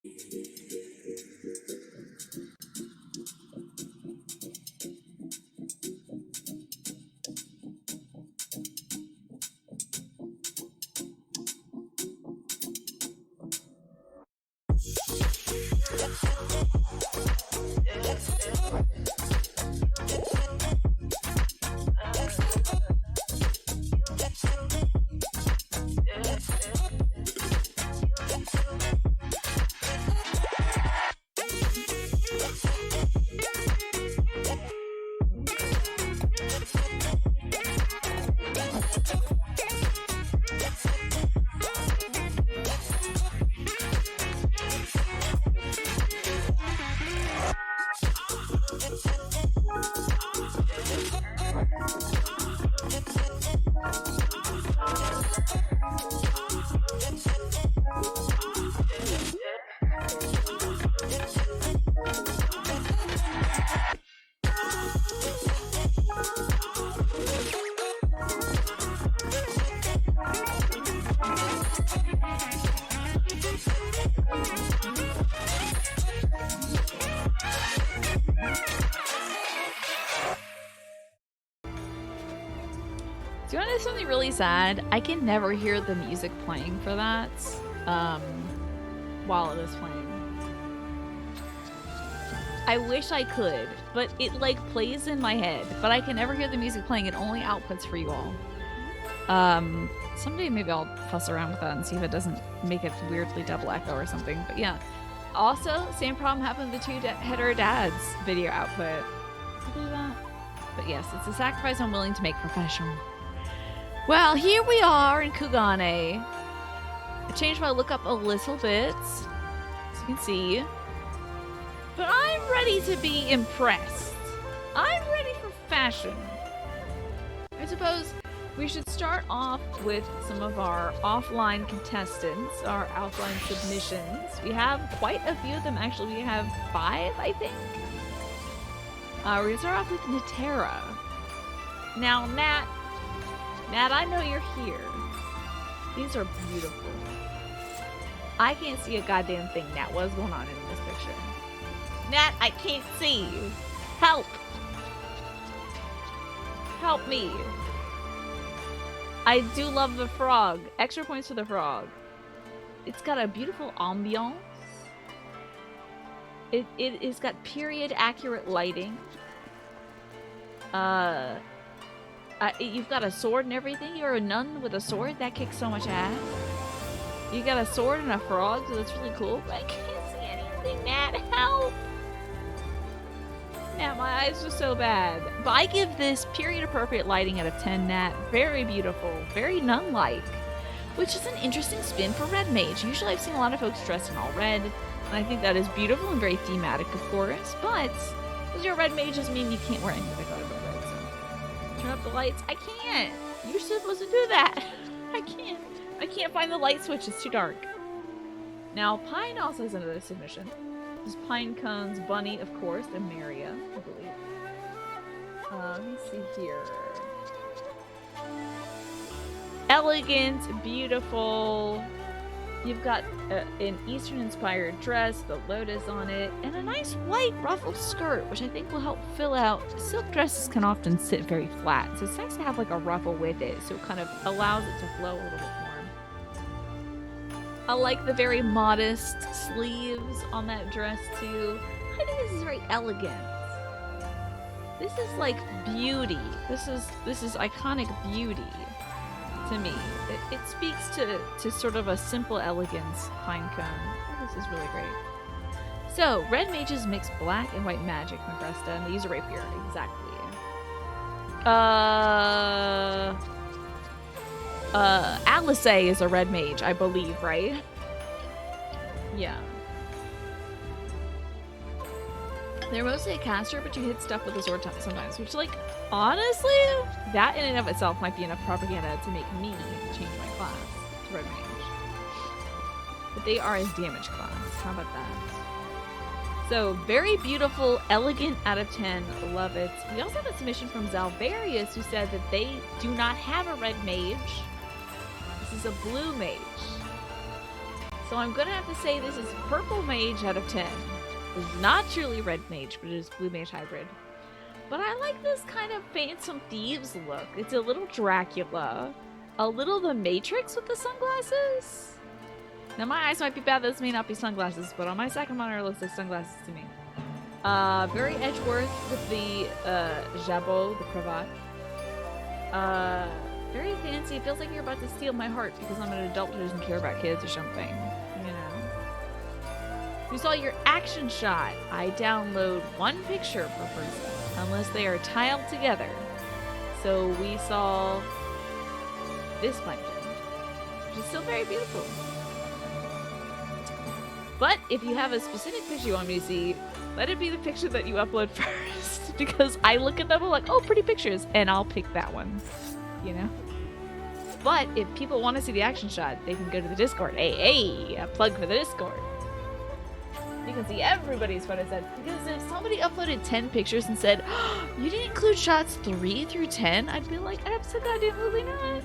Do you want to know something really sad? I can never hear the music playing for that while it is playing. I wish I could, but it like plays in my head, but I can never hear the music playing. It only outputs for you all. Someday maybe I'll fuss around with that and see if it doesn't make it weirdly double echo or something, but yeah. Also, same problem happened with the two hetero dads video output. Can you believe that? But yes, it's a sacrifice I'm willing to make professional. Well, here we are in Kugane. I changed my look up a little bit, as you can see. But I'm ready to be impressed. I'm ready for fashion. I suppose we should start off with some of our offline contestants, our offline submissions. We have quite a few of them, actually. We have 5, I think. We're going to start off with Natera. Now, Nat, I know you're here. These are beautiful. I can't see a goddamn thing, Nat. What's going on in this picture? Nat, I can't see. Help. Help me. I do love the frog. Extra points for the frog. It's got a beautiful ambiance. It's got period accurate lighting. You've got a sword and everything. You're a nun with a sword. That kicks so much ass. You got a sword and a frog, so that's really cool. But I can't see anything, Nat. Help! Nat, my eyes are so bad. But I give this period-appropriate lighting out of 10, Nat. Very beautiful. Very nun-like. Which is an interesting spin for Red Mage. Usually I've seen a lot of folks dressed in all red. And I think that is beautiful and very thematic, of course. But, because you're a Red Mage doesn't mean you can't wear anything other than red. So. Turn up the lights. I can't. You're supposed to do that. I can't. I can't find the light switch. It's too dark. Now, Pine also has another submission. There's Pine Cone's Bunny, of course, and Maria, I believe. Let me see here. Elegant, beautiful. You've got an Eastern-inspired dress, the lotus on it, and a nice white ruffled skirt, which I think will help fill out. Silk dresses can often sit very flat, so it's nice to have like a ruffle with it, so it kind of allows it to flow a little bit more. I like the very modest sleeves on that dress too. I think this is very elegant. This is like beauty. This is iconic beauty to me. It speaks to sort of a simple elegance, Pinecone. Oh, this is really great. So, Red Mages mix black and white magic, Magresta, and they use a rapier. Exactly. Alice is a red mage, I believe, right? Yeah. They're mostly a caster, but you hit stuff with a sword sometimes, which, like, honestly, that in and of itself might be enough propaganda to make me change my class to red mage. But they are a damage class. How about that? So, very beautiful, elegant out of 10. Love it. We also have a submission from Zalvarius, who said that they do not have a red mage. This is a blue mage. So I'm gonna have to say this is purple mage out of 10. It's not truly red mage, but it is blue mage hybrid. But I like this kind of Phantom Thieves look. It's a little Dracula, a little The Matrix with the sunglasses. Now my eyes might be bad, those may not be sunglasses, but on my second monitor it looks like sunglasses to me. Very Edgeworth with the jabot, the cravat. Very fancy. It feels like you're about to steal my heart because I'm an adult who doesn't care about kids or something. You know. You saw your action shot. I download one picture per person, unless they are tiled together. So we saw this bunch, which is still very beautiful. But if you have a specific picture you want me to see, let it be the picture that you upload first, because I look at them, I'm like, oh, pretty pictures, and I'll pick that one, you know? But if people want to see the action shot, they can go to the Discord. Hey, a plug for the Discord. You can see everybody's photo sets, because if somebody uploaded 10 pictures and said, oh, you didn't include shots 3 through 10, I'd be like, absolutely not.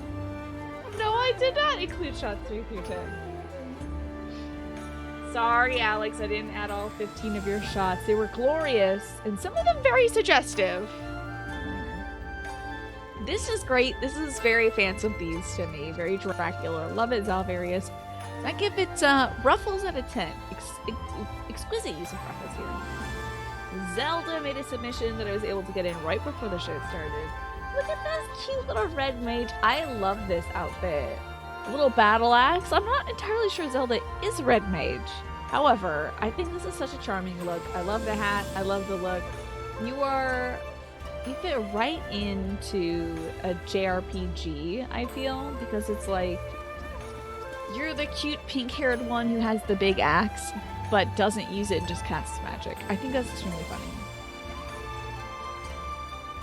No, I did not include shots 3 through 10. Sorry, Alex, I didn't add all 15 of your shots. They were glorious, and some of them very suggestive. This is great. This is very Phantom Thieves to me. Very Dracula. Love it, Zalvarius. I give it ruffles out of 10. Exquisite use of ruffles here. Zelda made a submission that I was able to get in right before the show started. Look at this cute little red mage. I love this outfit. A little battle axe. I'm not entirely sure Zelda is red mage. However, I think this is such a charming look. I love the hat. I love the look. You fit right into a JRPG, I feel, because it's like you're the cute pink-haired one who has the big axe but doesn't use it and just casts magic. I think that's extremely funny.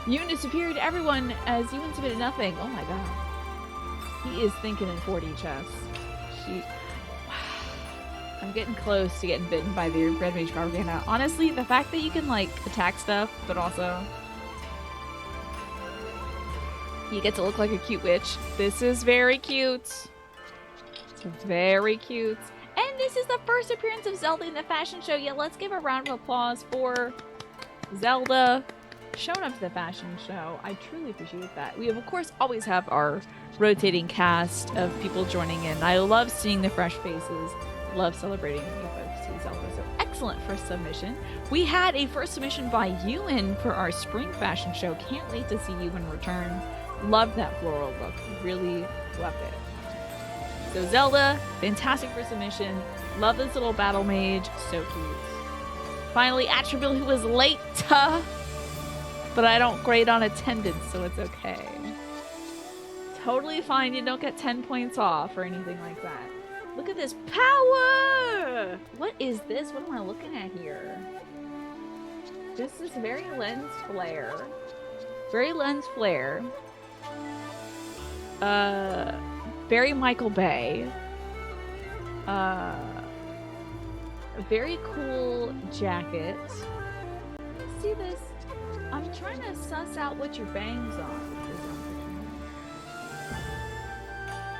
Yoon is superior to everyone as Yoon submitted nothing. Oh my god. He is thinking in 4D chess. I'm getting close to getting bitten by the red mage propaganda. Honestly, the fact that you can like attack stuff, but also you get to look like a cute witch. This is very cute. It's very cute. And this is the first appearance of Zelda in the fashion show. Yeah, let's give a round of applause for Zelda showing up to the fashion show. I truly appreciate that. We, of course, always have our rotating cast of people joining in. I love seeing the fresh faces. Love celebrating new folks to Zelda. So excellent first submission. We had a first submission by Ewan for our spring fashion show. Can't wait to see Ewan return. Loved that floral look. Really loved it. So Zelda, fantastic for submission. Love this little battle mage. So cute. Finally, Attribute, who was late. But I don't grade on attendance, so it's okay. Totally fine. You don't get 10 points off or anything like that. Look at this power! What is this? What am I looking at here? This is very lens flare. Very lens flare. Very Michael Bay. A very cool jacket. Let's see this. I'm trying to suss out what your bangs are.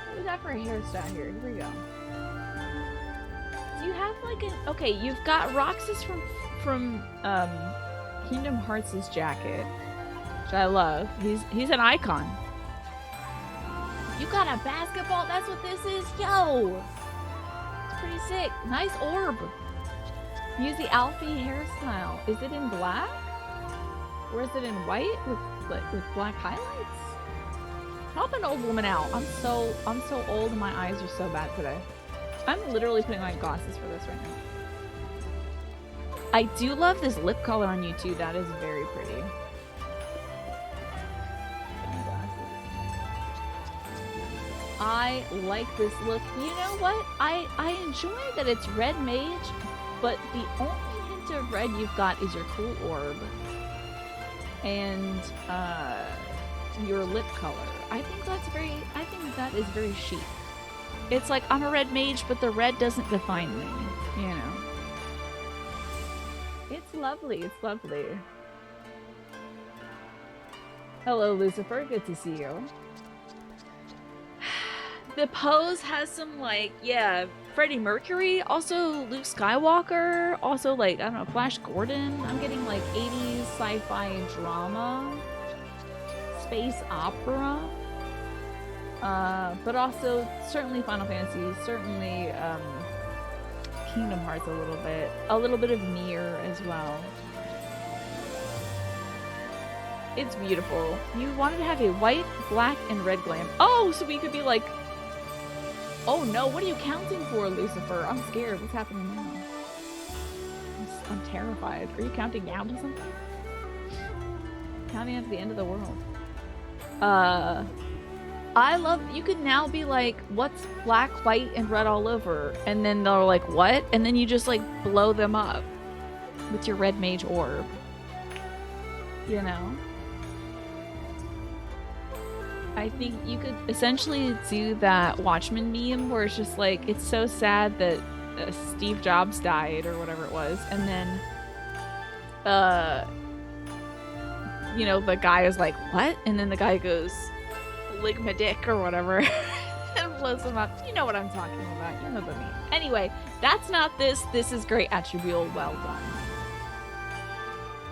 What is that for a hairstyle here? Here we go. Do you have like an... Okay, you've got Roxas from Kingdom Hearts' jacket, which I love. He's an icon. You got a basketball? That's what this is? Yo! It's pretty sick. Nice orb. Use the Alfie hairstyle. Is it in black? Or is it in white with black highlights? Help an old woman out. I'm so old and my eyes are so bad today. I'm literally putting on glasses for this right now. I do love this lip color on you too. That is very pretty. I like this look. You know what? I enjoy that it's red mage, but the only hint of red you've got is your cool orb and your lip color. I think that is very chic. It's like, I'm a red mage, but the red doesn't define me, you know. It's lovely. It's lovely. Hello, Lucifer. Good to see you. The pose has some, like, yeah, Freddie Mercury, also Luke Skywalker, also like, I don't know, Flash Gordon. I'm getting like 80s sci-fi drama, space opera, but also certainly Final Fantasy, certainly Kingdom Hearts a little bit of Nier as well. It's beautiful. You wanted to have a white, black, and red glam. Oh, so we could be like, oh no, what are you counting for, Lucifer? I'm scared. What's happening now? I'm terrified. Are you counting down to something? Counting at the end of the world. I love, you could now be like, what's black, white, and red all over? And then they're like, what? And then you just like blow them up with your red mage orb. You know? I think you could essentially do that Watchmen meme where it's just like, it's so sad that Steve Jobs died or whatever it was. And then, you know, the guy is like, what? And then the guy goes, Ligma Dick or whatever and blows him up. You know what I'm talking about. You know the meme. Anyway, that's not this. This is great attribute. Well done.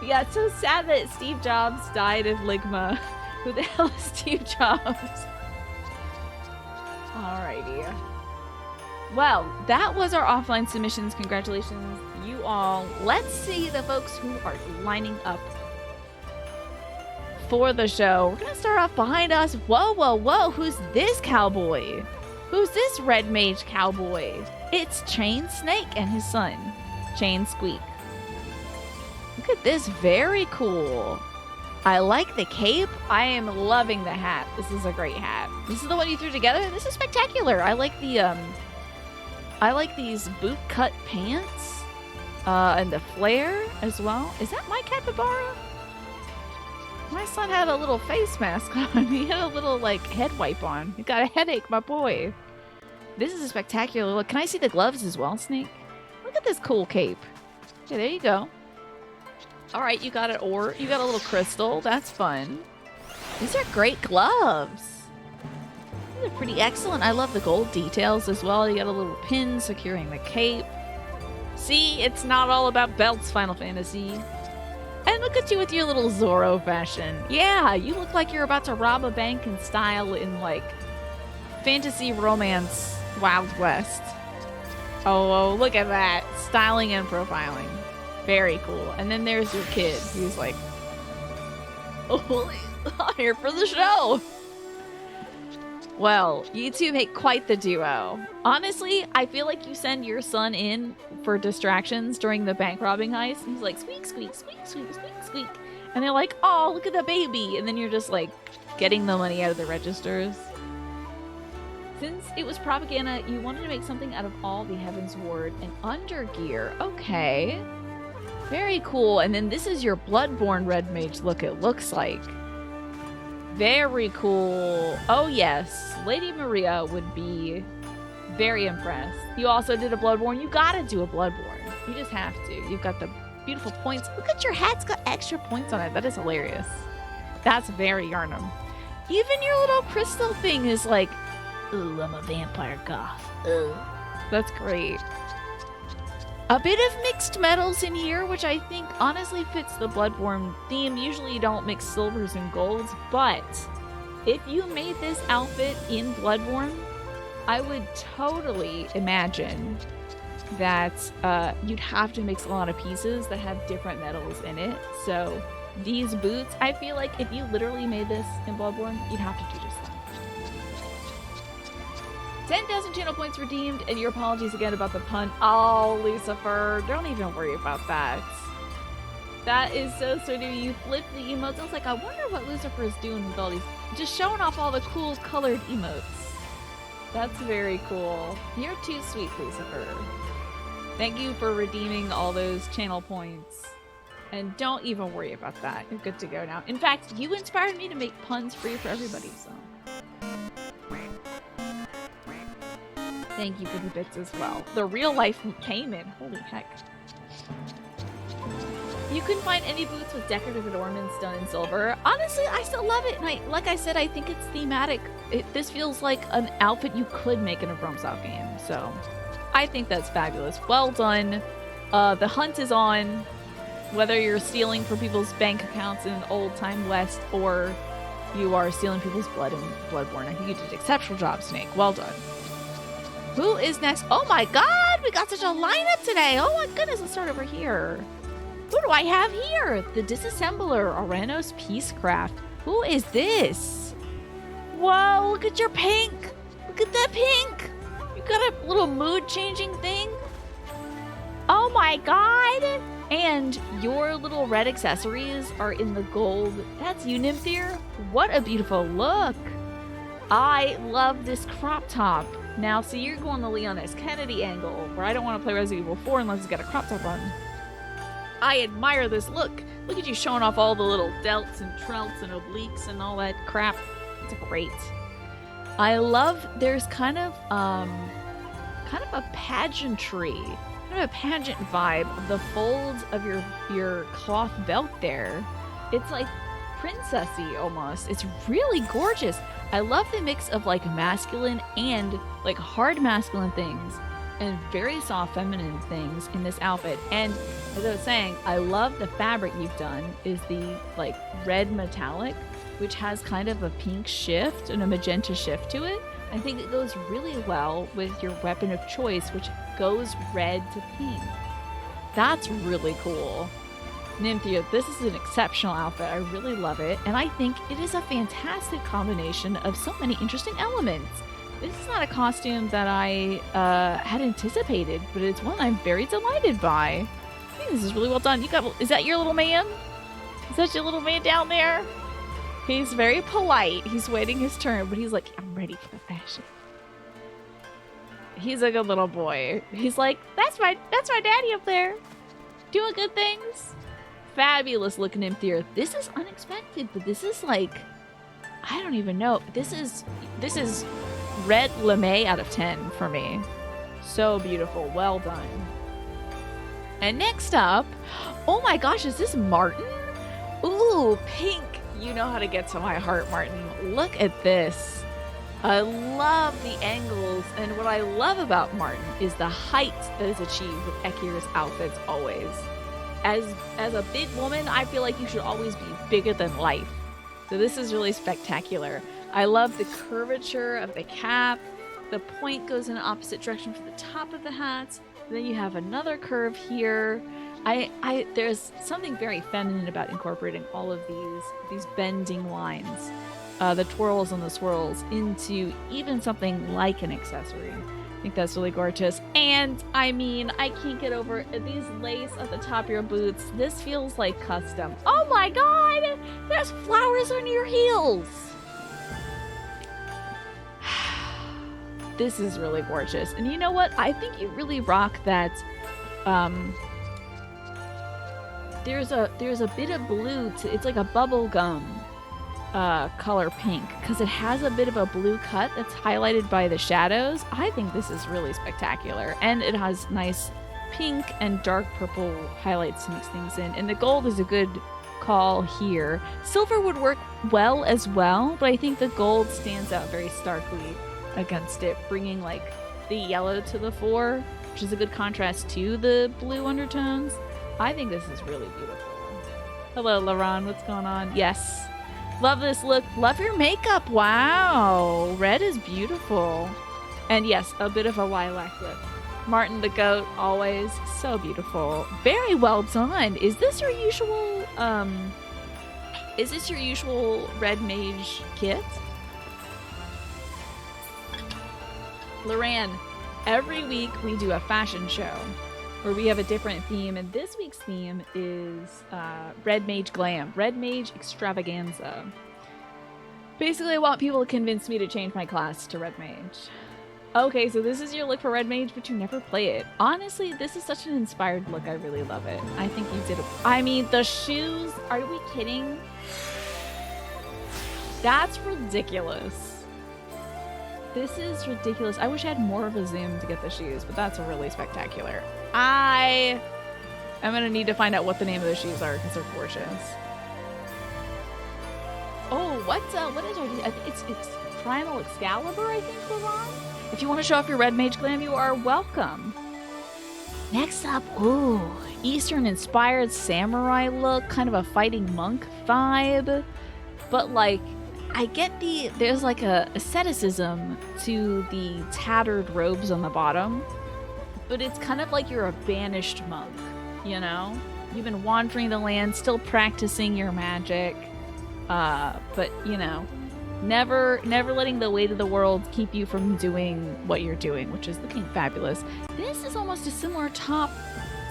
But yeah, it's so sad that Steve Jobs died of Ligma. Who the hell is Steve Jobs? Alrighty. Well, that was our offline submissions. Congratulations, you all. Let's see the folks who are lining up for the show. We're gonna start off behind us. Whoa, whoa, whoa. Who's this cowboy? Who's this red mage cowboy? It's Chain Snake and his son, Chain Squeak. Look at this. Very cool. I like the cape. I am loving the hat. This is a great hat. This is the one you threw together. This is spectacular. I like the I like these boot cut pants and the flare as well. Is that my capybara? My son had a little face mask on. He had a little like head wipe on. He got a headache, my boy. This is a spectacular look. Can I see the gloves as well, Snake? Look at this cool cape. Okay, there you go. All right, you got an ore. You got a little crystal. That's fun. These are great gloves. These are pretty excellent. I love the gold details as well. You got a little pin securing the cape. See, it's not all about belts, Final Fantasy. And look at you with your little Zorro fashion. Yeah, you look like you're about to rob a bank in style in like fantasy romance Wild West. Oh, look at that. Styling and profiling. Very cool. And then there's your kid who's like, oh, here for the show. Well, you two make quite the duo. Honestly, I feel like you send your son in for distractions during the bank robbing heist. And he's like, squeak, squeak, squeak, squeak, squeak, squeak. And they're like, oh, look at the baby. And then you're just like getting the money out of the registers. Since it was propaganda, you wanted to make something out of all the Heaven's Ward and undergear. Okay. Very cool. And then this is your Bloodborne Red Mage look, it looks like. Very cool. Oh, yes. Lady Maria would be very impressed. You also did a Bloodborne. You gotta do a Bloodborne. You just have to. You've got the beautiful points. Look at your hat's got extra points on it. That is hilarious. That's very Yarnum. Even your little crystal thing is like, ooh, I'm a vampire goth. Ugh. That's great. A bit of mixed metals in here, which I think honestly fits the Bloodborne theme. Usually you don't mix silvers and golds, but if you made this outfit in Bloodborne, I would totally imagine that you'd have to mix a lot of pieces that have different metals in it. So these boots, I feel like if you literally made this in Bloodborne, you'd have to do just that. 10,000 channel points redeemed, and your apologies again about the pun. Oh, Lucifer, don't even worry about that. That is so sweet of you. You flipped the emotes. I was like, I wonder what Lucifer is doing with all these. Just showing off all the cool colored emotes. That's very cool. You're too sweet, Lucifer. Thank you for redeeming all those channel points. And don't even worry about that. You're good to go now. In fact, you inspired me to make puns free for everybody, so. Thank you for the bits as well. The real life payment. Holy heck. You couldn't find any boots with decorative adornments done in silver. Honestly, I still love it. And like I said, I think it's thematic. This feels like an outfit you could make in a From Soft game. So I think that's fabulous. Well done. The hunt is on. Whether you're stealing from people's bank accounts in old time West or you are stealing people's blood in Bloodborne, I think you did an exceptional job, Snake. Well done. Who is next? Oh my god, we got such a lineup today. Oh my goodness, let's start over here. Who do I have here? The Disassembler, Aranos Peacecraft. Who is this? Whoa, look at your pink. Look at that pink. You got a little mood changing thing. Oh my god. And your little red accessories are in the gold. That's you, Nymphier. What a beautiful look. I love this crop top. Now, see, you're going the Leon S. Kennedy angle, where I don't want to play Resident Evil 4 unless it's got a crop top on. I admire this look. Look at you showing off all the little delts and trelts and obliques and all that crap. It's great. I love, there's kind of a pageantry, kind of a pageant vibe of the folds of your cloth belt there. It's like princessy almost. It's really gorgeous. I love the mix of like masculine and like hard masculine things and very soft feminine things in this outfit. And as I was saying, I love the fabric you've done is the like red metallic, which has kind of a pink shift and a magenta shift to it. I think it goes really well with your weapon of choice, which goes red to pink. That's really cool. Nymphia, this is an exceptional outfit. I really love it. And I think it is a fantastic combination of so many interesting elements. This is not a costume that I had anticipated, but it's one I'm very delighted by. I think this is really well done. Is that your little man? Is that your little man down there? He's very polite. He's waiting his turn, but he's like, I'm ready for the fashion. He's a good little boy. He's like, that's my daddy up there. Doing good things. Fabulous looking Nymphier. This is unexpected, but this is like, I don't even know. This is red lame out of 10 for me. So beautiful. Well done. And next up, oh my gosh, is this Martin? Ooh, pink. You know how to get to my heart, Martin. Look at this. I love the angles, and what I love about Martin is the height that is achieved with Ekir's outfits always. As a big woman, I feel like you should always be bigger than life. So this is really spectacular. I love the curvature of the cap. The point goes in the opposite direction for the top of the hat. Then you have another curve here. There's something very feminine about incorporating all of these bending lines, the twirls and the swirls into even something like an accessory. I think that's really gorgeous. And I mean, I can't get over these lace at the top of your boots. This feels like custom. Oh my god! There's flowers on your heels! This is really gorgeous. And you know what? I think you really rock that. There's a bit of blue it's like a bubble gum color pink because it has a bit of a blue cut that's highlighted by the shadows. I think this is really spectacular, and it has nice pink and dark purple highlights to mix things in, and the gold is a good call here. Silver would work well as well, but I think the gold stands out very starkly against it, bringing like the yellow to the fore, which is a good contrast to the blue undertones. I think this is really beautiful. Hello, Laron. What's going on? Yes. Love this look. Love your makeup. Wow. Red is beautiful. And yes, a bit of a lilac lip. Martin the goat, always so beautiful. Very well done. Is this your usual red mage kit? Loran, every week we do a fashion show where we have a different theme, and this week's theme is Red Mage Glam, Red Mage Extravaganza. Basically, I want people to convince me to change my class to Red Mage. Okay, so this is your look for Red Mage, but you never play it. Honestly, this is such an inspired look. I really love it. I think you did it. I mean, the shoes, are we kidding? That's ridiculous. This is ridiculous. I wish I had more of a zoom to get the shoes, but that's really spectacular. I'm gonna need to find out what the name of the shoes are because they're gorgeous. Oh, what is our? I think it's Primal Excalibur. I think we're on. If you want to show off your red mage glam, you are welcome. Next up, ooh, Eastern-inspired samurai look, kind of a fighting monk vibe. But like, I get there's like a asceticism to the tattered robes on the bottom. But it's kind of like you're a banished monk, you know? You've been wandering the land, still practicing your magic. But, you know, never letting the weight of the world keep you from doing what you're doing, which is looking fabulous. This is almost a similar top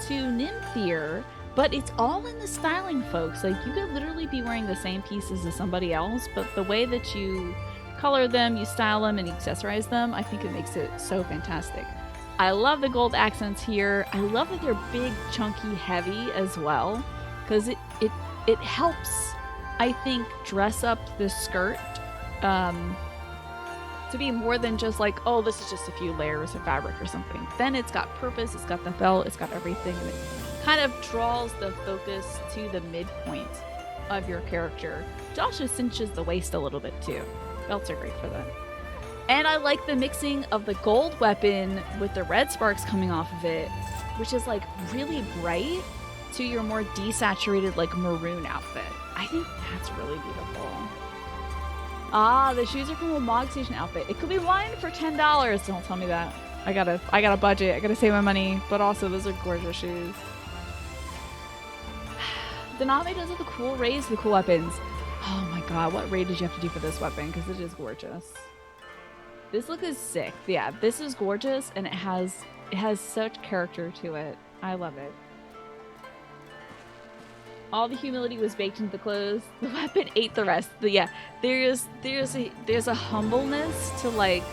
to Nymphier, but it's all in the styling, folks. Like, you could literally be wearing the same pieces as somebody else, but the way that you color them, you style them, and you accessorize them, I think it makes it so fantastic. I love the gold accents here. I love that they're big, chunky, heavy as well, because it helps, I think, dress up the skirt to be more than just like, oh, this is just a few layers of fabric or something. Then it's got purpose, it's got the belt, it's got everything, and it kind of draws the focus to the midpoint of your character. It also cinches the waist a little bit too. Belts are great for that. And I like the mixing of the gold weapon with the red sparks coming off of it, which is like really bright, to your more desaturated like maroon outfit. I think that's really beautiful. Ah, the shoes are from a Mog Station outfit. It could be mine for $10. Don't tell me that. I got a budget. I gotta save my money. But also, those are gorgeous shoes. The Nave does have the cool rays, the cool weapons. Oh my god, what raid did you have to do for this weapon? Because it is gorgeous. This look is sick. Yeah, this is gorgeous, and it has such character to it. I love it. All the humility was baked into the clothes. The weapon ate the rest. But yeah, there's a humbleness to like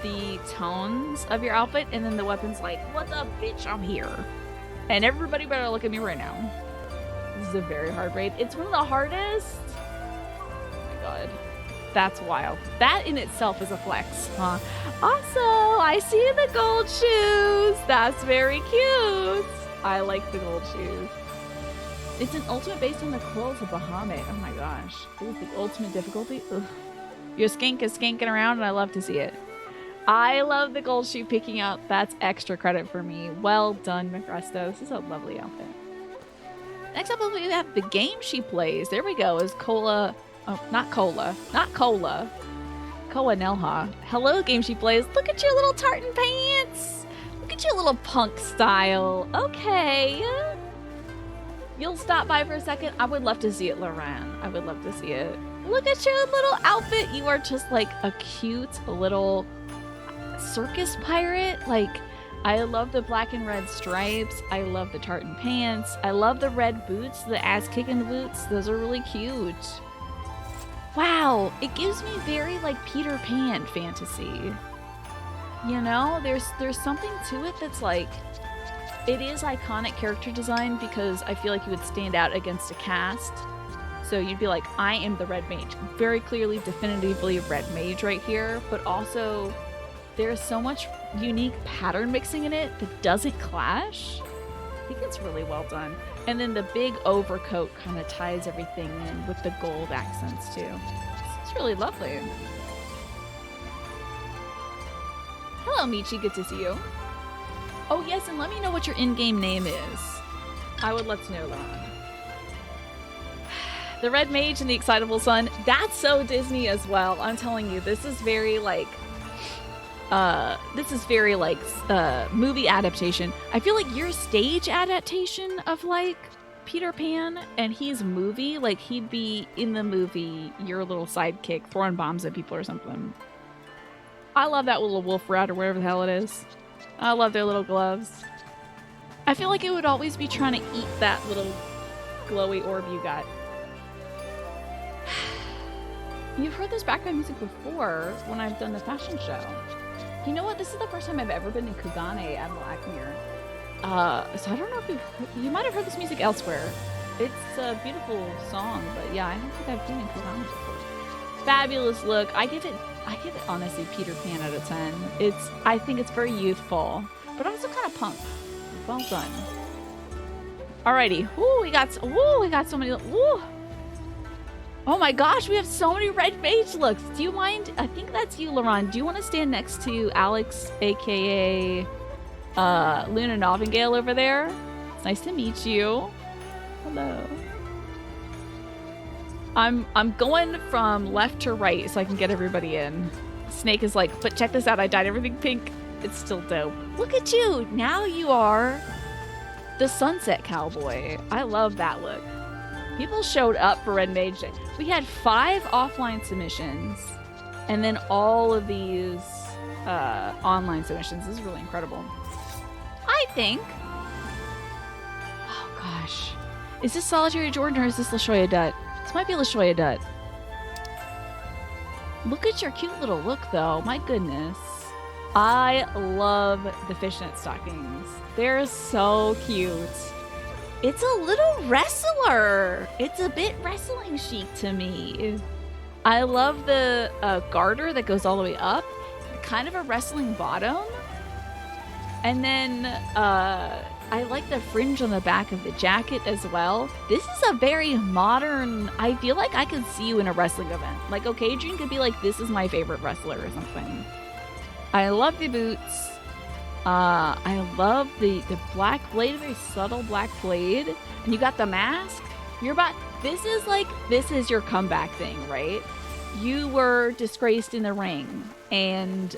the tones of your outfit, and then the weapon's like, "What's up, bitch? I'm here." And everybody better look at me right now. This is a very hard raid. It's one of the hardest. Oh my god. That's wild. That in itself is a flex, huh? Also, I see the gold shoes. That's very cute. I like the gold shoes. It's an ultimate based on the clothes of Bahamut. Oh my gosh. Ooh, the ultimate difficulty. Ugh. Your skink is skanking around and I love to see it. I love the gold shoe picking out. That's extra credit for me. Well done, Mephisto. This is a lovely outfit. Next up, we have the game she plays. There we go. Is Cola... Oh, not Cola. Not Cola. Koa Nelha. Hello, game she plays. Look at your little tartan pants. Look at your little punk style. Okay. You'll stop by for a second. I would love to see it, Loran. I would love to see it. Look at your little outfit. You are just like a cute little circus pirate. Like, I love the black and red stripes. I love the tartan pants. I love the red boots, the ass-kicking boots. Those are really cute. Wow, it gives me very like Peter Pan fantasy. You know, there's something to it that's like, it is iconic character design because I feel like you would stand out against a cast. So you'd be like, I am the red mage. Very clearly, definitively red mage right here, but also there's so much unique pattern mixing in it that doesn't clash. I think it's really well done. And then the big overcoat kind of ties everything in with the gold accents too. It's really lovely. Hello, Michi. Good to see you. Oh yes, and let me know what your in-game name is. I would love to know that. The Red Mage and the Excitable Sun. That's so Disney as well. I'm telling you, this is very like movie adaptation. I feel like your stage adaptation of like Peter Pan and he's movie, like he'd be in the movie your little sidekick throwing bombs at people or something. I love that little wolf rat or whatever the hell it is. I love their little gloves. I feel like it would always be trying to eat that little glowy orb you got. You've heard this background music before when I've done the fashion show. You know what? This is the first time I've ever been in Kugane at Blackmere. So I don't know if you might have heard this music elsewhere. It's a beautiful song, but yeah, I don't think I've been in Kugane before. Fabulous look. I give it honestly Peter Pan out of 10. I think it's very youthful, but also kind of punk. Well done. Alrighty. Ooh, we got so many. Ooh. Oh my gosh, we have so many red mage looks. Do you mind? I think that's you, Laron. Do you want to stand next to Alex, aka Luna Novingale over there? It's nice to meet you. Hello. I'm going from left to right so I can get everybody in. Snake is like, but check this out, I dyed everything pink. It's still dope. Look at you! Now you are the Sunset Cowboy. I love that look. People showed up for Red Mage Day. We had 5 offline submissions and then all of these online submissions. This is really incredible. I think. Oh gosh. Is this Solitary Jordan or is this Lashoya Dutt? This might be Lashoya Dutt. Look at your cute little look though. My goodness. I love the fishnet stockings. They're so cute. It's a little wrestler. It's a bit wrestling chic to me. I love the garter that goes all the way up. Kind of a wrestling bottom. And then I like the fringe on the back of the jacket as well. This is a very modern, I feel like I could see you in a wrestling event. Like Okadrian could be like, this is my favorite wrestler or something. I love the boots. I love the black blade, very subtle black blade. And you got the mask. You're about, this is your comeback thing, right? You were disgraced in the ring and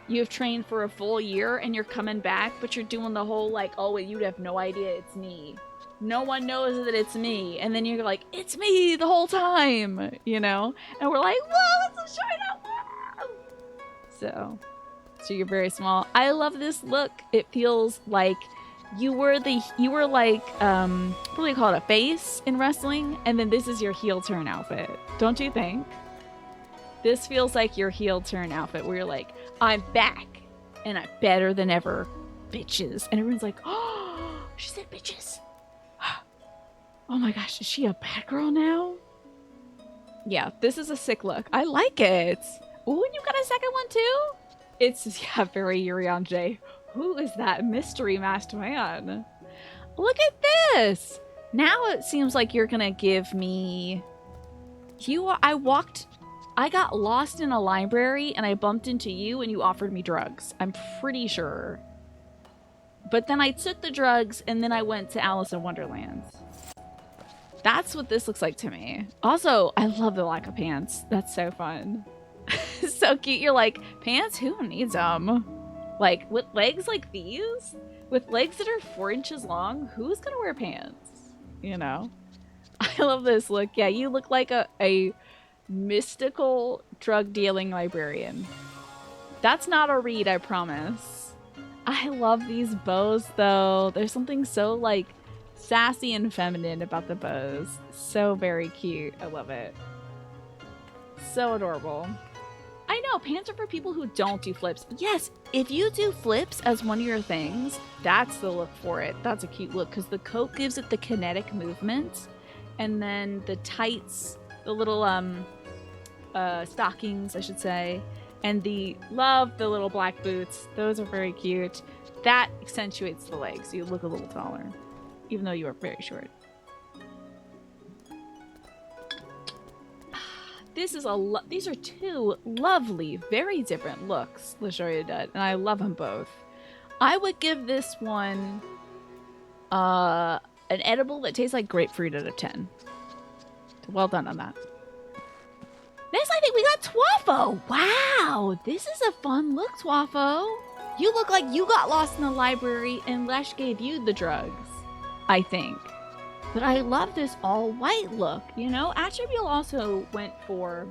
you have trained for a full year and you're coming back, but you're doing the whole like, oh, you'd have no idea it's me. No one knows that it's me. And then you're like, it's me the whole time, you know? And we're like, whoa, it's a shine out. So you're very small. I love this look. It feels like you were like, what do they call it? A face in wrestling. And then this is your heel turn outfit. Don't you think? This feels like your heel turn outfit where you're like, I'm back and I'm better than ever, bitches. And everyone's like, oh, she said bitches. Oh my gosh, is she a bad girl now? Yeah, this is a sick look. I like it. Oh, and you got a second one too? It's, yeah, very Yurion J. Who is that mystery masked man? Look at this. Now it seems like you're gonna give me... I got lost in a library and I bumped into you and you offered me drugs. I'm pretty sure. But then I took the drugs and then I went to Alice in Wonderland. That's what this looks like to me. Also, I love the lack of pants. That's so fun. So cute. You're like, pants? Who needs them? Like, with legs like these? With legs that are 4 inches long? Who's gonna wear pants? You know? I love this look. Yeah, you look like a mystical drug-dealing librarian. That's not a read, I promise. I love these bows, though. There's something so, like, sassy and feminine about the bows. So very cute. I love it. So adorable. I know, pants are for people who don't do flips. Yes, if you do flips as one of your things, that's the look for it. That's a cute look, because the coat gives it the kinetic movement. And then the tights, the little stockings, I should say, and the little black boots. Those are very cute. That accentuates the legs, so you look a little taller, even though you are very short. These are 2 lovely, very different looks, Lashoya Dutt, and I love them both. I would give this one an edible that tastes like grapefruit out of 10. Well done on that. Next, I think we got Twafo. Wow, this is a fun look, Twafo. You look like you got lost in the library and Lesh gave you the drugs, I think. But I love this all-white look, you know? Attribute also went for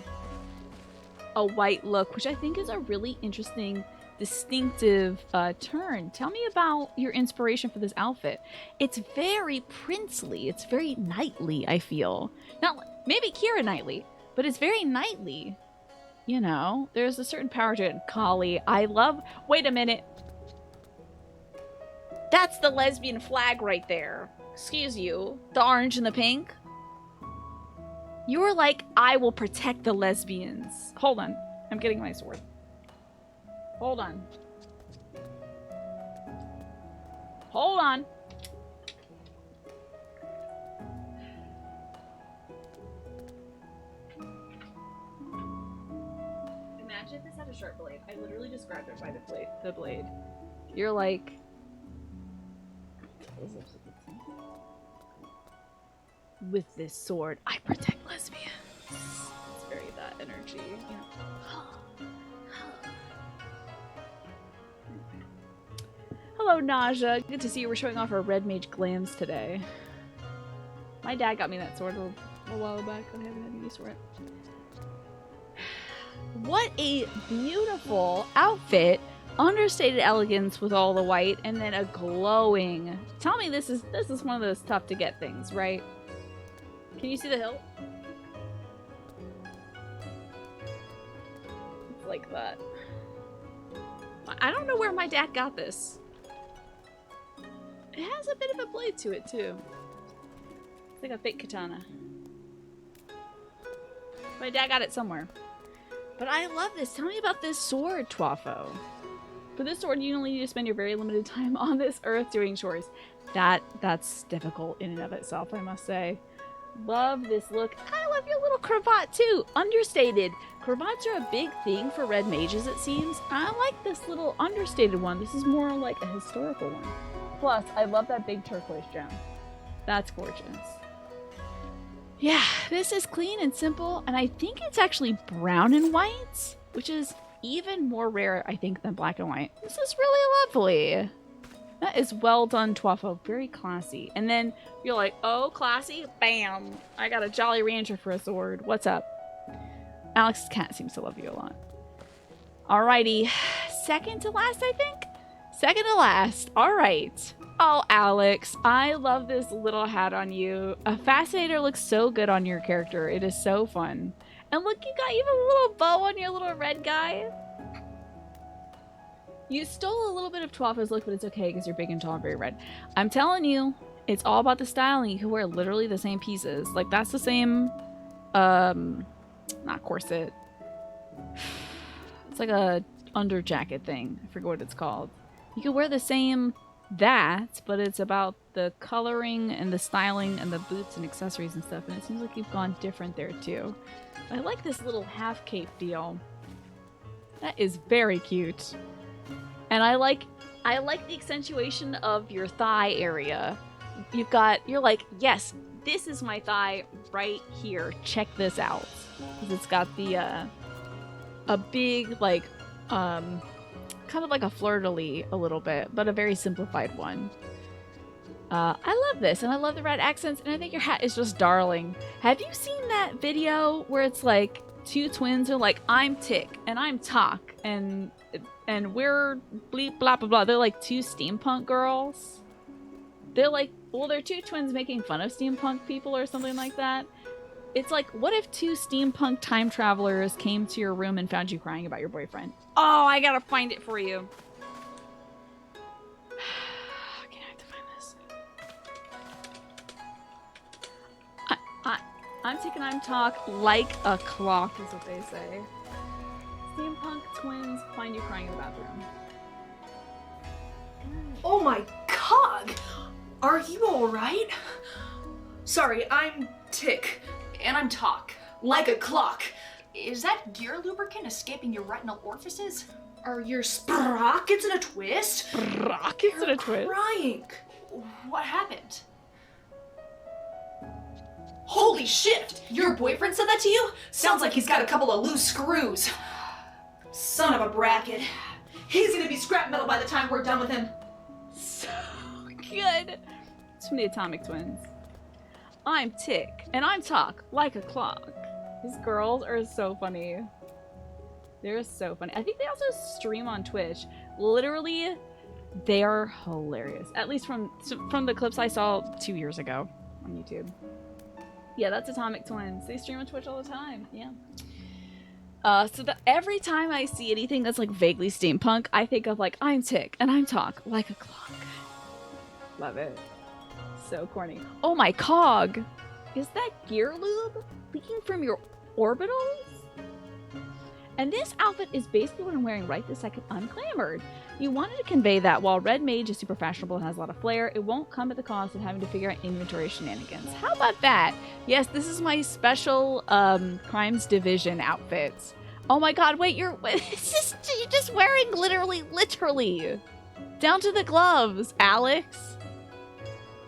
a white look, which I think is a really interesting, distinctive turn. Tell me about your inspiration for this outfit. It's very princely. It's very knightly, I feel. Not maybe Keira Knightley, but it's very knightly. You know, there's a certain power to it. Kali, I love... Wait a minute. That's the lesbian flag right there. Excuse you. The orange and the pink. You were like, I will protect the lesbians. Hold on. I'm getting my sword. Hold on. Hold on. if this had a sharp blade. I literally described it by the blade. You're like... With this sword, I protect lesbians. It's very that energy, you know. Hello, Naja. Good to see you. We're showing off our red mage glams today. My dad got me that sword a while back. I haven't had any use for it. What a beautiful outfit. Understated elegance with all the white, and then a glowing. Tell me this is one of those tough to get things, right? Can you see the hilt? It's like that. I don't know where my dad got this. It has a bit of a blade to it too. It's like a fake katana. My dad got it somewhere. But I love this. Tell me about this sword, Twafo. For this sword, you only need to spend your very limited time on this earth doing chores. That's difficult in and of itself, I must say. Love this look. I love your little cravat too. Understated. Cravats are a big thing for red mages, it seems. I like this little understated one. This is more like a historical one. Plus, I love that big turquoise gem. That's gorgeous. Yeah, this is clean and simple, and I think it's actually brown and white, which is even more rare, I think, than black and white. This is really lovely. That is well done, Twafo. Very classy. And then you're like, oh, classy? Bam! I got a Jolly Rancher for a sword. What's up? Alex's cat seems to love you a lot. Alrighty. Second to last, I think? Second to last. Alright. Oh, Alex. I love this little hat on you. A fascinator looks so good on your character. It is so fun. And look, you got even a little bow on your little red guy. You stole a little bit of Twafo's look, but it's okay because you're big and tall and very red. I'm telling you, it's all about the styling. You can wear literally the same pieces. Like, that's the same, not corset. It's like a under jacket thing. I forget what it's called. You can wear the same that, but it's about the coloring and the styling and the boots and accessories and stuff. And it seems like you've gone different there too. I like this little half cape deal. That is very cute. And I like the accentuation of your thigh area. You're like, yes, this is my thigh right here. Check this out. Because it's got the, a big, like, kind of like a fleur-de-lis a little bit, but a very simplified one. I love this, and I love the red accents, and I think your hat is just darling. Have you seen that video where it's like two twins are like, I'm Tick, and I'm Talk, and we're bleep blah blah blah. They're like two steampunk girls. They're like, well, they're two twins making fun of steampunk people or something like that. It's like, what if two steampunk time travelers came to your room and found you crying about your boyfriend? Oh, I gotta find it for you. Okay, I have to find this. I'm taking I'm talk like a clock is what they say. Steampunk twins find you crying in the bathroom. Oh my god! Are you alright? Sorry, I'm Tick. And I'm Talk. Like a clock. Is that gear lubricant escaping your retinal orifices? Are your sprockets in a twist? Sprockets in a twist? Crying. What happened? Holy shit! Your boyfriend said that to you? Sounds like he's got a couple of loose screws. Son of a bracket. He's gonna be scrap metal by the time we're done with him. So good. It's from the Atomic Twins. I'm Tick, and I'm Talk, like a clock. These girls are so funny. They're so funny. I think they also stream on Twitch. Literally, they are hilarious. At least from the clips I saw 2 years ago on YouTube. Yeah, that's Atomic Twins. They stream on Twitch all the time. Yeah. So that every time I see anything that's like vaguely steampunk, I think of like, I'm Tick, and I'm Talk, like a clock. Love it. So corny. Oh my cog! Is that gear lube leaking from your orbitals? And this outfit is basically what I'm wearing right this second unclamored. You wanted to convey that while Red Mage is super fashionable and has a lot of flair, it won't come at the cost of having to figure out inventory shenanigans. How about that? Yes, this is my special Crimes Division outfits. Oh my god, wait, you're just wearing literally down to the gloves, Alex.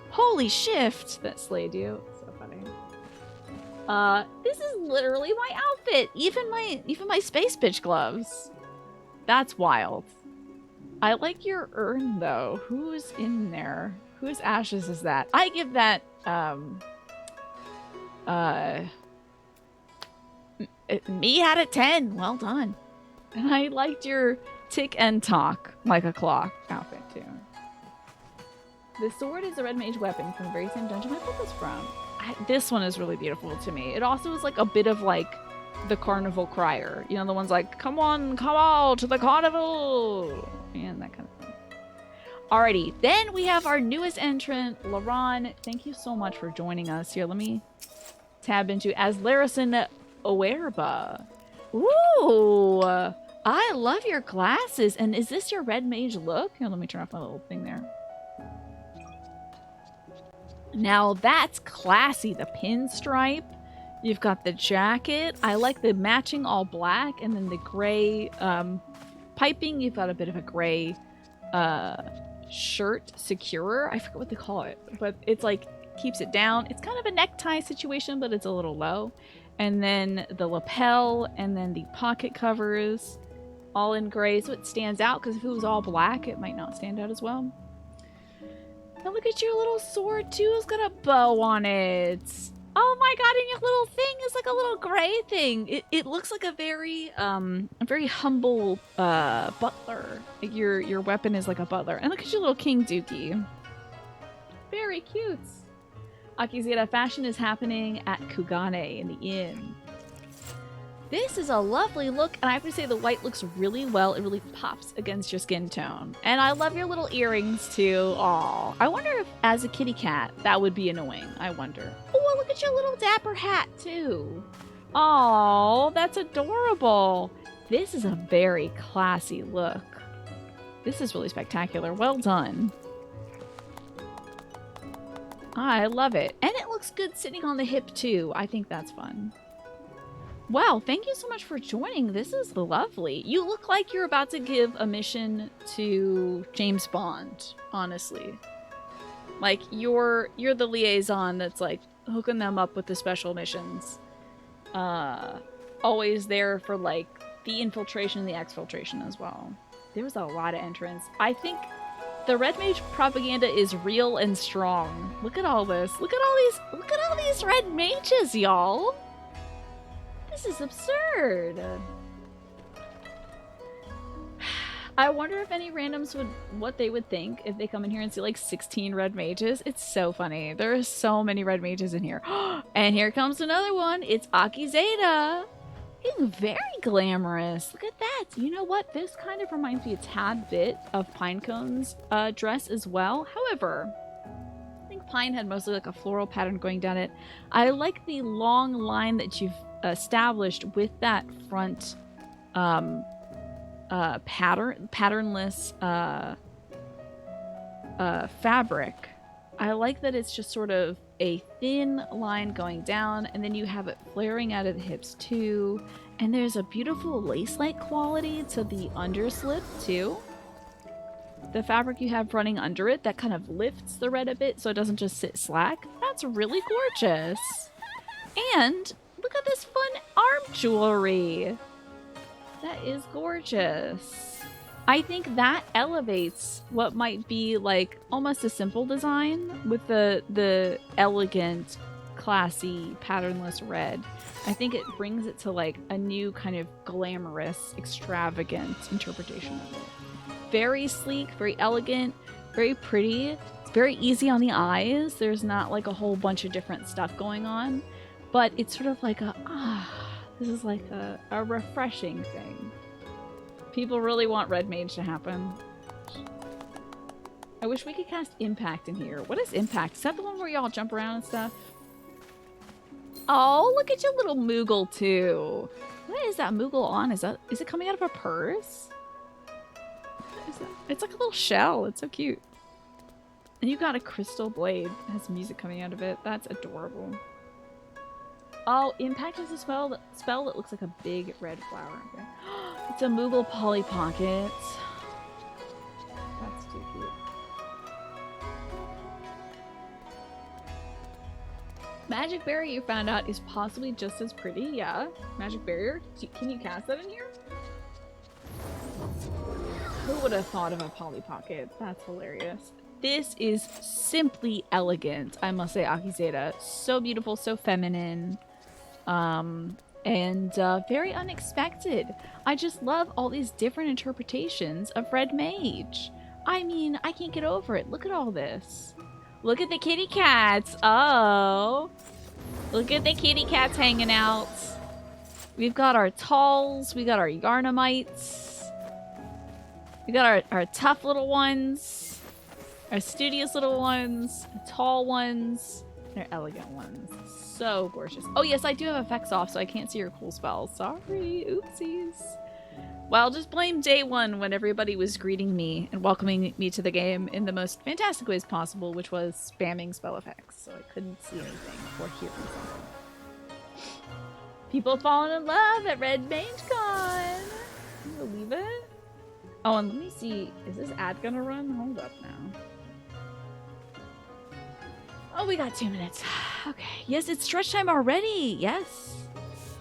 Holy shift, that slayed you. So funny. This is literally my outfit. Even my space bitch gloves. That's wild. I like your urn though. Who's in there? Whose ashes is that? I give that me out of 10. Well done. And I liked your tick and talk like a clock outfit too. The sword is a red mage weapon from the very same dungeon I pulled this from. This one is really beautiful to me. It also is like a bit of like the carnival crier. You know, the ones like, come on, come out to the carnival. And that kind of thing. Alrighty, then we have our newest entrant, Laron. Thank you so much for joining us. Here, let me tab into as Larison Oerba. Ooh, I love your glasses. And is this your red mage look? Here, let me turn off my little thing there. Now that's classy. The pinstripe. You've got the jacket. I like the matching all black and then the gray piping. You've got a bit of a gray shirt securer. I forget what they call it, but it's like keeps it down. It's kind of a necktie situation, but it's a little low. And then the lapel and then the pocket covers all in gray, so it stands out, because if it was all black, it might not stand out as well. Now look at your little sword too. It's got a bow on it. Oh my god, and your little thing is like a little gray thing. It looks like a very humble butler. Like your weapon is like a butler. And look at your little King Dookie. Very cute. Akizeta fashion is happening at Kugane in the inn. This is a lovely look, and I have to say the white looks really well. It really pops against your skin tone. And I love your little earrings too. Aw. I wonder if as a kitty cat that would be annoying. I wonder. Oh, look at your little dapper hat too. Aw, that's adorable. This is a very classy look. This is really spectacular. Well done. I love it. And it looks good sitting on the hip too. I think that's fun. Wow, thank you so much for joining. This is lovely. You look like you're about to give a mission to James Bond, honestly. Like, you're the liaison that's, like, hooking them up with the special missions. Always there for, like, the infiltration and the exfiltration as well. There was a lot of entrants. I think the Red Mage propaganda is real and strong. Look at all this. Look at all these Red Mages, y'all. This is absurd. I wonder if any randoms what they would think if they come in here and see like 16 red mages. It's so funny. There are so many red mages in here. And here comes another one. It's Akizeta. Being very glamorous. Look at that. You know what? This kind of reminds me a tad bit of Pinecone's dress as well. However, I think Pine had mostly like a floral pattern going down it. I like the long line that you've established with that front patternless fabric. I like that it's just sort of a thin line going down, and then you have it flaring out of the hips too, and there's a beautiful lace-like quality to the underslip too. The fabric you have running under it that kind of lifts the red a bit so it doesn't just sit slack. That's really gorgeous. And look at this fun arm jewelry. That is gorgeous. I think that elevates what might be like almost a simple design with the elegant, classy, patternless red. I think it brings it to like a new kind of glamorous, extravagant interpretation of it. Very sleek, very elegant, very pretty. It's very easy on the eyes. There's not like a whole bunch of different stuff going on. But it's sort of like this is like a refreshing thing. People really want Red Mage to happen. I wish we could cast Impact in here. What is Impact? Is that the one where y'all jump around and stuff? Oh, look at your little Moogle too. What is that Moogle on? Is it coming out of a purse? What is that? It's like a little shell. It's so cute. And you got a crystal blade that has music coming out of it. That's adorable. Oh, impact is a spell that looks like a big red flower. Okay. It's a Moogle Polly Pocket. That's too cute. Magic Barrier, you found out, is possibly just as pretty. Yeah. Magic Barrier. Can you cast that in here? Who would have thought of a Polly Pocket? That's hilarious. This is simply elegant, I must say, Akizeta. So beautiful, so feminine. And very unexpected. I just love all these different interpretations of Red Mage. I mean, I can't get over it. Look at all this. Look at the kitty cats. Oh. Look at the kitty cats hanging out. We've got our talls. We got our Yarnamites. We got our tough little ones. Our studious little ones. Tall ones. They're elegant ones. So gorgeous. Oh yes, I do have effects off, so I can't see your cool spells. Sorry. Oopsies. Well, just blame day one when everybody was greeting me and welcoming me to the game in the most fantastic ways possible, which was spamming spell effects, so I couldn't see anything or hear something. People falling in love at Red Mage Con! Can you believe it? Oh, and let me see. Is this ad gonna run? Hold up now. Oh, we got 2 minutes. Okay. Yes, it's stretch time already. Yes.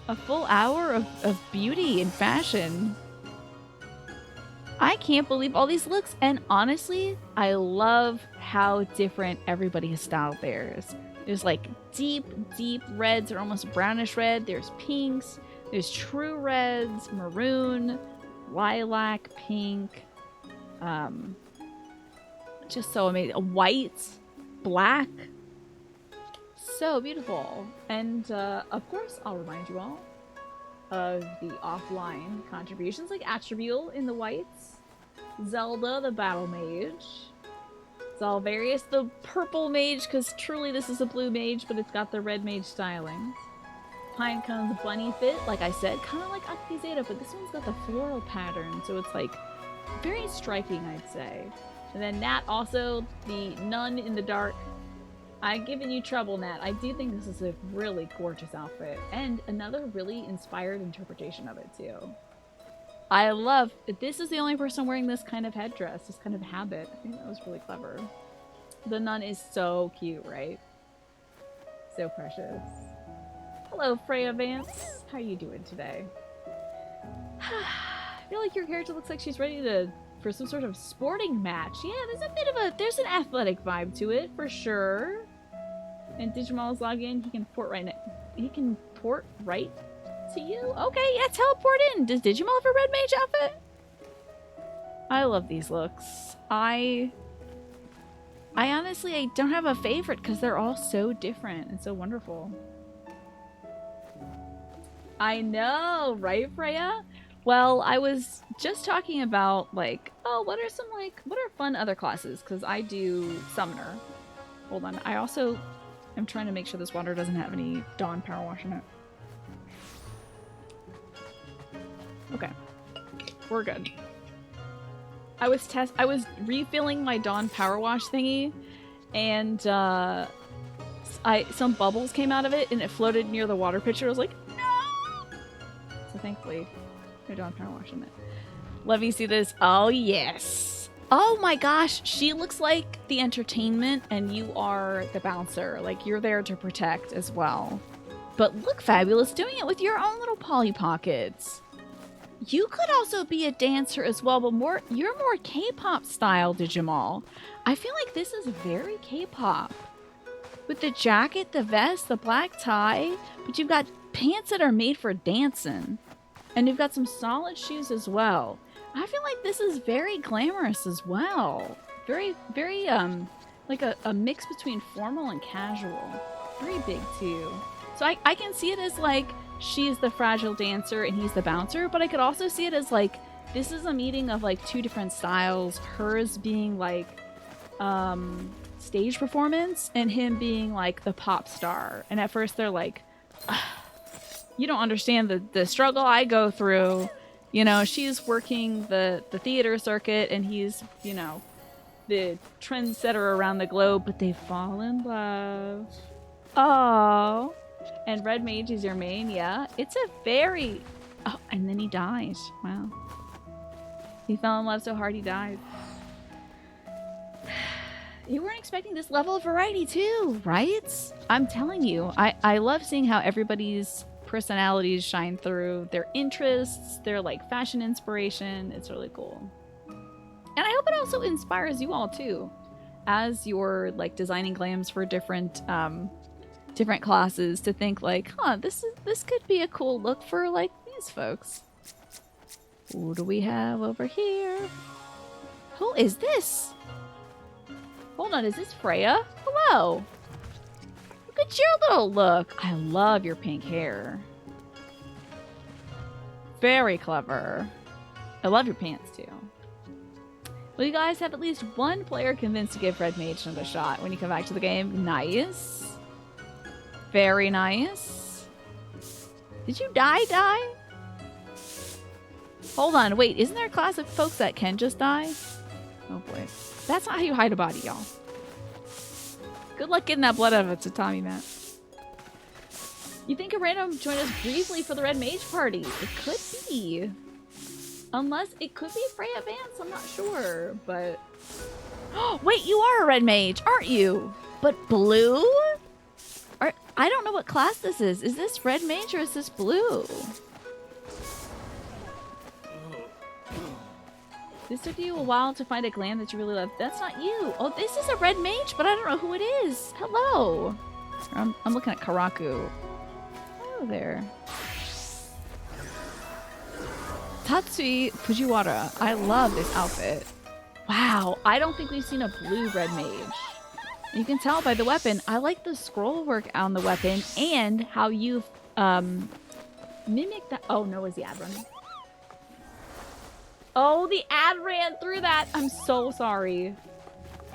A full hour of beauty and fashion. I can't believe all these looks. And honestly, I love how different everybody has styled theirs. There's like deep, deep reds or almost brownish red. There's pinks. There's true reds, maroon, lilac, pink. Just so amazing. White, black. So beautiful. And of course, I'll remind you all of the offline contributions like Attribute in the whites, Zelda the Battle Mage, Zalvarius the Purple Mage, because truly this is a blue mage, but it's got the red mage styling. Pinecone's Bunny Fit, like I said, kind of like Akizeta, but this one's got the floral pattern, so it's like very striking, I'd say. And then Nat also, the Nun in the Dark. I've given you trouble, Nat. I do think this is a really gorgeous outfit. And another really inspired interpretation of it, too. I love... This is the only person wearing this kind of headdress, this kind of habit. I think that was really clever. The nun is so cute, right? So precious. Hello, Freya Vance. How are you doing today? I feel like your character looks like she's ready for some sort of sporting match. Yeah, there's an athletic vibe to it, for sure. And Digimal's login, he can port right to you? Okay, yeah, teleport in. Does Digimal have a red mage outfit? I love these looks. I honestly, I don't have a favorite because they're all so different and so wonderful. I know, right, Freya? Well, I was just talking about, like, oh, what are fun other classes? Because I do Summoner. Hold on, I also am trying to make sure this water doesn't have any Dawn Power Wash in it. Okay. We're good. I was refilling my Dawn Power Wash thingy, and some bubbles came out of it, and it floated near the water pitcher. I was like, no! So thankfully, no Dawn Power Wash in it. Let me see this. Oh, yes. Oh my gosh, she looks like the entertainment, and you are the bouncer. Like, you're there to protect as well. But look fabulous doing it with your own little Polly Pockets. You could also be a dancer as well, but you're more K-pop style, Digimal. I feel like this is very K-pop. With the jacket, the vest, the black tie, but you've got pants that are made for dancing. And you've got some solid shoes as well. I feel like this is very glamorous as well. Very, very, like a mix between formal and casual. Very big, too. So I can see it as, like, she's the fragile dancer and he's the bouncer, but I could also see it as, like, this is a meeting of, like, two different styles. Hers being, like, stage performance, and him being, like, the pop star. And at first they're like, you don't understand the struggle I go through. You know, she's working the theater circuit, and he's, you know, the trendsetter around the globe, but they fall in love. Oh, And Red Mage is your main, yeah. It's a very... Oh, and then he dies. Wow. He fell in love so hard he died. You weren't expecting this level of variety too, right? I'm telling you, I love seeing how everybody's personalities shine through, their interests, their like fashion inspiration. It's really cool. And I hope it also inspires you all too, as you're like designing glams for different different classes, to think like, huh, this could be a cool look for like these folks. Who do we have over here? Who is this? Hold on, is this Freya? Hello. Look at your little look. I love your pink hair. Very clever. I love your pants too. Well, you guys have at least one player convinced to give Red Mage another shot when you come back to the game. Nice. Very nice. Did you die? Hold on, wait, isn't there a class of folks that can just die? Oh boy. That's not how you hide a body, y'all. Good luck getting that blood out of a tatami mat. You think a random joined us briefly for the Red Mage party? It could be. Unless it could be Freya Vance, I'm not sure, but... Oh, wait, you are a Red Mage, aren't you? But blue? I don't know what class this is. Is this Red Mage or is this blue? This took you a while to find a glam that you really love. That's not you. Oh, this is a Red Mage, but I don't know who it is. Hello. I'm looking at Karaku. Hello there. Tatsui Fujiwara. I love this outfit. Wow, I don't think we've seen a blue Red Mage. You can tell by the weapon. I like the scroll work on the weapon and how you've mimicked that. Oh, no, is the ad running? Oh, the ad ran through that. I'm so sorry.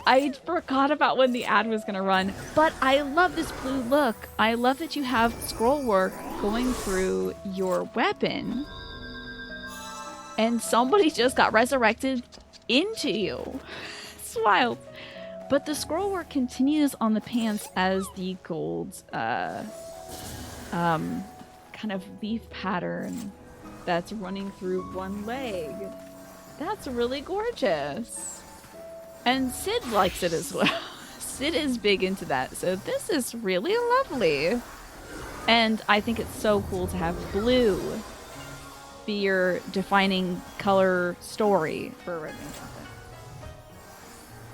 I forgot about when the ad was gonna run. But I love this blue look. I love that you have scroll work going through your weapon. And somebody just got resurrected into you. It's wild. But the scroll work continues on the pants as the gold kind of leaf pattern that's running through one leg. That's really gorgeous. And Sid likes it as well. Sid is big into that. So this is really lovely. And I think it's so cool to have blue be your defining color story for a Red Mage outfit.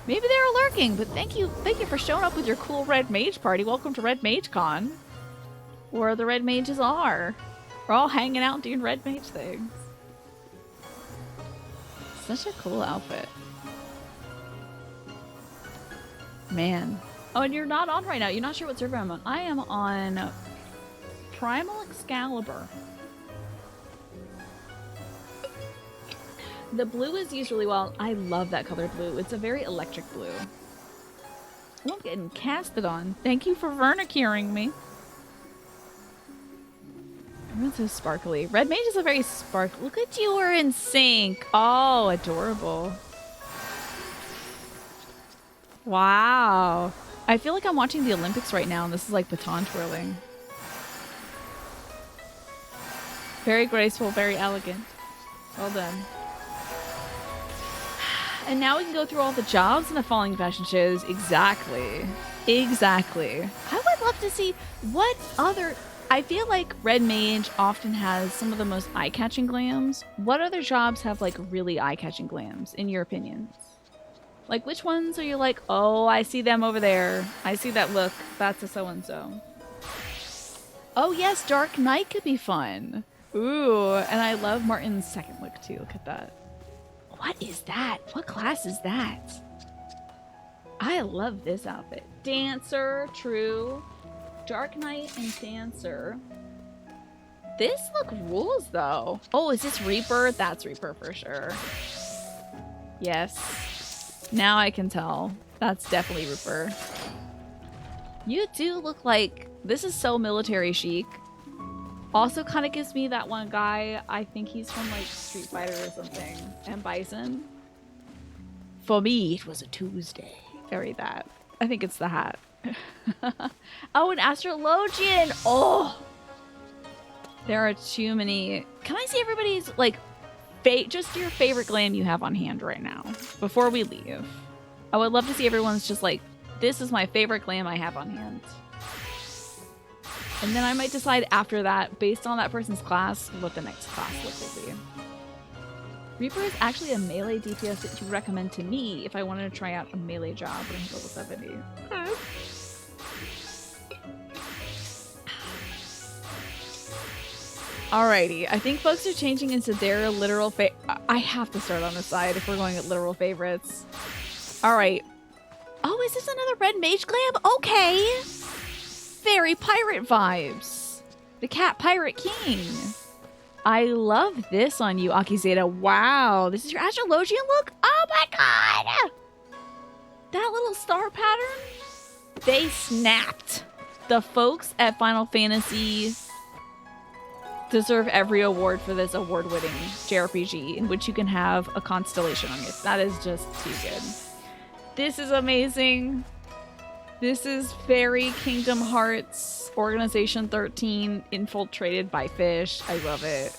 Maybe they were lurking, but thank you for showing up with your cool Red Mage party. Welcome to Red Mage Con, where the Red Mages are. We're all hanging out doing Red Mage things. Such a cool outfit. Man. Oh, and you're not on right now. You're not sure what server I'm on. I am on Primal Excalibur. The blue is used really well. I love that color blue. It's a very electric blue. Oh, I'm getting casted on. Thank you for vernicuring me. Everyone's so sparkly. Red Mage is a very sparkly. Look at you, we're in sync. Oh, adorable. Wow. I feel like I'm watching the Olympics right now, and this is like baton twirling. Very graceful, very elegant. Well done. And now we can go through all the jobs in the following fashion shows. Exactly. Exactly. I would love to see what other... I feel like Red Mage often has some of the most eye-catching glams. What other jobs have like really eye-catching glams, in your opinions? Like which ones are you like, oh, I see them over there. I see that look. That's a so-and-so. Oh yes, Dark Knight could be fun. Ooh, and I love Martin's second look too. Look at that. What is that? What class is that? I love this outfit. Dancer, true. Dark Knight and Dancer. This look rules though. Oh, is this Reaper? That's Reaper for sure. Yes. Now I can tell. That's definitely Reaper. You do look like... This is so military chic. Also kind of gives me that one guy. I think he's from like Street Fighter or something. And Bison. For me, it was a Tuesday. Very that. I think it's the hat. Oh, an astrologian. Oh, there are too many. Can I see everybody's like just your favorite glam you have on hand right now before we leave? I would love to see everyone's just like, this is my favorite glam I have on hand. And then I might decide after that, based on that person's class, what the next class look will be. Reaper is actually a melee DPS that you recommend to me if I wanted to try out a melee job when I'm level 70. Alrighty, I think folks are changing into their literal I have to start on the side if we're going at literal favorites. Alright. Oh, is this another red mage glam? Okay! Very pirate vibes. The cat pirate king. I love this on you, Akizeta. Wow, this is your astrologian look? Oh my god! That little star pattern? They snapped. The folks at Final Fantasy deserve every award for this award-winning JRPG in which you can have a constellation on it. That is just too good. This is amazing. This is very Kingdom Hearts Organization 13 infiltrated by fish. I love it.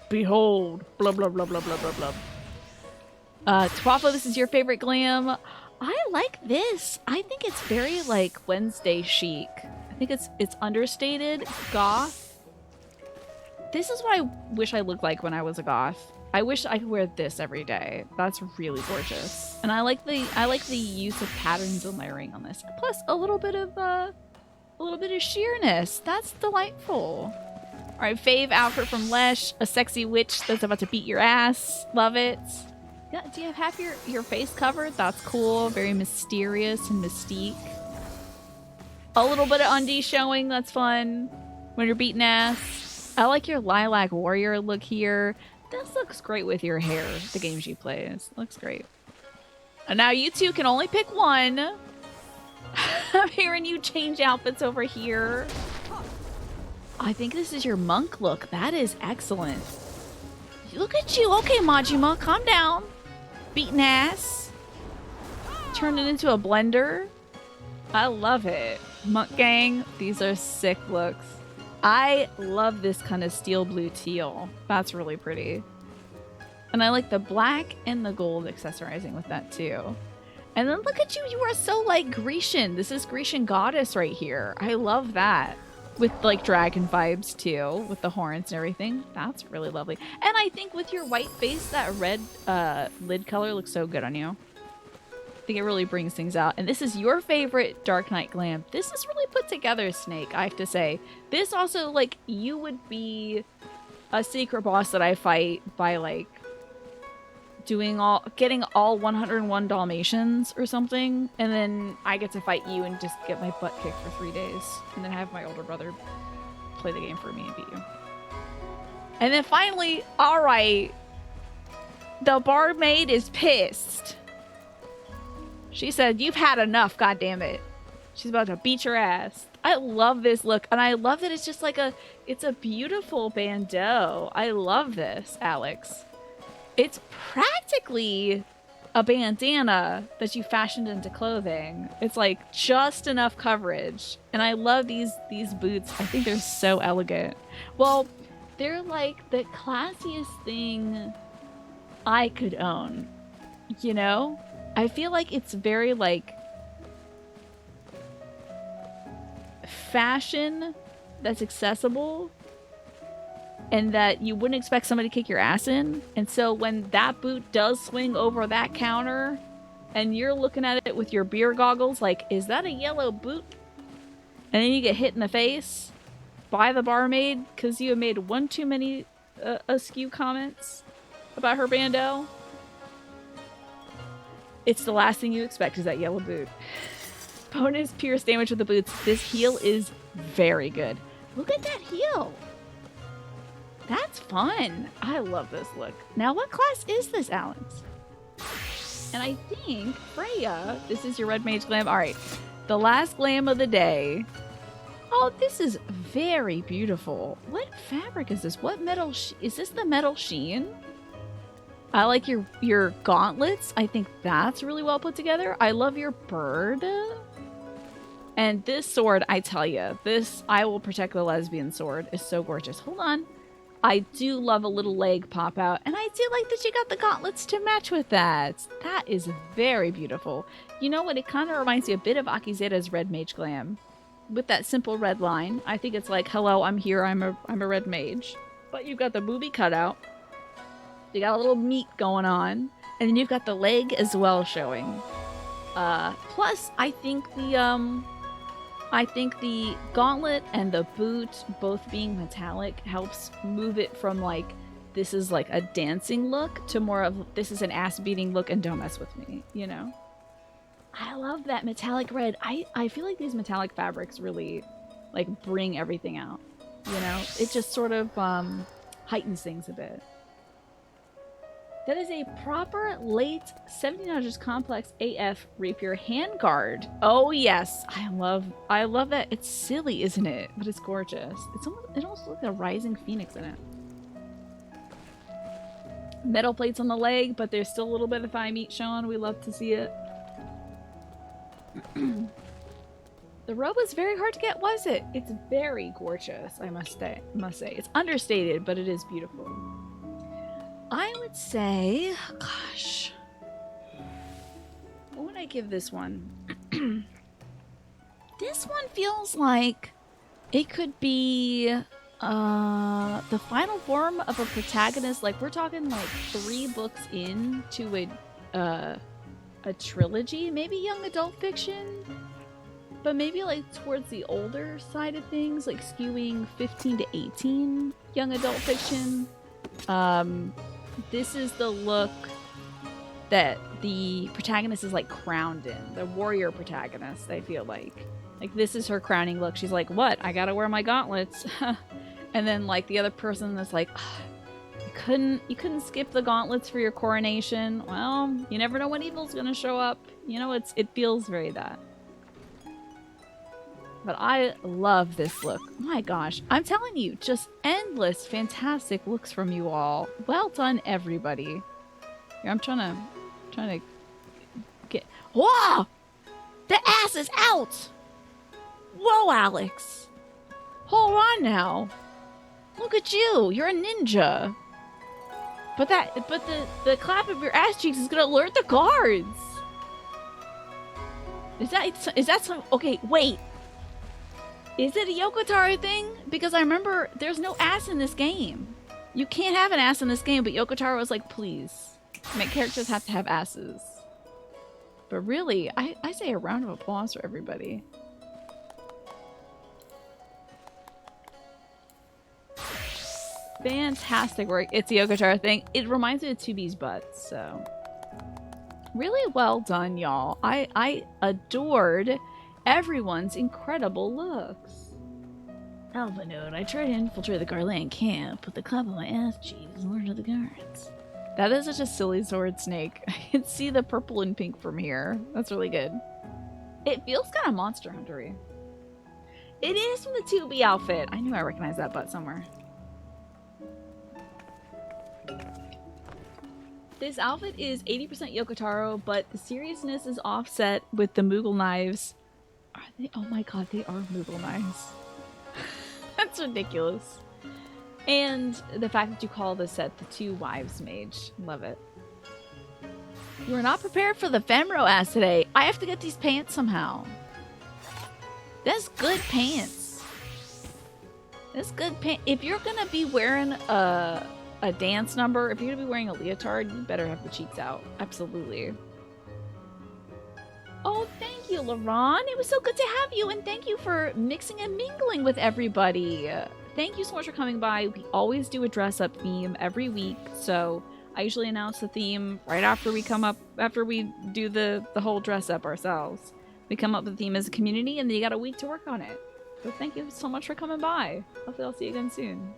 Behold. Blah, blah, blah, blah, blah, blah, blah. Twaffle, this is your favorite glam. I like this. I think it's very like Wednesday chic. I think it's understated, goth. This is what I wish I looked like when I was a goth. I wish I could wear this every day. That's really gorgeous. And I like the use of patterns and layering on this. Plus a little bit of sheerness. That's delightful. All right, fave outfit from Lesh, a sexy witch that's about to beat your ass. Love it. Yeah, do you have your face covered? That's cool. Very mysterious and mystique. A little bit of undie showing. That's fun. When you're beating ass. I like your lilac warrior look here. This looks great with your hair. The game she plays looks great. And now you two can only pick one. I'm hearing you change outfits over here. I think this is your monk look. That is excellent. Look at you. Okay, Majima, calm down. Beating ass. Turn it into a blender. I love it. Monk gang, these are sick looks. I love this kind of steel blue teal. That's really pretty. And I like the black and the gold accessorizing with that too. And then look at you. You are so like Grecian. This is Grecian goddess right here. I love that. With like dragon vibes too, with the horns and everything. That's really lovely. And I think with your white face, that red lid color looks so good on you. I think it really brings things out. And this is your favorite Dark Knight glam. This is really put together, Snake, I have to say. This also, like, you would be a secret boss that I fight by, like, getting all 101 Dalmatians or something. And then I get to fight you and just get my butt kicked for 3 days. And then have my older brother play the game for me and beat you. And then finally, alright, the barmaid is pissed. She said, you've had enough, goddammit. She's about to beat your ass. I love this look. And I love that it's just like it's a beautiful bandeau. I love this, Alex. It's practically a bandana that you fashioned into clothing. It's like just enough coverage. And I love these boots. I think they're so elegant. Well, they're like the classiest thing I could own. You know? I feel like it's very like fashion that's accessible and that you wouldn't expect somebody to kick your ass in. And so when that boot does swing over that counter and you're looking at it with your beer goggles like, is that a yellow boot? And then you get hit in the face by the barmaid because you have made one too many askew comments about her bandeau. It's the last thing you expect is that yellow boot. Bonus pierce damage with the boots. This heel is very good. Look at that heel. That's fun. I love this look. Now, what class is this, Alex? And I think, Freya, this is your red mage glam. All right, the last glam of the day. Oh, this is very beautiful. What fabric is this? What metal? Is this the metal sheen? I like your gauntlets. I think that's really well put together. I love your bird. And this sword, I tell you, this I will protect the lesbian sword is so gorgeous. Hold on. I do love a little leg pop out. And I do like that you got the gauntlets to match with that. That is very beautiful. You know what? It kind of reminds me a bit of Akizeda's Red Mage Glam. With that simple red line. I think it's like, hello, I'm here. I'm a red mage. But you've got the booby cutout. You got a little meat going on. And then you've got the leg as well showing. Plus, I think the gauntlet and the boot both being metallic helps move it from like this is like a dancing look to more of this is an ass beating look and don't mess with me, you know? I love that metallic red. I feel like these metallic fabrics really like bring everything out, you know? It just sort of heightens things a bit. That is a proper late 1700s complex AF rapier handguard. Oh yes, I love that. It's silly, isn't it? But it's gorgeous. It almost looks like a rising phoenix in it. Metal plates on the leg, but there's still a little bit of thigh meat showing. We love to see it. The robe was very hard to get, was it? It's very gorgeous, I must say. It's understated, but it is beautiful. I would say, gosh, what would I give this one? This one feels like it could be the final form of a protagonist. Like we're talking like 3 books into a trilogy, maybe young adult fiction, but maybe like towards the older side of things, like skewing 15 to 18 young adult fiction. This is the look that the protagonist is like crowned in. The warrior protagonist, I feel like. Like this is her crowning look. She's like, what? I gotta wear my gauntlets. And then like the other person that's like, oh, you couldn't skip the gauntlets for your coronation. Well, you never know when evil's gonna show up. You know, it feels very that. But I love this look. My gosh, I'm telling you, just endless fantastic looks from you all. Well done, everybody. Here, I'm trying to get. Whoa! The ass is out. Whoa, Alex. Hold on now. Look at you. You're a ninja. But the clap of your ass cheeks is gonna alert the guards. Is that some? Okay, wait. Is it a Yokotaro thing? Because I remember there's no ass in this game. You can't have an ass in this game, but Yokotaro was like, please. My characters have to have asses. But really, I say a round of applause for everybody. Fantastic work. It's a Yokotaro thing. It reminds me of 2B's butt, so. Really well done, y'all. I adored everyone's incredible looks. Alpha note, I tried to infiltrate the Garland camp with the clap of my ass cheeks and learn to the guards. That is such a silly sword snake. I can see the purple and pink from here. That's really good. It feels kind of Monster Hunter-y. It is from the 2B outfit. I knew I recognized that butt somewhere. This outfit is 80% Yokotaro, but the seriousness is offset with the Moogle knives. Are they? Oh my god, they are Moogle knives. That's ridiculous. And the fact that you call this set the 2 Wives Mage. Love it. We're not prepared for the Femro ass today. I have to get these pants somehow. That's good pants. That's good pants. If you're gonna be wearing a dance number, if you're gonna be wearing a leotard, you better have the cheeks out. Absolutely. Oh, thank you, LaRon. It was so good to have you, and thank you for mixing and mingling with everybody. Thank you so much for coming by. We always do a dress-up theme every week, so I usually announce the theme right after we do the whole dress-up ourselves. We come up with the theme as a community, and then you got a week to work on it. So thank you so much for coming by. Hopefully I'll see you again soon.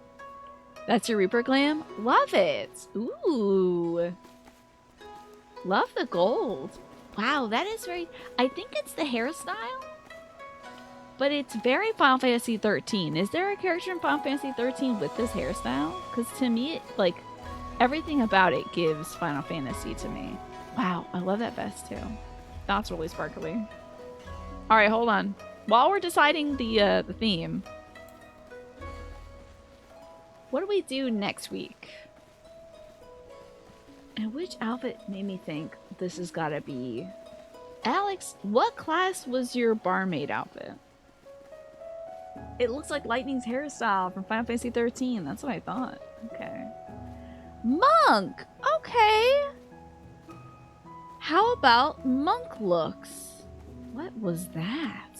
That's your Reaper glam? Love it! Ooh! Love the gold. Wow, that is very... I think it's the hairstyle, but it's very Final Fantasy 13. Is there a character in Final Fantasy 13 with this hairstyle? Because to me, it, like, Everything about it gives Final Fantasy to me. Wow, I love that vest too. That's really sparkly. All right, hold on. While we're deciding the theme, what do we do next week? And which outfit made me think this has got to be... Alex, what class was your barmaid outfit? It looks like Lightning's hairstyle from Final Fantasy 13. That's what I thought. Okay. Monk! Okay. How about monk looks? What was that?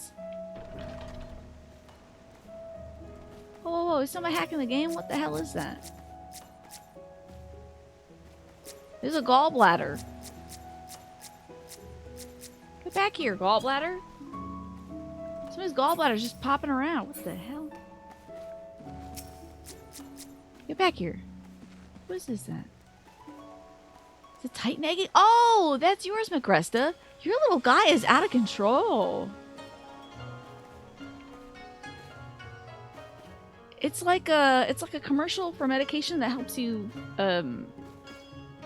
Oh, is somebody hacking the game? What the hell is that? There's a gallbladder. Get back here, gallbladder. Somebody's gallbladder's just popping around. What the hell? Get back here. What is this then? Is it tight negging? Oh, that's yours, Magresta. Your little guy is out of control. It's like a commercial for medication that helps you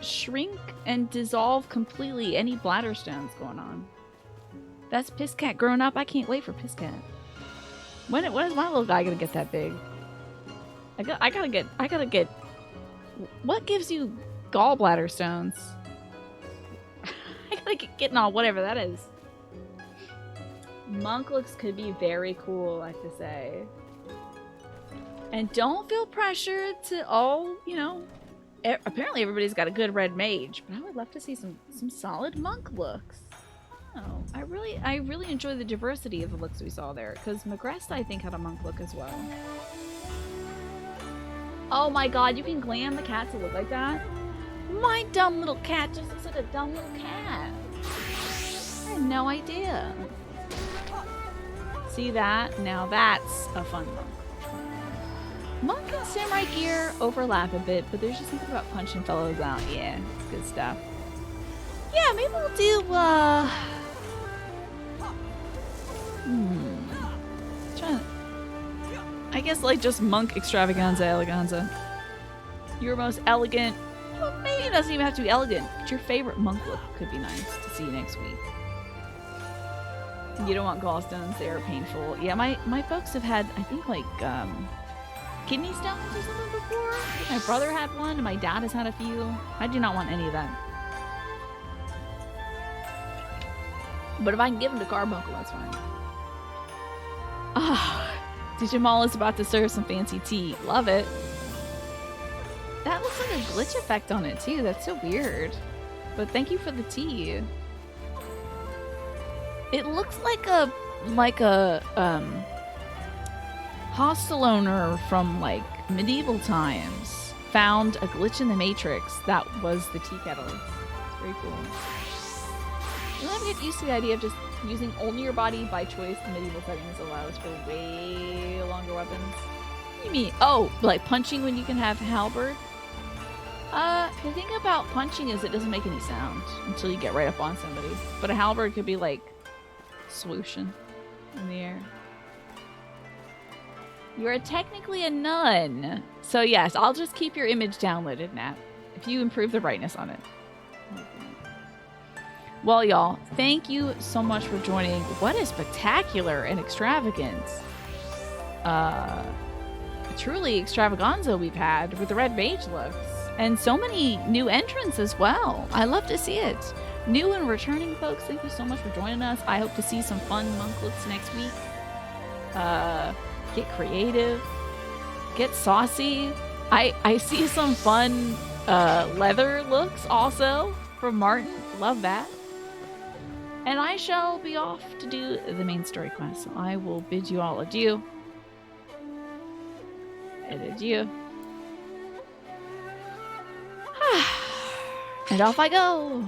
shrink and dissolve completely any bladder stones going on. That's Piss Cat growing up. I can't wait for Piss Cat. When is my little guy gonna get that big? I gotta get. What gives you gallbladder stones? I gotta get getting on whatever that is. Monk looks could be very cool, I have to say. And don't feel pressured to all, you know. Apparently everybody's got a good red mage, but I would love to see some solid monk looks. Oh, I really enjoy the diversity of the looks we saw there, because Magresta, I think, had a monk look as well. Oh my god, you can glam the cat to look like that? My dumb little cat just looks like a dumb little cat. I had no idea. See that? Now that's a fun look. Monk and samurai gear overlap a bit, but there's just something about punching fellows out. Yeah, it's good stuff. Yeah, maybe we'll do, I guess, like, just monk extravaganza eleganza. Your most elegant... Well, maybe it doesn't even have to be elegant, but your favorite monk look could be nice to see next week. You don't want gallstones, they are painful. Yeah, my folks have had, I think, like, kidney stones or something before. I think my brother had one, and my dad has had a few. I do not want any of that. But if I can give them to Carbuncle, that's fine. Ah, Digimal is about to serve some fancy tea. Love it. That looks like a glitch effect on it too. That's so weird. But thank you for the tea. It looks like a hostel owner from like medieval times found a glitch in the Matrix that was the tea kettle. It's very cool. You'll never get used to the idea of just using only your body by choice. The medieval settings allows for way longer weapons. What do you mean? Oh, like punching when you can have halberd? The thing about punching is it doesn't make any sound until you get right up on somebody. But a halberd could be like swooshing in the air. You are technically a nun. So yes, I'll just keep your image downloaded, Nat, if you improve the brightness on it. Well, y'all, thank you so much for joining. What a spectacular and extravagant, truly extravaganza we've had with the red mage looks. And so many new entrants as well. I love to see it. New and returning folks, thank you so much for joining us. I hope to see some fun monk looks next week. Get creative. Get saucy. I see some fun leather looks also from Martin. Love that. And I shall be off to do the main story quest. So I will bid you all adieu. And adieu. And off I go.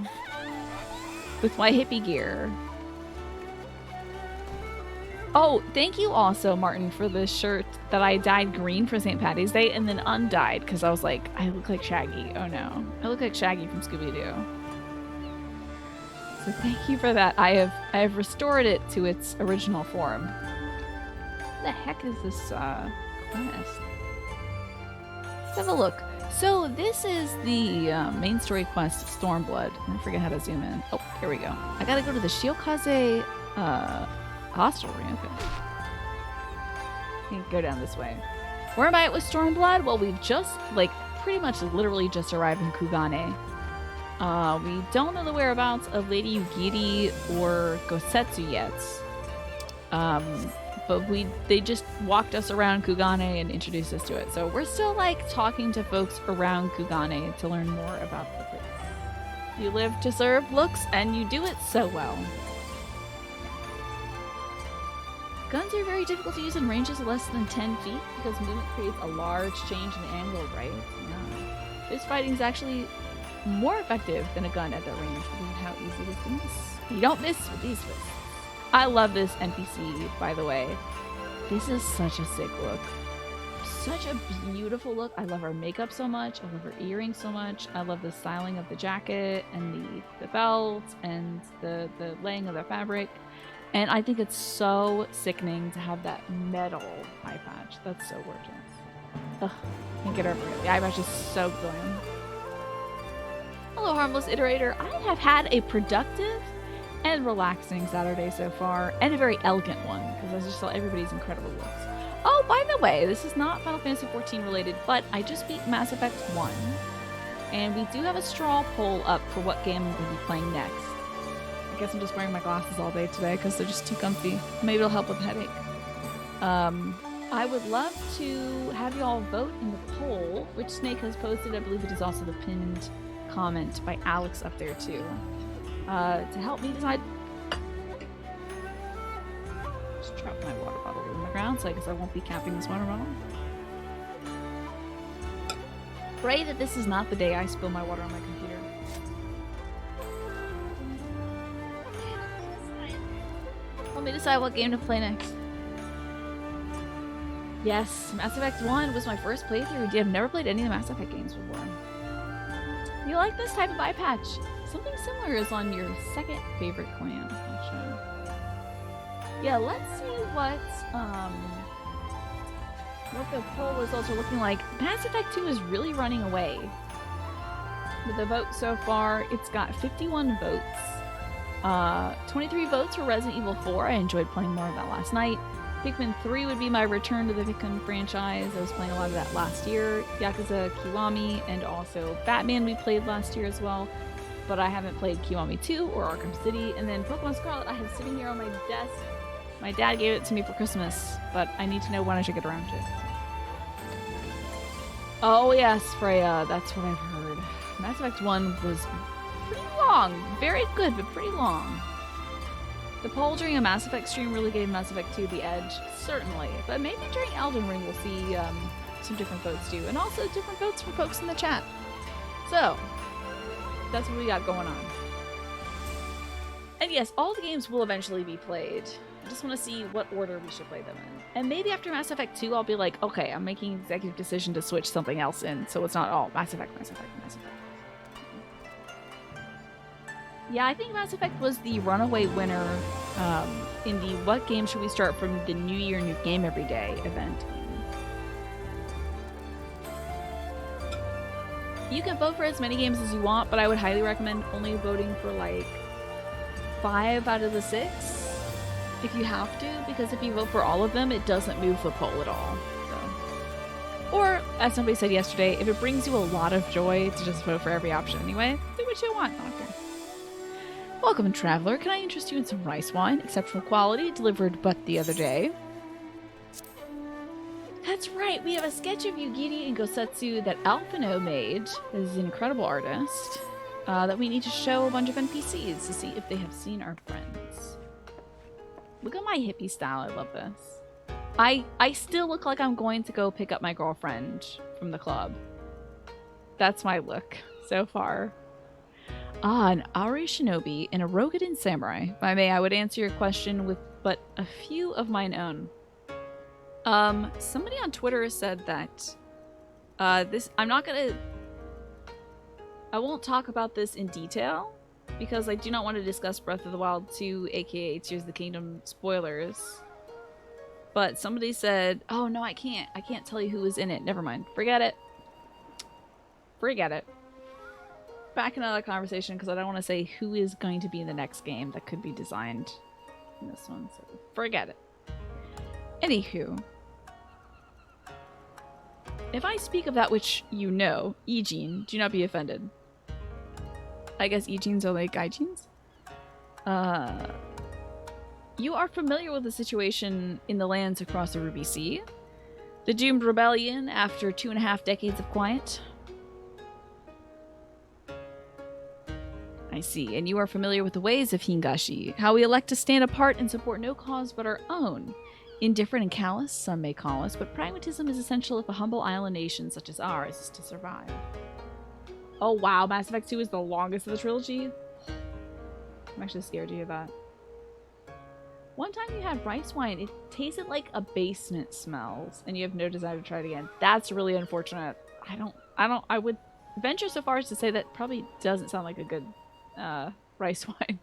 With my hippie gear. Oh, thank you also, Martin, for the shirt that I dyed green for St. Patty's Day and then undyed because I was like, I look like Shaggy. Oh no. I look like Shaggy from Scooby-Doo. So thank you for that. I have restored it to its original form. What the heck is this quest? Let's have a look. So this is the main story quest, Stormblood. I forget how to zoom in. Oh, here we go. I gotta go to the Shiokaze hostelry. Okay. I can go down this way. Where am I at with Stormblood? Well, we've just, like, pretty much literally just arrived in Kugane. We don't know the whereabouts of Lady Yugiri or Gosetsu yet. But they just walked us around Kugane and introduced us to it. So we're still, like, talking to folks around Kugane to learn more about the place. You live to serve looks, and you do it so well. Guns are very difficult to use in ranges of less than 10 feet because movement creates a large change in the angle, right? Yeah. Fist fighting is actually more effective than a gun at that range because of how easy it is to miss. You don't miss with these fists. I love this NPC, by the way. This is such a sick look. Such a beautiful look. I love her makeup so much. I love her earrings so much. I love the styling of the jacket and the belt and the laying of the fabric. And I think it's so sickening to have that metal eye patch. That's so gorgeous. Ugh, can't get over it. The eye patch is so glam. Hello, harmless iterator. I have had a productive and relaxing Saturday so far, and a very elegant one, because I just saw everybody's incredible looks. Oh, by the way, this is not Final Fantasy XIV related, but I just beat Mass Effect 1, and we do have a straw poll up for what game we'll be playing next. I guess I'm just wearing my glasses all day today, because they're just too comfy. Maybe it'll help with headache. I would love to have you all vote in the poll, which Snake has posted. I believe it is also the pinned comment by Alex up there, too. To help me decide. Just drop my water bottle in the ground, so I guess I won't be capping this water bottle. Pray that this is not the day I spill my water on my computer. Help me decide what game to play next. Yes, Mass Effect 1 was my first playthrough. I've never played any of the Mass Effect games before. You like this type of eye patch? Something similar is on your second favorite clan. Yeah, let's see what the poll results are looking like. Mass Effect 2 is really running away. With the vote so far, it's got 51 votes. 23 votes for Resident Evil 4. I enjoyed playing more of that last night. Pikmin 3 would be my return to the Pikmin franchise. I was playing a lot of that last year. Yakuza Kiwami and also Batman we played last year as well. But I haven't played Kiwami 2 or Arkham City. And then Pokemon Scarlet I have sitting here on my desk. My dad gave it to me for Christmas, but I need to know when I should get around to it. Oh yes, Freya, that's what I've heard. Mass Effect 1 was pretty long. Very good, but pretty long. The poll during a Mass Effect stream really gave Mass Effect 2 the edge, certainly. But maybe during Elden Ring we'll see some different votes too. And also different votes from folks in the chat. So, that's what we got going on. And yes, all the games will eventually be played. I just want to see what order we should play them in. And maybe after Mass Effect 2, I'll be like, okay, I'm making an executive decision to switch something else in, so it's not all Mass Effect, Mass Effect, Mass Effect. Yeah, I think Mass Effect was the runaway winner in the what game should we start from the New Year, New Game Every Day event. You can vote for as many games as you want, but I would highly recommend only voting for like 5 out of the 6 if you have to, because if you vote for all of them, it doesn't move the poll at all. So. Or, as somebody said yesterday, if it brings you a lot of joy to just vote for every option anyway, do what you want, I don't care. Welcome, traveler. Can I interest you in some rice wine? Exceptional quality, delivered but the other day. That's right, we have a sketch of Yugiri and Gosetsu that Alphino made, as an incredible artist, that we need to show a bunch of NPCs to see if they have seen our friends. Look at my hippie style, I love this. I still look like I'm going to go pick up my girlfriend from the club. That's my look so far. Ah, an Auri Shinobi and a Rogadin Samurai. If I may, I would answer your question with but a few of mine own. Somebody on Twitter said that I won't talk about this in detail because I do not want to discuss Breath of the Wild 2, aka Tears of the Kingdom spoilers. But somebody said, oh no, I can't tell you who was in it. Never mind. Forget it. forget it. Back in another conversation because I don't want to say who is going to be in the next game that could be designed in this one. So forget it. Anywho. If I speak of that which you know, Eugene, do not be offended. I guess E-genes are like I-genes? You are familiar with the situation in the lands across the Ruby Sea? The doomed rebellion after 2.5 decades of quiet? I see, and you are familiar with the ways of Hingashi, how we elect to stand apart and support no cause but our own. Indifferent and callous, some may call us, but pragmatism is essential if a humble island nation such as ours is to survive. Oh wow, Mass Effect 2 is the longest of the trilogy? I'm actually scared to hear that. One time you had rice wine, it tasted like a basement smells, and you have no desire to try it again. That's really unfortunate. I would venture so far as to say that probably doesn't sound like a good rice wine.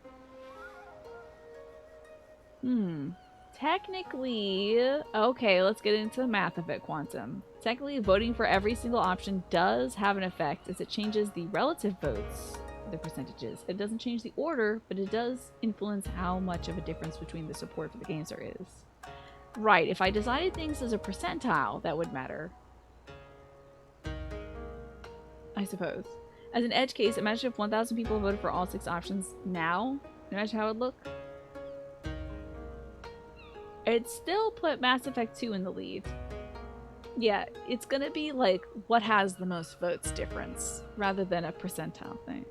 Technically, okay, let's get into the math of it, Quantum. Technically, voting for every single option does have an effect as it changes the relative votes, the percentages. It doesn't change the order, but it does influence how much of a difference between the support for the games there is. Right, if I decided things as a percentile, that would matter. I suppose. As an edge case, imagine if 1,000 people voted for all 6 options now. Imagine how it would look. It'd still put Mass Effect 2 in the lead. Yeah, it's gonna be like what has the most votes difference rather than a percentile thing.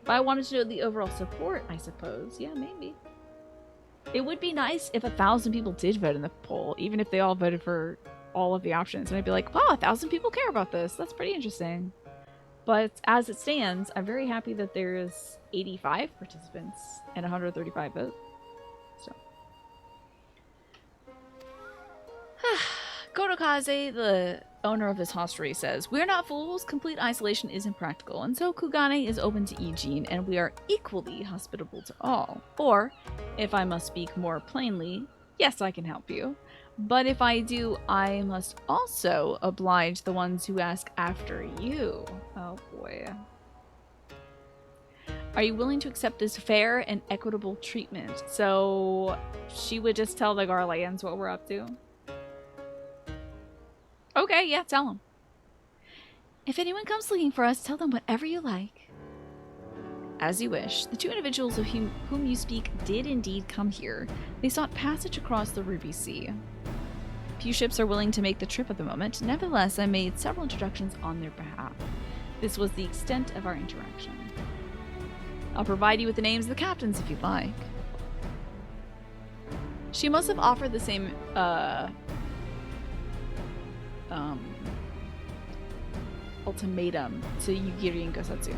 If I wanted to know the overall support, I suppose, yeah, maybe. It would be nice if 1,000 people did vote in the poll, even if they all voted for all of the options. And I'd be like, wow, 1,000 people care about this. That's pretty interesting. But as it stands, I'm very happy that there's 85 participants and 135 votes. So. Kotokaze, the owner of this hostelry, says, "We're not fools. Complete isolation is impractical, and so Kugane is open to Eugene, and we are equally hospitable to all. Or, if I must speak more plainly, yes, I can help you. But if I do, I must also oblige the ones who ask after you." Oh boy. "Are you willing to accept this fair and equitable treatment?" So she would just tell the Garleans what we're up to. Okay, yeah, tell them. "If anyone comes looking for us, tell them whatever you like." As you wish. The 2 individuals of whom you speak did indeed come here. They sought passage across the Ruby Sea. Few ships are willing to make the trip at the moment. Nevertheless, I made several introductions on their behalf. This was the extent of our interaction. I'll provide you with the names of the captains if you'd like. She must have offered the same, ultimatum to Yugiri and Gosatsu.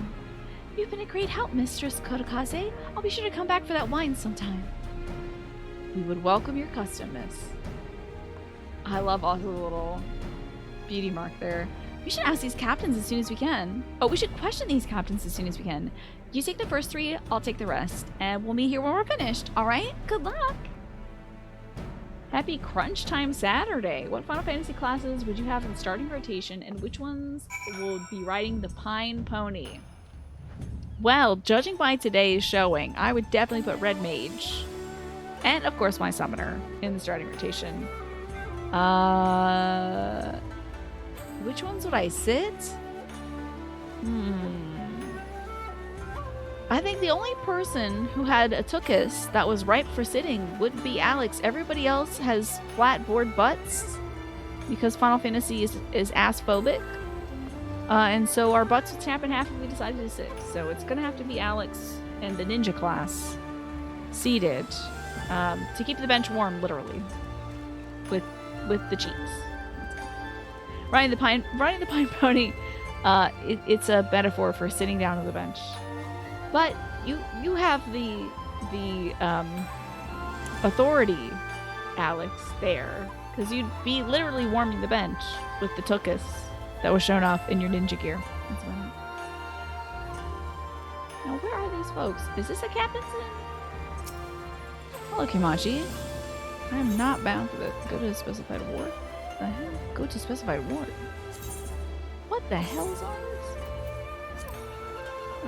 "You've been a great help, Mistress Kotokaze. I'll be sure to come back for that wine sometime." "We would welcome your custom, miss." I love also the little beauty mark there. "We should ask these captains as soon as we can. Oh, we should question these captains as soon as we can. You take the first 3, I'll take the rest. And we'll meet here when we're finished. Alright? Good luck!" Happy Crunch Time Saturday! What Final Fantasy classes would you have in starting rotation, and which ones will be riding the Pine Pony? Well, judging by today's showing, I would definitely put Red Mage. And, of course, my Summoner in the starting rotation. Which ones would I sit? I think the only person who had a Tuchus that was ripe for sitting would be Alex. Everybody else has flat board butts because Final Fantasy is ass-phobic. And so our butts would snap in half if we decided to sit. So it's going to have to be Alex and the ninja class seated to keep the bench warm, literally, with the cheeks. Riding the pine pony, it's a metaphor for sitting down on the bench. But you have the authority, Alex, there, because you'd be literally warming the bench with the Tuchus that was shown off in your ninja gear. That's about it. Now, where are these folks? Is this a captain's inn? Hello, Kimachi. I am not bound for this. Go to a specified ward. The hell? Go to specified ward. What the hell is all this?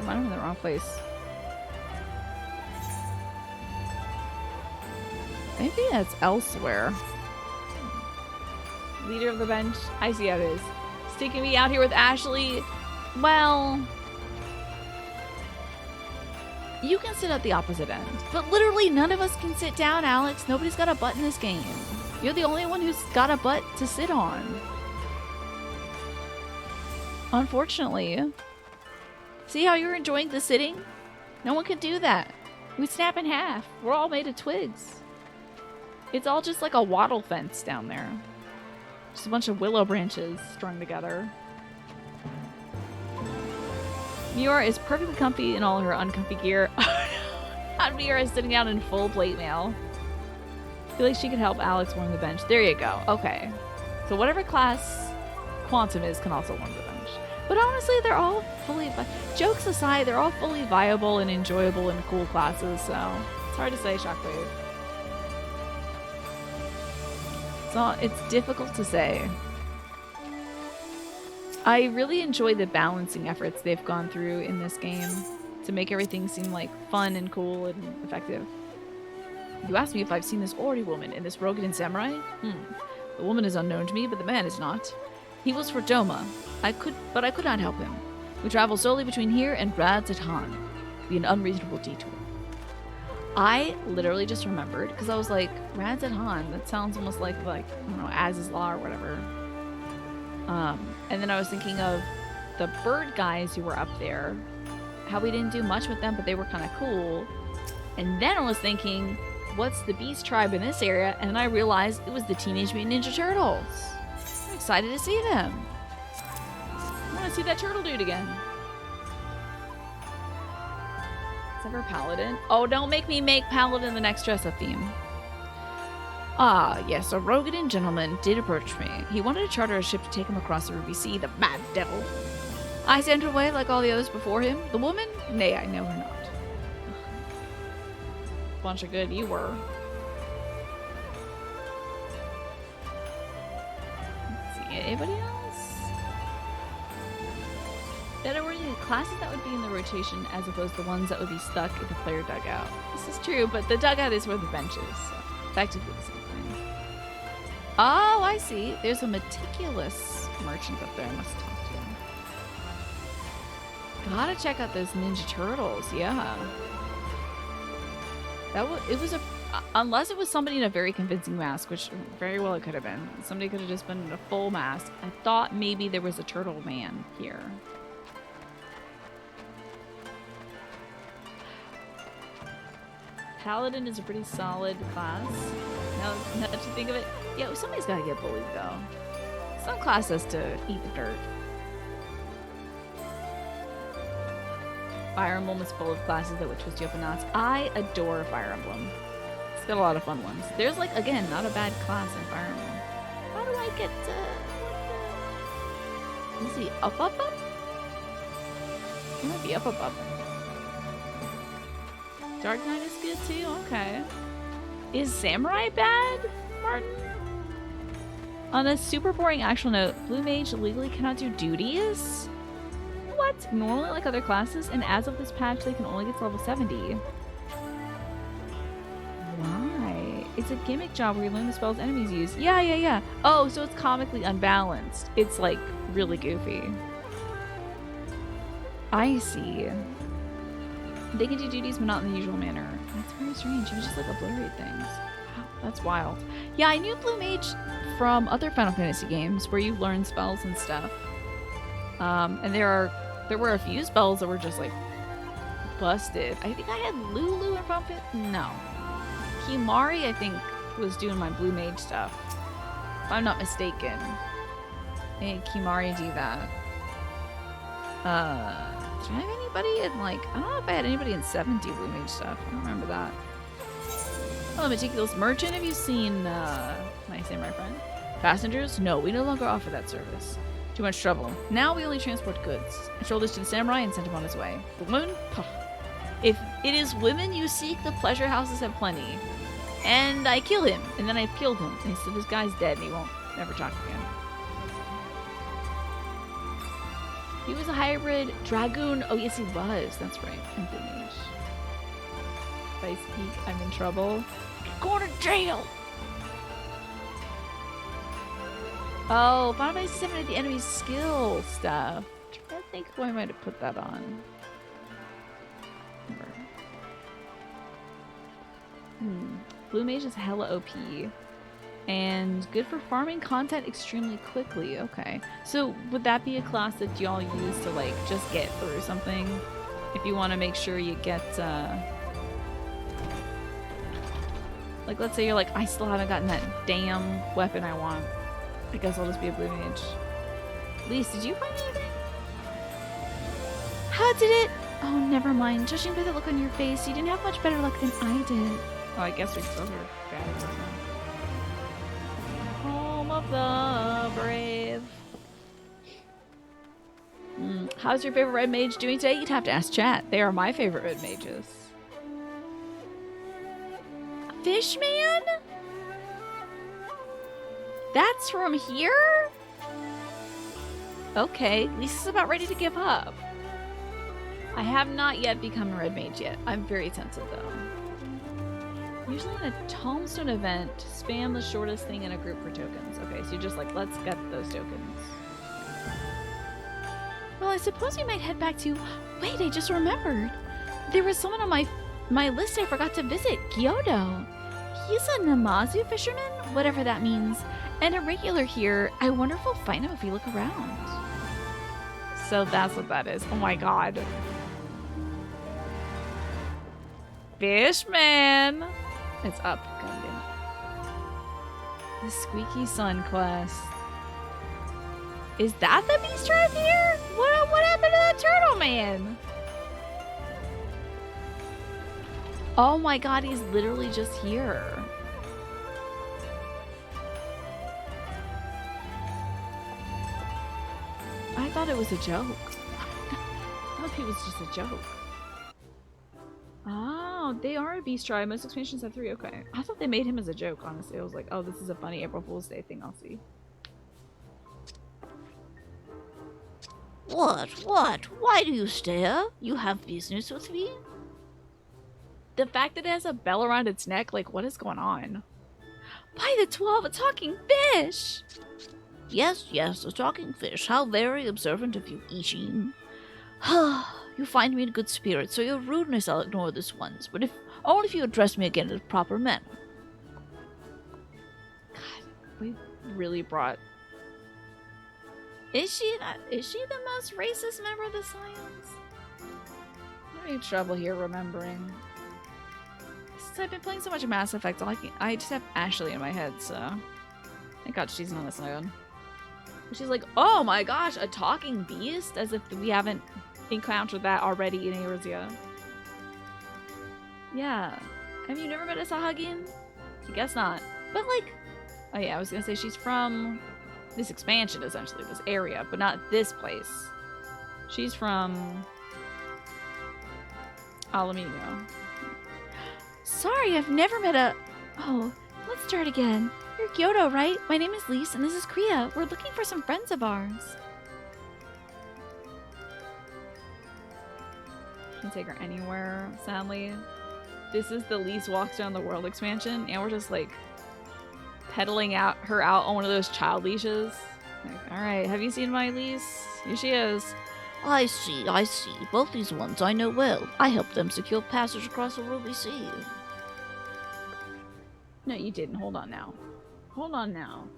I'm in the wrong place. Maybe that's elsewhere. Leader of the bench. I see how it is. Sticking me out here with Ashley. Well, you can sit at the opposite end. But literally none of us can sit down, Alex. Nobody's got a butt in this game. You're the only one who's got a butt to sit on. Unfortunately. See how you're enjoying the sitting? No one can do that. We snap in half. We're all made of twigs. It's all just like a wattle fence down there. Just a bunch of willow branches strung together. Miura is perfectly comfy in all her uncomfy gear. Miura is sitting down in full plate mail. I feel like she could help Alex warm the bench. There you go. Okay. So whatever class Quantum is can also warm the bench. But honestly, they're all fully... Jokes aside, they're all fully viable and enjoyable and cool classes, so it's hard to say, Shockwave. So it's difficult to say. I really enjoy the balancing efforts they've gone through in this game to make everything seem like fun and cool and effective. You asked me if I've seen this Ori woman in this Rogan Samurai? The woman is unknown to me, but the man is not. He was for Doma. I could not help him. We travel solely between here and Radzatan. Be an unreasonable detour. I literally just remembered, because I was like, Radzatan, that sounds almost like, I don't know, Az's Law or whatever. And then I was thinking of the bird guys who were up there, how we didn't do much with them, but they were kind of cool. And then I was thinking, what's the beast tribe in this area? And then I realized it was the Teenage Mutant Ninja Turtles. I'm excited to see them. I want to see that turtle dude again. Except for Paladin. Oh, don't make me make Paladin the next dress-up theme. Ah, yes, a Rogadan gentleman did approach me. He wanted to charter a ship to take him across the Ruby Sea, the mad devil. I sent her away like all the others before him. The woman? Nay, I know her not. Bunch of good you were. Let's see, anybody else? That are any classes that would be in the rotation as opposed to the ones that would be stuck in the player dugout. This is true, but the dugout is where the bench is. So effectively the same thing. Oh, I see. There's a meticulous merchant up there I must talk to. Gotta check out those Ninja Turtles, yeah. It was a... Unless it was somebody in a very convincing mask, which very well it could have been. Somebody could have just been in a full mask. I thought maybe there was a turtle man here. Paladin is a pretty solid class. Now that you think of it, yeah, somebody's gotta get bullied though. Some class has to eat the dirt. Fire Emblem is full of classes that would twist you up in knots. I adore Fire Emblem. It's got a lot of fun ones. There's like, again, not a bad class in Fire Emblem. How do I get is he up? He might be up. Dark Knight is good too? Okay. Is Samurai bad, Martin? On a super boring actual note, Blue Mage legally cannot do duties? What? Normally like other classes, and as of this patch, they can only get to level 70. Why? It's a gimmick job where you learn the spells enemies use. Yeah. Oh, so it's comically unbalanced. It's like really goofy. I see. They can do duties, but not in the usual manner. That's very strange. You just like obliterate things. Wow, that's wild. Yeah, I knew Blue Mage from other Final Fantasy games where you learn spells and stuff. And there were a few spells that were just like busted. I think I had Lulu in Final Fantasy. No, Kimari I think was doing my Blue Mage stuff. If I'm not mistaken. I had Kimari do that. Do I have anybody in like, I don't know if I had anybody in 70 Blue Mage stuff. I don't remember that. Oh, Meticulous Merchant, have you seen my samurai friend? Passengers? No, we no longer offer that service. Too much trouble. Now we only transport goods. I showed this to the samurai and sent him on his way. The woman? Puh. If it is women you seek, the pleasure houses have plenty. And I kill him, and then I've killed him. And he said, this guy's dead and he won't never talk again. He was a hybrid dragoon. Oh, yes, he was. That's right. And Blue Mage. If I speak, I'm in trouble. Going to jail! Oh, found by 7 at the enemy's skill stuff. I think I might have put that on. Blue Mage is hella OP. And good for farming content extremely quickly. Okay. So would that be a class that y'all use to like just get through something? If you want to make sure you get like let's say you're like, I still haven't gotten that damn weapon I want. I guess I'll just be a Blue Mage. Lise, did you find anything? How did it? Oh, never mind. Judging by the look on your face, you didn't have much better luck than I did. Oh, I guess we still are bad. Home of the brave. How's your favorite red mage doing today? You'd have to ask chat. They are my favorite red mages. Fishman? That's from here? Okay, Lisa's about ready to give up. I have not yet become a red mage yet. I'm very tempted though. Usually in a tombstone event, spam the shortest thing in a group for tokens. Okay, so you're just like, let's get those tokens. Well, I suppose we might head back to... Wait, I just remembered. There was someone on my list I forgot to visit, Kyoto. He's a Namazu fisherman, whatever that means, and a regular here. I wonder if we'll find him if we look around. So that's what that is. Oh my god. Fishman! It's up. God damn it. The Squeaky Sun quest. Is that the beast tribe here? What happened to that turtle man? Oh my god, he's literally just here. I thought it was a joke. I thought he was just a joke. Oh, they are a beast tribe. Most expansions have 3. Okay. I thought they made him as a joke, honestly. I was like, oh, this is a funny April Fool's Day thing I'll see. What? Why do you stare? You have business with me? The fact that it has a bell around its neck, like, what is going on? By the 12, a talking fish! Yes, a talking fish. How very observant of you, Ishin. You find me in good spirits, so your rudeness I'll ignore this once, but only if you address me again in a proper manner. God, we really brought... Is she the most racist member of the Scions? I'm having trouble here remembering. Since I've been playing so much Mass Effect, I just have Ashley in my head, so... Thank God she's not a Scion. She's like, oh my gosh, a talking beast? As if we haven't encountered that already in Eorzea. Yeah. Have you never met a Sahagin? I guess not. But like... Oh yeah, I was gonna say she's from... this expansion, essentially, this area, but not this place. She's from... Alamino. Sorry, I've never met a... Oh, let's start again. You're Kyoto, right? My name is Lise, and this is Kriya. We're looking for some friends of ours. Can't take her anywhere, sadly. This is the Lise Walks Around the World expansion, and we're just, like, pedaling her out on one of those child leashes. Like, alright, have you seen my Lise? Here she is. I see. Both these ones I know well. I helped them secure passage across the Ruby Sea. No, you didn't. Hold on now.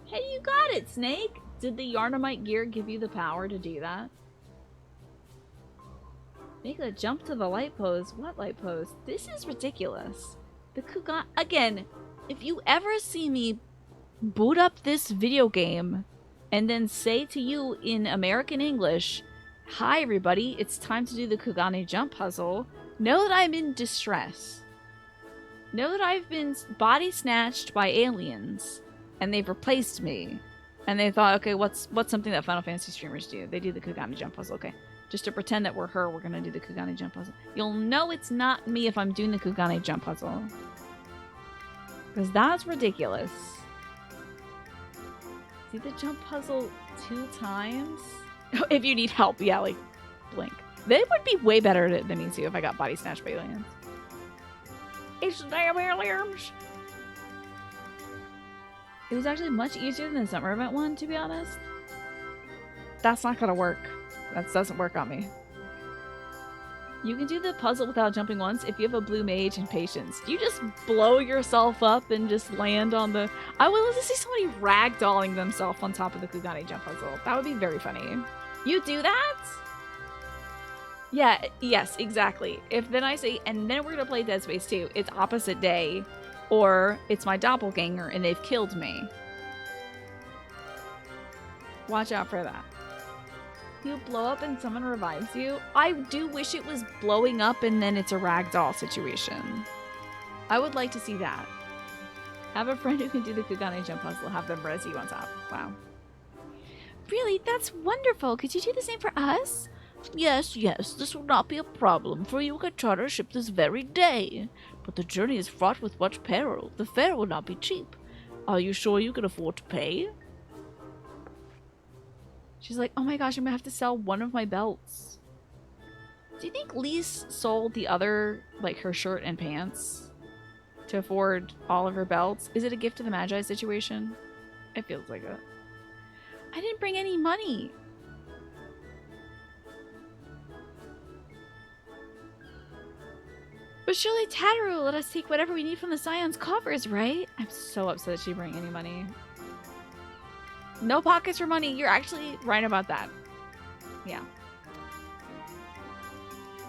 Hey, you got it, Snake! Did the Yarnamite gear give you the power to do that? Make a jump to the light pose. What light pose? This is ridiculous. The Kugan... Again, if you ever see me boot up this video game and then say to you in American English, hi everybody, it's time to do the Kugane jump puzzle, know that I'm in distress. Know that I've been body snatched by aliens and they've replaced me. And they thought, okay, what's something that Final Fantasy streamers do? They do the Kugane jump puzzle. Okay, just to pretend that we're her, we're gonna do the Kugane jump puzzle. You'll know it's not me if I'm doing the Kugane jump puzzle. Because that's ridiculous. Do the jump puzzle 2 times? If you need help, yeah, like, blink. They would be way better than me too if I got body snatched by aliens. It's damn aliens! It was actually much easier than the summer event one, to be honest. That's not gonna work. That doesn't work on me. You can do the puzzle without jumping once if you have a blue mage and patience. You just blow yourself up and just land on the... I would love to see somebody ragdolling themselves on top of the Kugane jump puzzle. That would be very funny. You do that? Yeah, yes, exactly. If then I say, and then we're gonna play Dead Space 2, it's opposite day, or it's my doppelganger and they've killed me. Watch out for that. You blow up and someone revives you. I do wish it was blowing up and then it's a ragdoll situation. I would like to see that. Have a friend who can do the Kugane jump puzzle. Have them res you on top. Wow. Really? That's wonderful. Could you do the same for us? Yes, this will not be a problem, for you can charter a ship this very day. But the journey is fraught with much peril. The fare will not be cheap. Are you sure you can afford to pay? She's like, oh my gosh, I'm gonna have to sell one of my belts. Do you think Lise sold the other, like her shirt and pants to afford all of her belts? Is it a gift to the Magi situation? It feels like it. I didn't bring any money. But surely Tataru will let us take whatever we need from the Scion's coffers, right? I'm so upset that she didn't bring any money. No pockets for money. You're actually right about that. Yeah.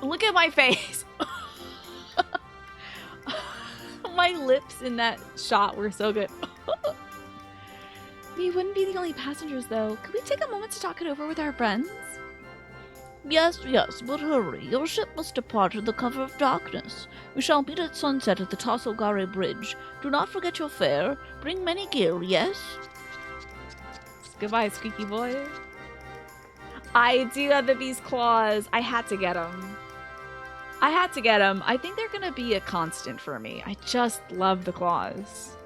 Look at my face. My lips in that shot were so good. We wouldn't be the only passengers, though. Could we take a moment to talk it over with our friends? Yes, but hurry. Your ship must depart in the cover of darkness. We shall meet at sunset at the Tasogare Bridge. Do not forget your fare. Bring many gear, yes? Goodbye, squeaky boy. I do have the beast claws. I had to get them. I think they're gonna be a constant for me. I just love the claws.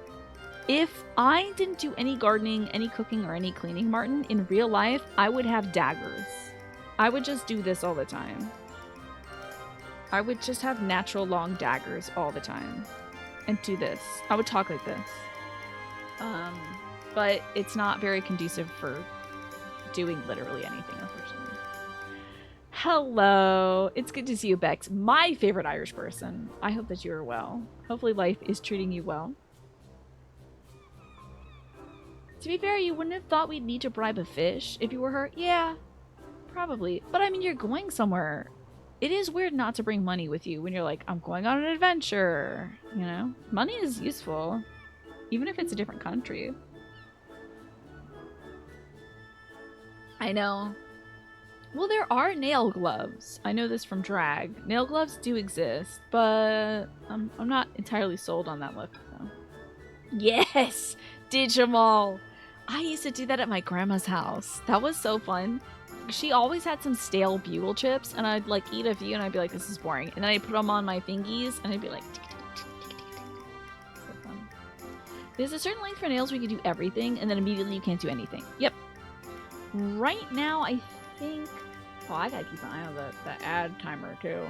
If I didn't do any gardening, any cooking, or any cleaning, Martin, in real life, I would have daggers. I would just do this all the time. I would just have natural long daggers all the time. And do this. I would talk like this. But it's not very conducive for doing literally anything, unfortunately. Hello. It's good to see you, Bex. My favorite Irish person. I hope that you are well. Hopefully life is treating you well. To be fair, you wouldn't have thought we'd need to bribe a fish if you were her. Yeah, probably. But I mean, you're going somewhere. It is weird not to bring money with you when you're like, I'm going on an adventure. You know? Money is useful. Even if it's a different country. I know. Well, there are nail gloves. I know this from drag. Nail gloves do exist, but I'm not entirely sold on that look. So. Yes! Digimal! I used to do that at my grandma's house. That was so fun. She always had some stale bugle chips, and I'd like eat a few, and I'd be like, this is boring. And then I'd put them on my fingies, and I'd be like, tick, tick, tick, tick, tick, tick. So fun. There's a certain length for nails where you can do everything, and then immediately you can't do anything. Yep. Right now, I think... Oh, I gotta keep an eye on the ad timer, too.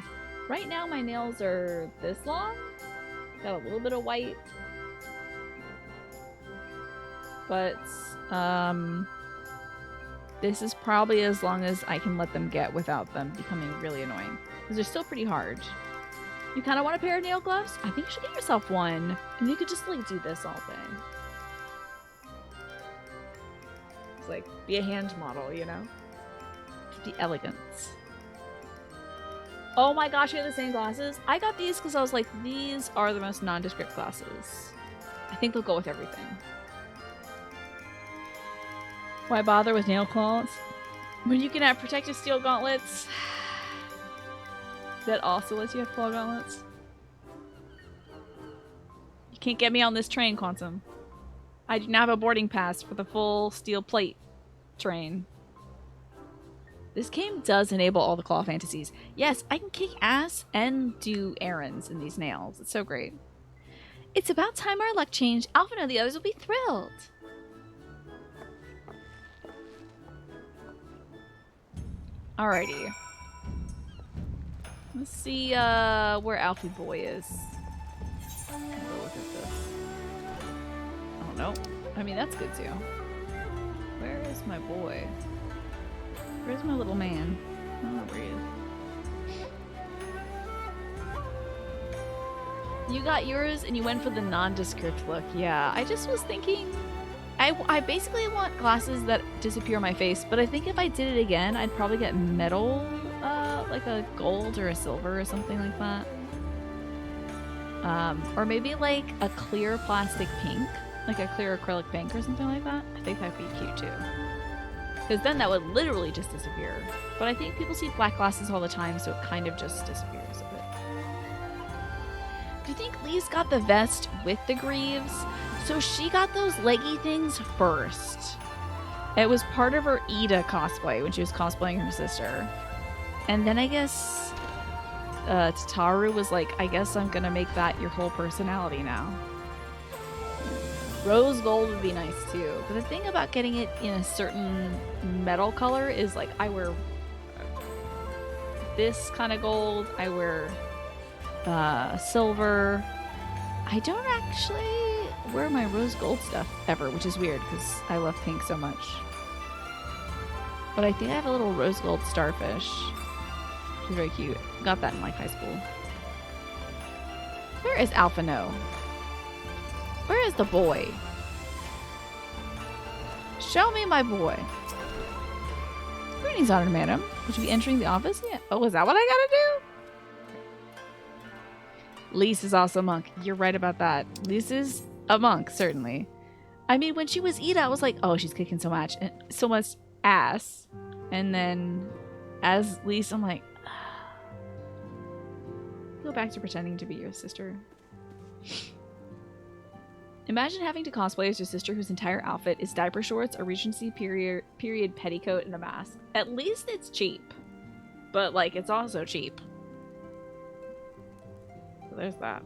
Right now, my nails are this long. Got a little bit of white. But, this is probably as long as I can let them get without them becoming really annoying. Because they're still pretty hard. You kind of want a pair of nail gloves? I think you should get yourself one. And you could just, like, do this all day. It's like, be a hand model, you know? The elegance. Oh my gosh, you have the same glasses? I got these because I was like, these are the most nondescript glasses. I think they'll go with everything. Why bother with nail claws? When you can have protective steel gauntlets. That also lets you have claw gauntlets. You can't get me on this train, Quantum. I do not have a boarding pass for the full steel plate train. This game does enable all the claw fantasies. Yes, I can kick ass and do errands in these nails. It's so great. It's about time our luck changed. Alpha and the others will be thrilled. Alrighty. Let's see where Alfie Boy is. Go look at this. Oh no. I mean, that's good too. Where is my boy? Where's my little man? I don't know where he is. You got yours and you went for the nondescript look. Yeah, I just was thinking... I basically want glasses that disappear my face, but I think if I did it again, I'd probably get metal, like a gold or a silver or something like that. Or maybe like a clear plastic pink, like a clear acrylic pink or something like that. I think that'd be cute too. Because then that would literally just disappear. But I think people see black glasses all the time, so it kind of just disappears a bit. Do you think Lee's got the vest with the greaves? So she got those leggy things first. It was part of her Ida cosplay when she was cosplaying her sister. And then I guess Tataru was like, I guess I'm gonna make that your whole personality now. Rose gold would be nice too. But the thing about getting it in a certain metal color is like I wear this kind of gold. I wear silver. I don't actually wear my rose gold stuff ever, which is weird because I love pink so much. But I think I have a little rose gold starfish. She's very cute. Got that in like high school. Where is Alphino? Where is the boy? Show me my boy. Greetings, honored madam. Would you be entering the office? Yeah. Oh, is that what I gotta do? Lise is also a monk. You're right about that. Lise is a monk, certainly. I mean, when she was Ida, I was like, oh, she's kicking so much ass. And then as Lise, I'm like, go back to pretending to be your sister. Imagine having to cosplay as your sister whose entire outfit is diaper shorts, a Regency period petticoat, and a mask. At least it's cheap. But, like, it's also cheap. So there's that.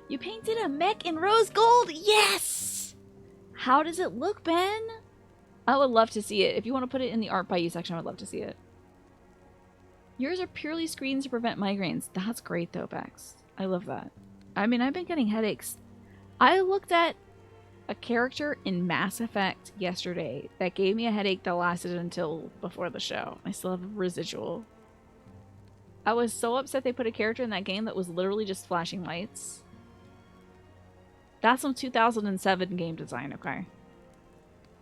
You painted a mech in rose gold? Yes! How does it look, Ben? I would love to see it. If you want to put it in the art by you section, I would love to see it. Yours are purely screens to prevent migraines. That's great, though, Bex. I love that. I mean, I've been getting headaches. I looked at a character in Mass Effect yesterday that gave me a headache that lasted until before the show. I still have a residual. I was so upset they put a character in that game that was literally just flashing lights. That's some 2007 game design, okay?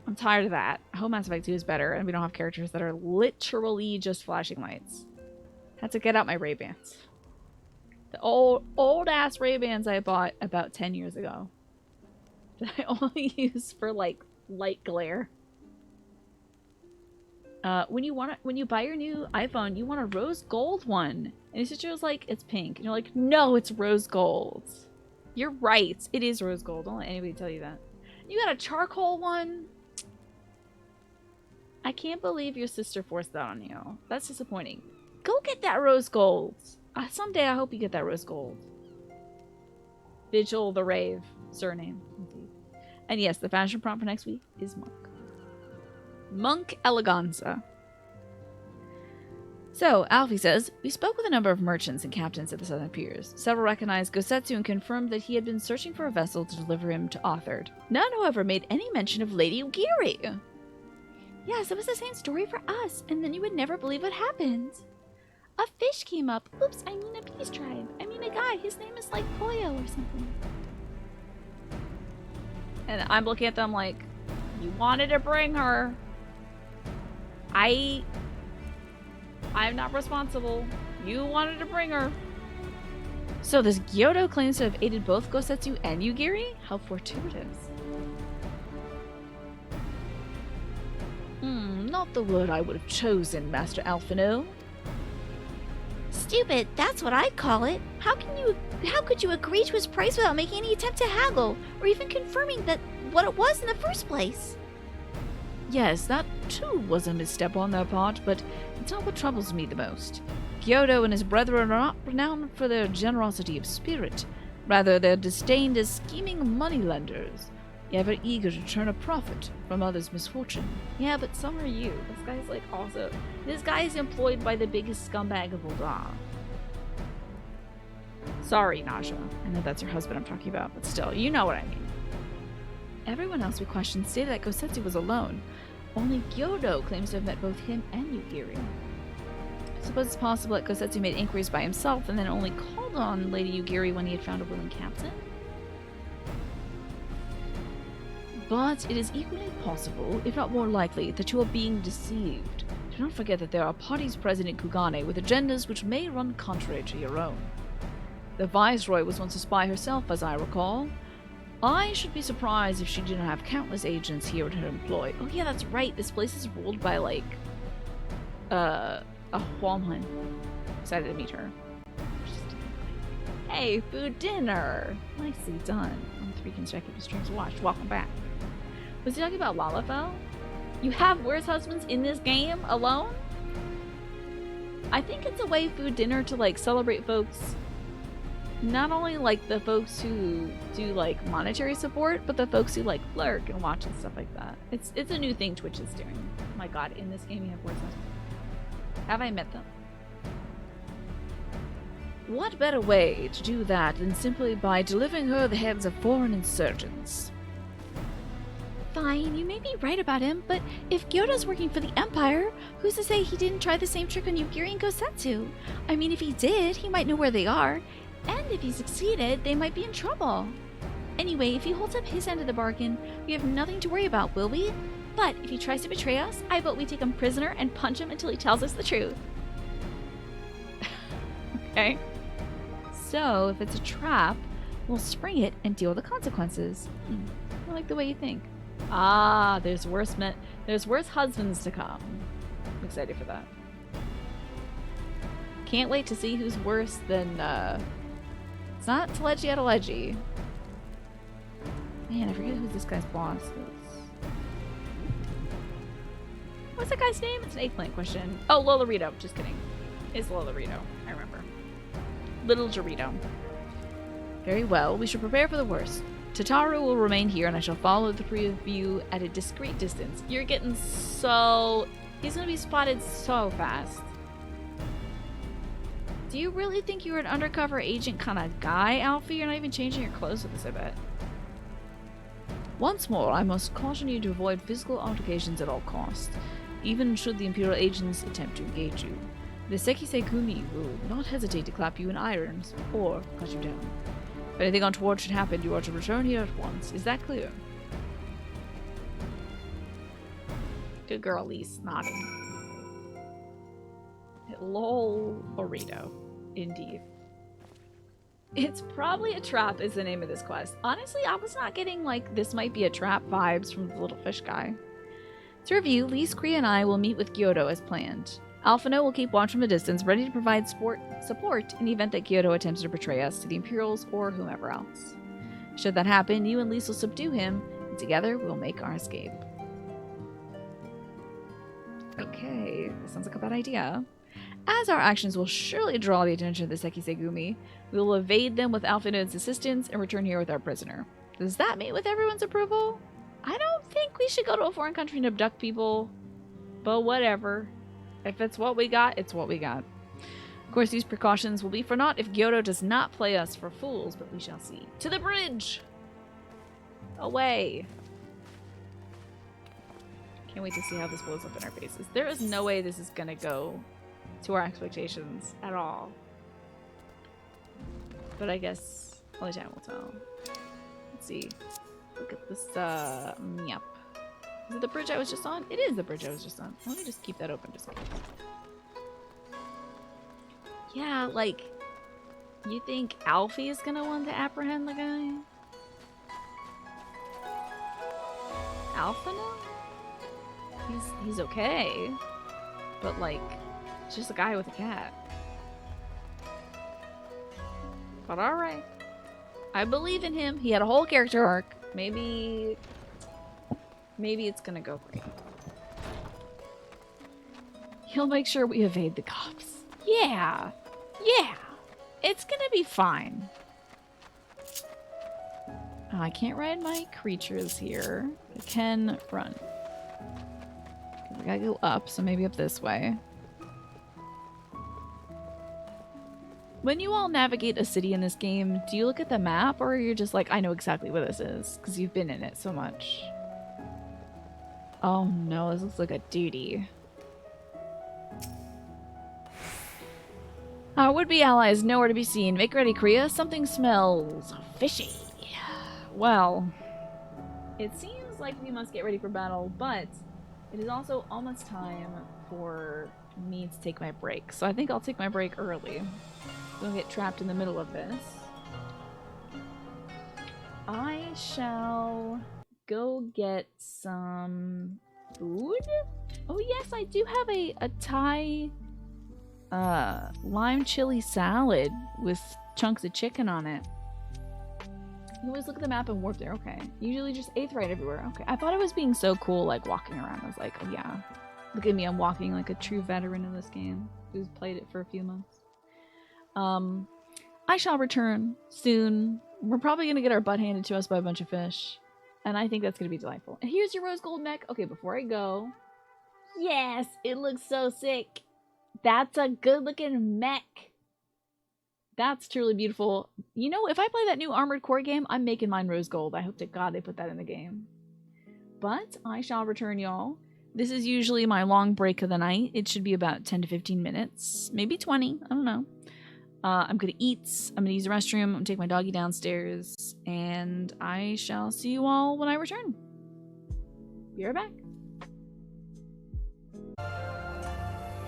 I'm tired of that. I hope Mass Effect 2 is better and we don't have characters that are literally just flashing lights. Had to get out my Ray-Bans. The old-ass Ray-Bans I bought about 10 years ago. That I only use for, like, light glare. When you buy your new iPhone, you want a rose gold one. And your sister was like, it's pink. And you're like, no, it's rose gold. You're right. It is rose gold. Don't let anybody tell you that. You got a charcoal one? I can't believe your sister forced that on you. That's disappointing. Go get that rose gold. Someday I hope you get that rose gold. Vigil the Rave. Surname. Indeed. And yes, the fashion prompt for next week is monk. Monk eleganza. So, Alfie says, we spoke with a number of merchants and captains at the Southern Piers. Several recognized Gosetsu and confirmed that he had been searching for a vessel to deliver him to Authard. None, however, made any mention of Lady Ugiri. Yes, it was the same story for us, and then you would never believe what happened. A fish came up. Oops, I mean a peace tribe. I mean a guy. His name is like Koyo or something. And I'm looking at them like, you wanted to bring her. I'm not responsible. You wanted to bring her. So this Gyoto claims to have aided both Gosetsu and Ugiri? How fortuitous. Not the word I would have chosen, Master Alphino. Stupid, that's what I'd call it. How could you agree to his price without making any attempt to haggle, or even confirming that what it was in the first place? Yes, that too was a misstep on their part, but it's not what troubles me the most. Gyoto and his brethren are not renowned for their generosity of spirit. Rather, they're disdained as scheming moneylenders. ever eager to turn a profit from others' misfortune. Yeah, but so are you. This guy's like also... This guy is employed by the biggest scumbag of Ul'dah. Sorry, Naja. I know that's your husband I'm talking about, but still, you know what I mean. Everyone else we questioned stated that Gosetsu was alone. Only Gyodo claims to have met both him and Yugiri. I suppose it's possible that Gosetsu made inquiries by himself and then only called on Lady Yugiri when he had found a willing captain. But it is equally possible, if not more likely, that you are being deceived. Do not forget that there are parties present in Kugane with agendas which may run contrary to your own. The Viceroy was once a spy herself, as I recall. I should be surprised if she didn't have countless agents here in her employ. Oh yeah, that's right. This place is ruled by, like, a woman. Excited to meet her. Hey, food dinner! Nicely done. On 3 consecutive streams watched. Welcome back. Was he talking about Lalafell? You have worse husbands in this game alone? I think it's a way food dinner to, like, celebrate folks. Not only, like, the folks who do, like, monetary support, but the folks who, like, lurk and watch and stuff like that. It's a new thing Twitch is doing. Oh my god, in this game you have worse husbands. Have I met them? What better way to do that than simply by delivering her the heads of foreign insurgents? Fine, you may be right about him, but if Gyoda's working for the Empire, who's to say he didn't try the same trick on Yugiri and Gosetsu? I mean, if he did, he might know where they are, and if he succeeded, they might be in trouble. Anyway, if he holds up his end of the bargain, we have nothing to worry about, will we? But if he tries to betray us, I vote we take him prisoner and punch him until he tells us the truth. Okay. So, if it's a trap, we'll spring it and deal with the consequences. I like the way you think. Ah, there's worse husbands to come. I'm excited for that. Can't wait to see who's worse than, it's not Telechi Adeleji. Man, I forget who this guy's boss is. What's that guy's name? It's an eggplant question. Oh, Lolorito. Just kidding. It's Lolorito. I remember. Little Dorito. Very well. We should prepare for the worst. Tataru will remain here, and I shall follow the three of you at a discreet distance. You're getting so... He's gonna be spotted so fast. Do you really think you're an undercover agent kind of guy, Alfie? You're not even changing your clothes with this, I bet. Once more, I must caution you to avoid physical altercations at all costs, even should the Imperial agents attempt to engage you. The Sekisei Kumi will not hesitate to clap you in irons or cut you down. If anything untoward should happen, you are to return here at once. Is that clear? Good girl, Lise, nodding. Lol burrito. Indeed. It's probably a trap is the name of this quest. Honestly, I was not getting, like, this might be a trap vibes from the little fish guy. To review, Lise, Kriya, and I will meet with Gyodo as planned. Alphino will keep watch from a distance, ready to provide support in the event that Gyodo attempts to betray us to the Imperials or whomever else. Should that happen, you and Lise will subdue him, and together we'll make our escape. Okay, this sounds like a bad idea. As our actions will surely draw the attention of the Sekisegumi, we will evade them with Alphino's assistance and return here with our prisoner. Does that meet with everyone's approval? I don't think we should go to a foreign country and abduct people, but whatever. If it's what we got, it's what we got. Of course, these precautions will be for naught if Gyodo does not play us for fools, but we shall see. To the bridge! Away! Can't wait to see how this blows up in our faces. There is no way this is gonna go to our expectations at all. But I guess only time will tell. Let's see. Look at this, yep. Is it the bridge I was just on? It is the bridge I was just on. Let me just keep that open just in case. Yeah, like, you think Alfie is gonna want to apprehend the guy? Alphino? He's okay. But, like, it's just a guy with a cat. But alright. I believe in him. He had a whole character arc. Maybe it's gonna go great. He'll make sure we evade the cops. Yeah. Yeah. It's gonna be fine. Oh, I can't ride my creatures here. I can run. I gotta go up, so maybe up this way. When you all navigate a city in this game, do you look at the map or you're just like, I know exactly where this is because you've been in it so much? Oh no, this looks like a duty. Our would-be allies nowhere to be seen. Make ready, Kriya. Something smells fishy. Well, it seems like we must get ready for battle, but it is also almost time for me to take my break. So I think I'll take my break early. Don't get trapped in the middle of this. I shall go get some food. Oh yes, I do have a Thai lime chili salad with chunks of chicken on it. You always look at the map and warp there. Okay. Usually just Aetheryte everywhere. Okay. I thought I was being so cool, like walking around. I was like, oh yeah. Look at me, I'm walking like a true veteran in this game who's played it for a few months. I shall return soon. We're probably gonna get our butt handed to us by a bunch of fish. And I think that's gonna be delightful. And here's your rose gold mech. Okay, before I go. Yes, it looks so sick. That's a good looking mech. That's truly beautiful. You know, if I play that new Armored Core game, I'm making mine rose gold. I hope to God they put that in the game. But I shall return, y'all. This is usually my long break of the night. It should be about 10 to 15 minutes. Maybe 20. I don't know. I'm gonna eat. I'm gonna use the restroom. I'm gonna take my doggy downstairs. And I shall see you all when I return. Be right back.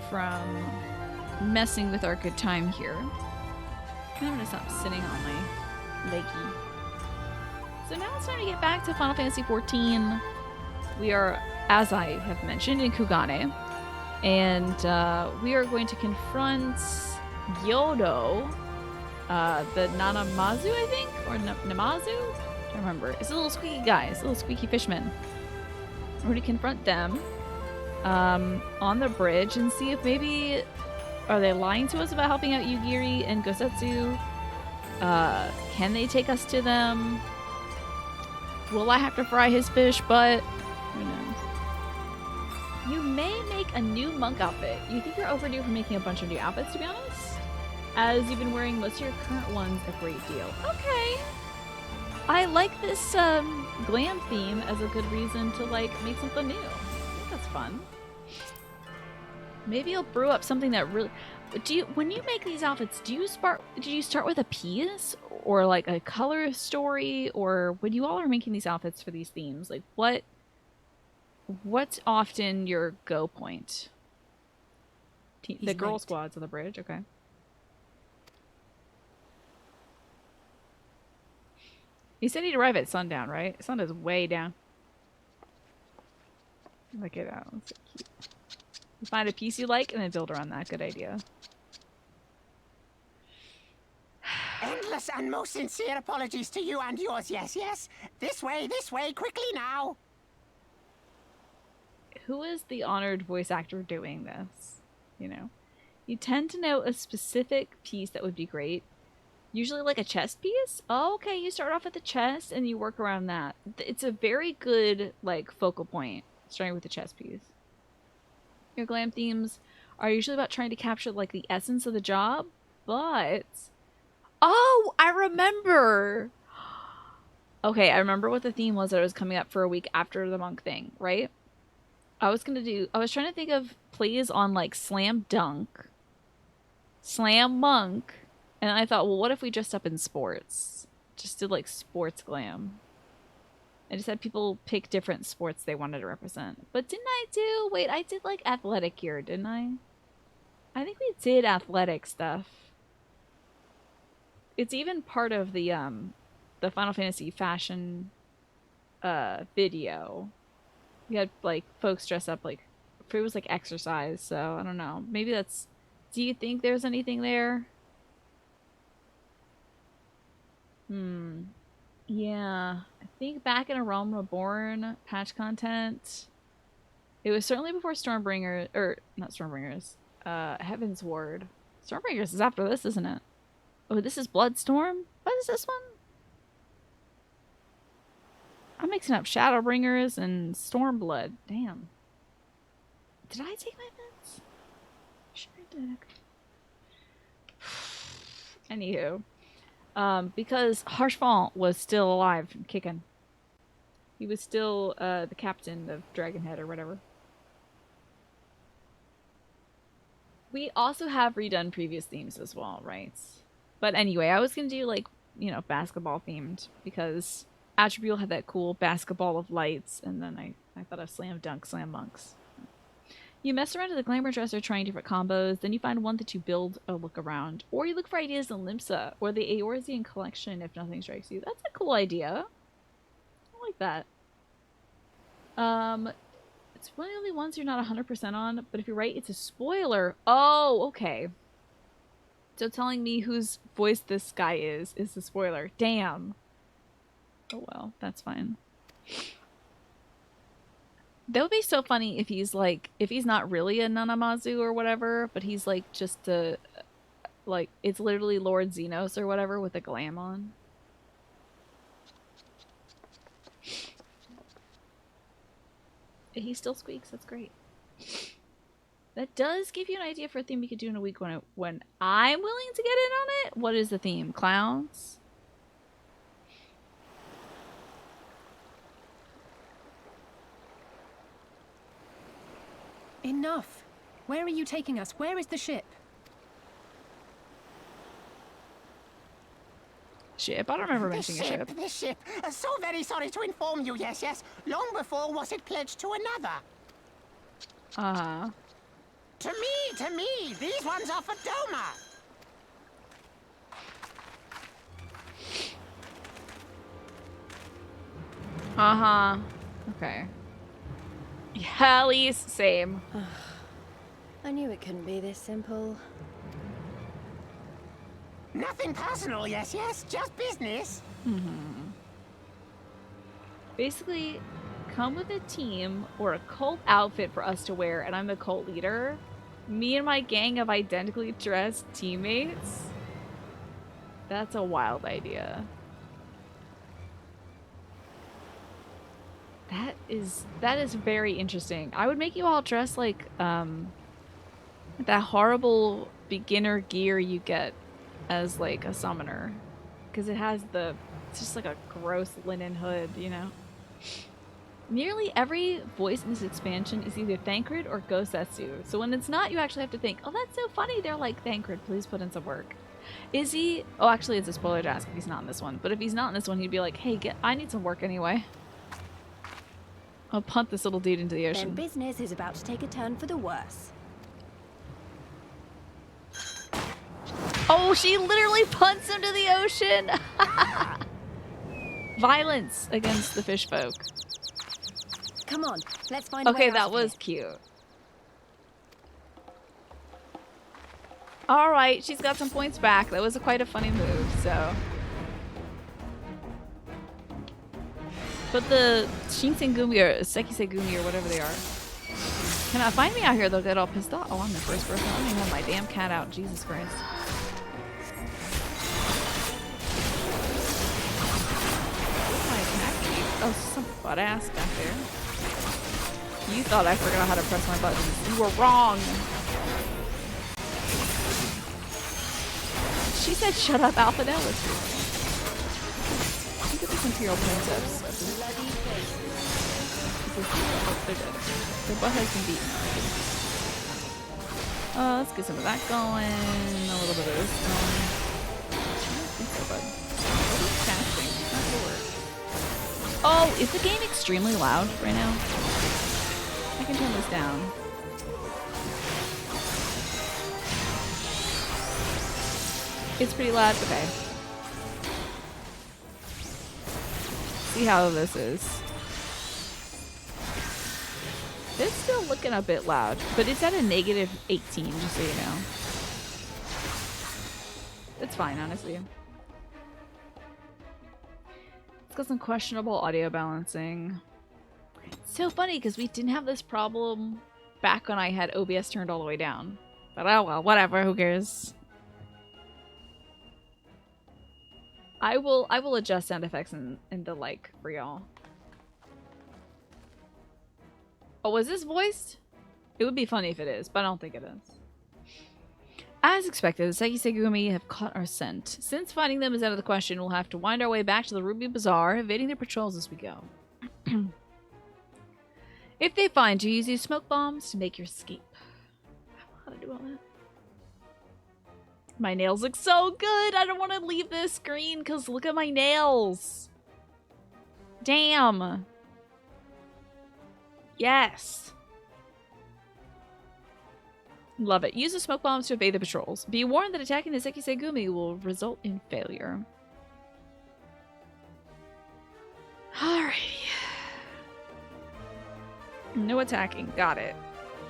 From messing with our good time here. I'm gonna stop sitting on my leggy. So now it's time to get back to Final Fantasy XIV. We are, as I have mentioned, in Kugane. And we are going to confront Yodo, the Nanamazu, I think? Or Namazu? I don't remember. It's a little squeaky guy. It's a little squeaky fishman. We're going to confront them on the bridge and see if maybe... Are they lying to us about helping out Yugiri and Gosetsu? Can they take us to them? Will I have to fry his fish butt? Who knows? You may make a new monk outfit. You think you're overdue for making a bunch of new outfits, to be honest? As you've been wearing most of your current ones a great deal. Okay. I like this glam theme as a good reason to like make something new. I think that's fun. Maybe you'll brew up something that really... when you make these outfits, do you start with a piece or like a color story, or when you all are making these outfits for these themes, like what's often your go point? The girl squad's on the bridge, okay. You said he'd arrive at sundown, right? Sun is way down. Look at that. That's so cute. You find a piece you like and then build around that. Good idea. Endless and most sincere apologies to you and yours. Yes, yes. This way, quickly now. Who is the honored voice actor doing this? You know, you tend to know a specific piece that would be great. Usually like a chest piece. Oh, okay, you start off at the chest and you work around that. It's a very good like focal point, starting with the chest piece. Your glam themes are usually about trying to capture like the essence of the job, but oh, I remember. Okay, I remember what the theme was that was coming up for a week after the monk thing, right? I was trying to think of plays on like Slam Dunk, Slam Monk, and I thought, well, what if we dressed up in sports? Just did like sports glam. I just had people pick different sports they wanted to represent. But didn't I do... Wait, I did like athletic gear, didn't I? I think we did athletic stuff. It's even part of the Final Fantasy fashion video. We had like folks dress up like... It was like exercise, so I don't know. Maybe that's... Do you think there's anything there? Yeah, I think back in A Realm Reborn patch content, it was certainly before Stormbringer, or not Stormbringers, Heaven's Ward. Stormbringers is after this, isn't it? Oh, this is Bloodstorm? What is this one? I'm mixing up Shadowbringers and Stormblood. Damn. Did I take my meds? Sure I did. Anywho. Because Harshfall was still alive and kicking. He was still the captain of Dragonhead or whatever. We also have redone previous themes as well, right? But anyway, I was gonna do like, you know, basketball themed because Attribute had that cool basketball of lights, and then I thought of Slam Dunk, Slam Monks. You mess around at the Glamour Dresser trying different combos, then you find one that you build or look around. Or you look for ideas in Limsa or the Eorzean collection if nothing strikes you. That's a cool idea. I like that. It's one of the only ones you're not 100% on, but if you're right, it's a spoiler. Oh, okay. So telling me whose voice this guy is the spoiler. Damn. Oh well, that's fine. That would be so funny if he's like, if he's not really a Nanamazu or whatever, but he's like just a, like, it's literally Lord Xenos or whatever with a glam on. He still squeaks, that's great. That does give you an idea for a theme we could do in a week when I'm willing to get in on it. What is the theme? Clowns? Enough. Where are you taking us? Where is the ship? Ship? I don't remember mentioning a ship. The ship. So very sorry to inform you, yes, yes. Long before was it pledged to another. Uh-huh. To me, these ones are for Doma. Uh-huh. Okay. Yeah, at least same. I knew it couldn't be this simple. Nothing personal, yes, yes, just business. Basically, come with a team or a cult outfit for us to wear, and I'm the cult leader. Me and my gang of identically dressed teammates. That's a wild idea. That is very interesting. I would make you all dress like that horrible beginner gear you get as like a summoner, because it's just like a gross linen hood, you know. Nearly every voice in this expansion is either Thancred or Gosetsu. So when it's not, you actually have to think, oh, that's so funny. They're like, Thancred, please put in some work. Is he? Oh, actually, it's a spoiler to ask if he's not in this one. But if he's not in this one, he'd be like, hey, I need some work anyway. I'll punt this little dude into the ocean. Then business is about to take a turn for the worse. Oh, she literally punts him to the ocean! Violence against the fish folk. Come on, let's find a way Okay, out that of was here. cute. Alright, she's got some points back. That was quite a funny move, so. But the Shinsengumi or Sekisegumi or whatever they are cannot find me out here. They'll get all pissed off. Oh, I'm the first person. I don't even have my damn cat out. Jesus Christ. What's my attack? Oh, some butt ass back there. You thought I forgot how to press my buttons. You were wrong. She said, "Shut up, Alpha Nellis." Look at this Imperial Princess. They're dead. Their butt has been beaten already. Let's get some of that going. A little bit of this going. I think so, bud. What is casting? Not sure. Oh, is the game extremely loud right now? I can turn this down. It's pretty loud. Okay. See how this is. It's still looking a bit loud, but it's at a negative 18, just so you know. It's fine, honestly. It's got some questionable audio balancing. It's so funny because we didn't have this problem back when I had OBS turned all the way down. But oh well, whatever, who cares? I will adjust sound effects and the like for y'all. Oh, was this voiced? It would be funny if it is, but I don't think it is. As expected, the Sekisegumi have caught our scent. Since finding them is out of the question, we'll have to wind our way back to the Ruby Bazaar, evading their patrols as we go. If they find you, use these smoke bombs to make your escape. I don't know how to do all that. My nails look so good! I don't want to leave this screen because look at my nails! Damn! Yes! Love it. Use the smoke bombs to evade the patrols. Be warned that attacking the Sekisegumi will result in failure. Alrighty. No attacking. Got it.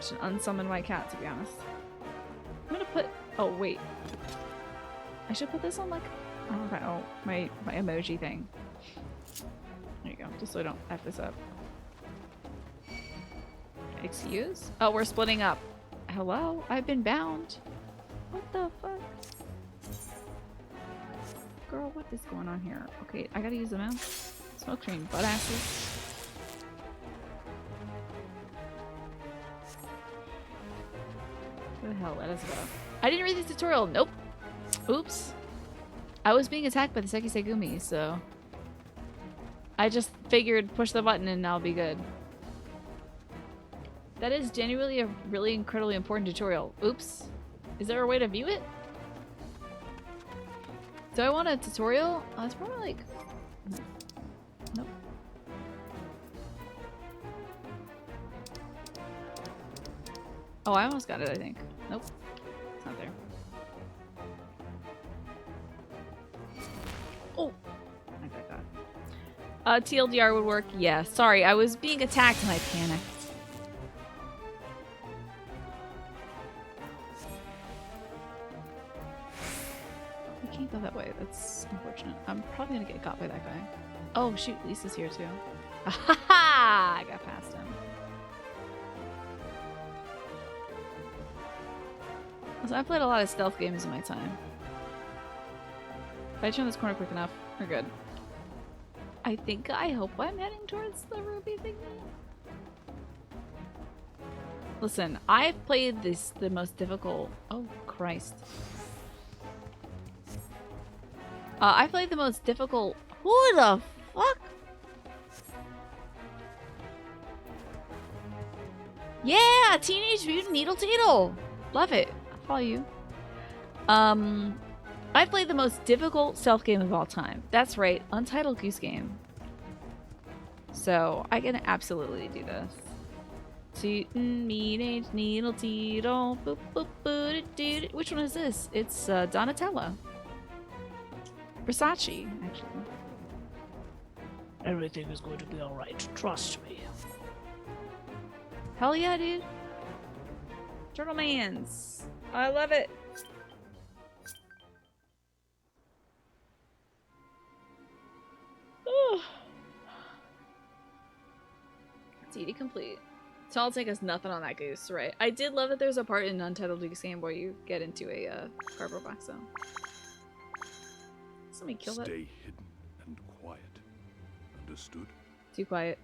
Should unsummon my cat, to be honest. I'm gonna put... Oh, wait. I should put this on, like... I don't know. My emoji thing. There you go. Just so I don't F this up. Excuse? Oh, we're splitting up. Hello? I've been bound. What the fuck? Girl, what is going on here? Okay, I gotta use the mouse. Smoke screen, butt asses. Where the hell? Let us go. I didn't read the tutorial. Nope. Oops. I was being attacked by the Sekisegumi, so... I just figured push the button and I'll be good. That is genuinely a really incredibly important tutorial. Oops. Is there a way to view it? Do I want a tutorial? It's probably like... Nope. Oh, I almost got it, I think. Nope. It's not there. Oh! I got that. TLDR would work. Yeah, sorry. I was being attacked and I panicked. We can't go that way. That's unfortunate. I'm probably gonna get caught by that guy. Oh, shoot. Lisa's here too. Ha! I got past him. So I played a lot of stealth games in my time. If I turn this corner quick enough, we're good. I hope I'm heading towards the ruby thingy. Listen, I've played the most difficult... Oh, Christ. I played the most difficult... Who the fuck? Yeah! Teenage Mutant Needle Teedle! Love it. I'll follow you. I played the most difficult stealth game of all time. That's right, Untitled Goose Game. So, I can absolutely do this. Teenage Needle Teedle. Boop, boop, boop, doo, doo. Which one is this? It's Donatella. Versace, actually. Everything is going to be alright. Trust me. Hell yeah, dude. Turtlemans. I love it. CD complete. So I'll take us nothing on that goose, right? I did love that there's a part in Untitled Goose Game where you get into a cardboard box though. Let me kill that. Stay hidden and quiet. Understood? Too quiet.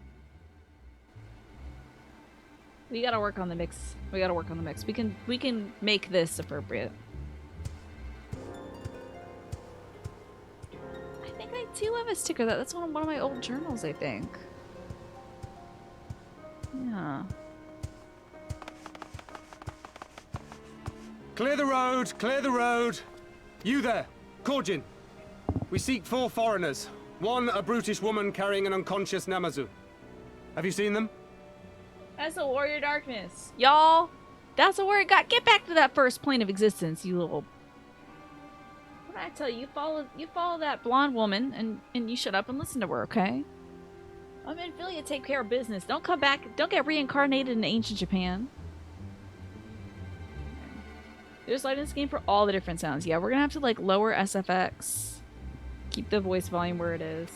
We gotta work on the mix. We gotta work on the mix. We can make this appropriate. I think I do have a sticker. That's one of my old journals, I think. Yeah. Clear the road! Clear the road! You there! Korjin! We seek 4 foreigners. One, a brutish woman carrying an unconscious Namazu. Have you seen them? That's a Warrior Darkness. Y'all, that's a warrior god. Get back to that first plane of existence, you little... What did I tell you? You follow that blonde woman and you shut up and listen to her, okay? I'm in Philly to take care of business. Don't come back. Don't get reincarnated in ancient Japan. There's light in this game for all the different sounds. Yeah, we're gonna have to like lower SFX. Keep the voice volume where it is.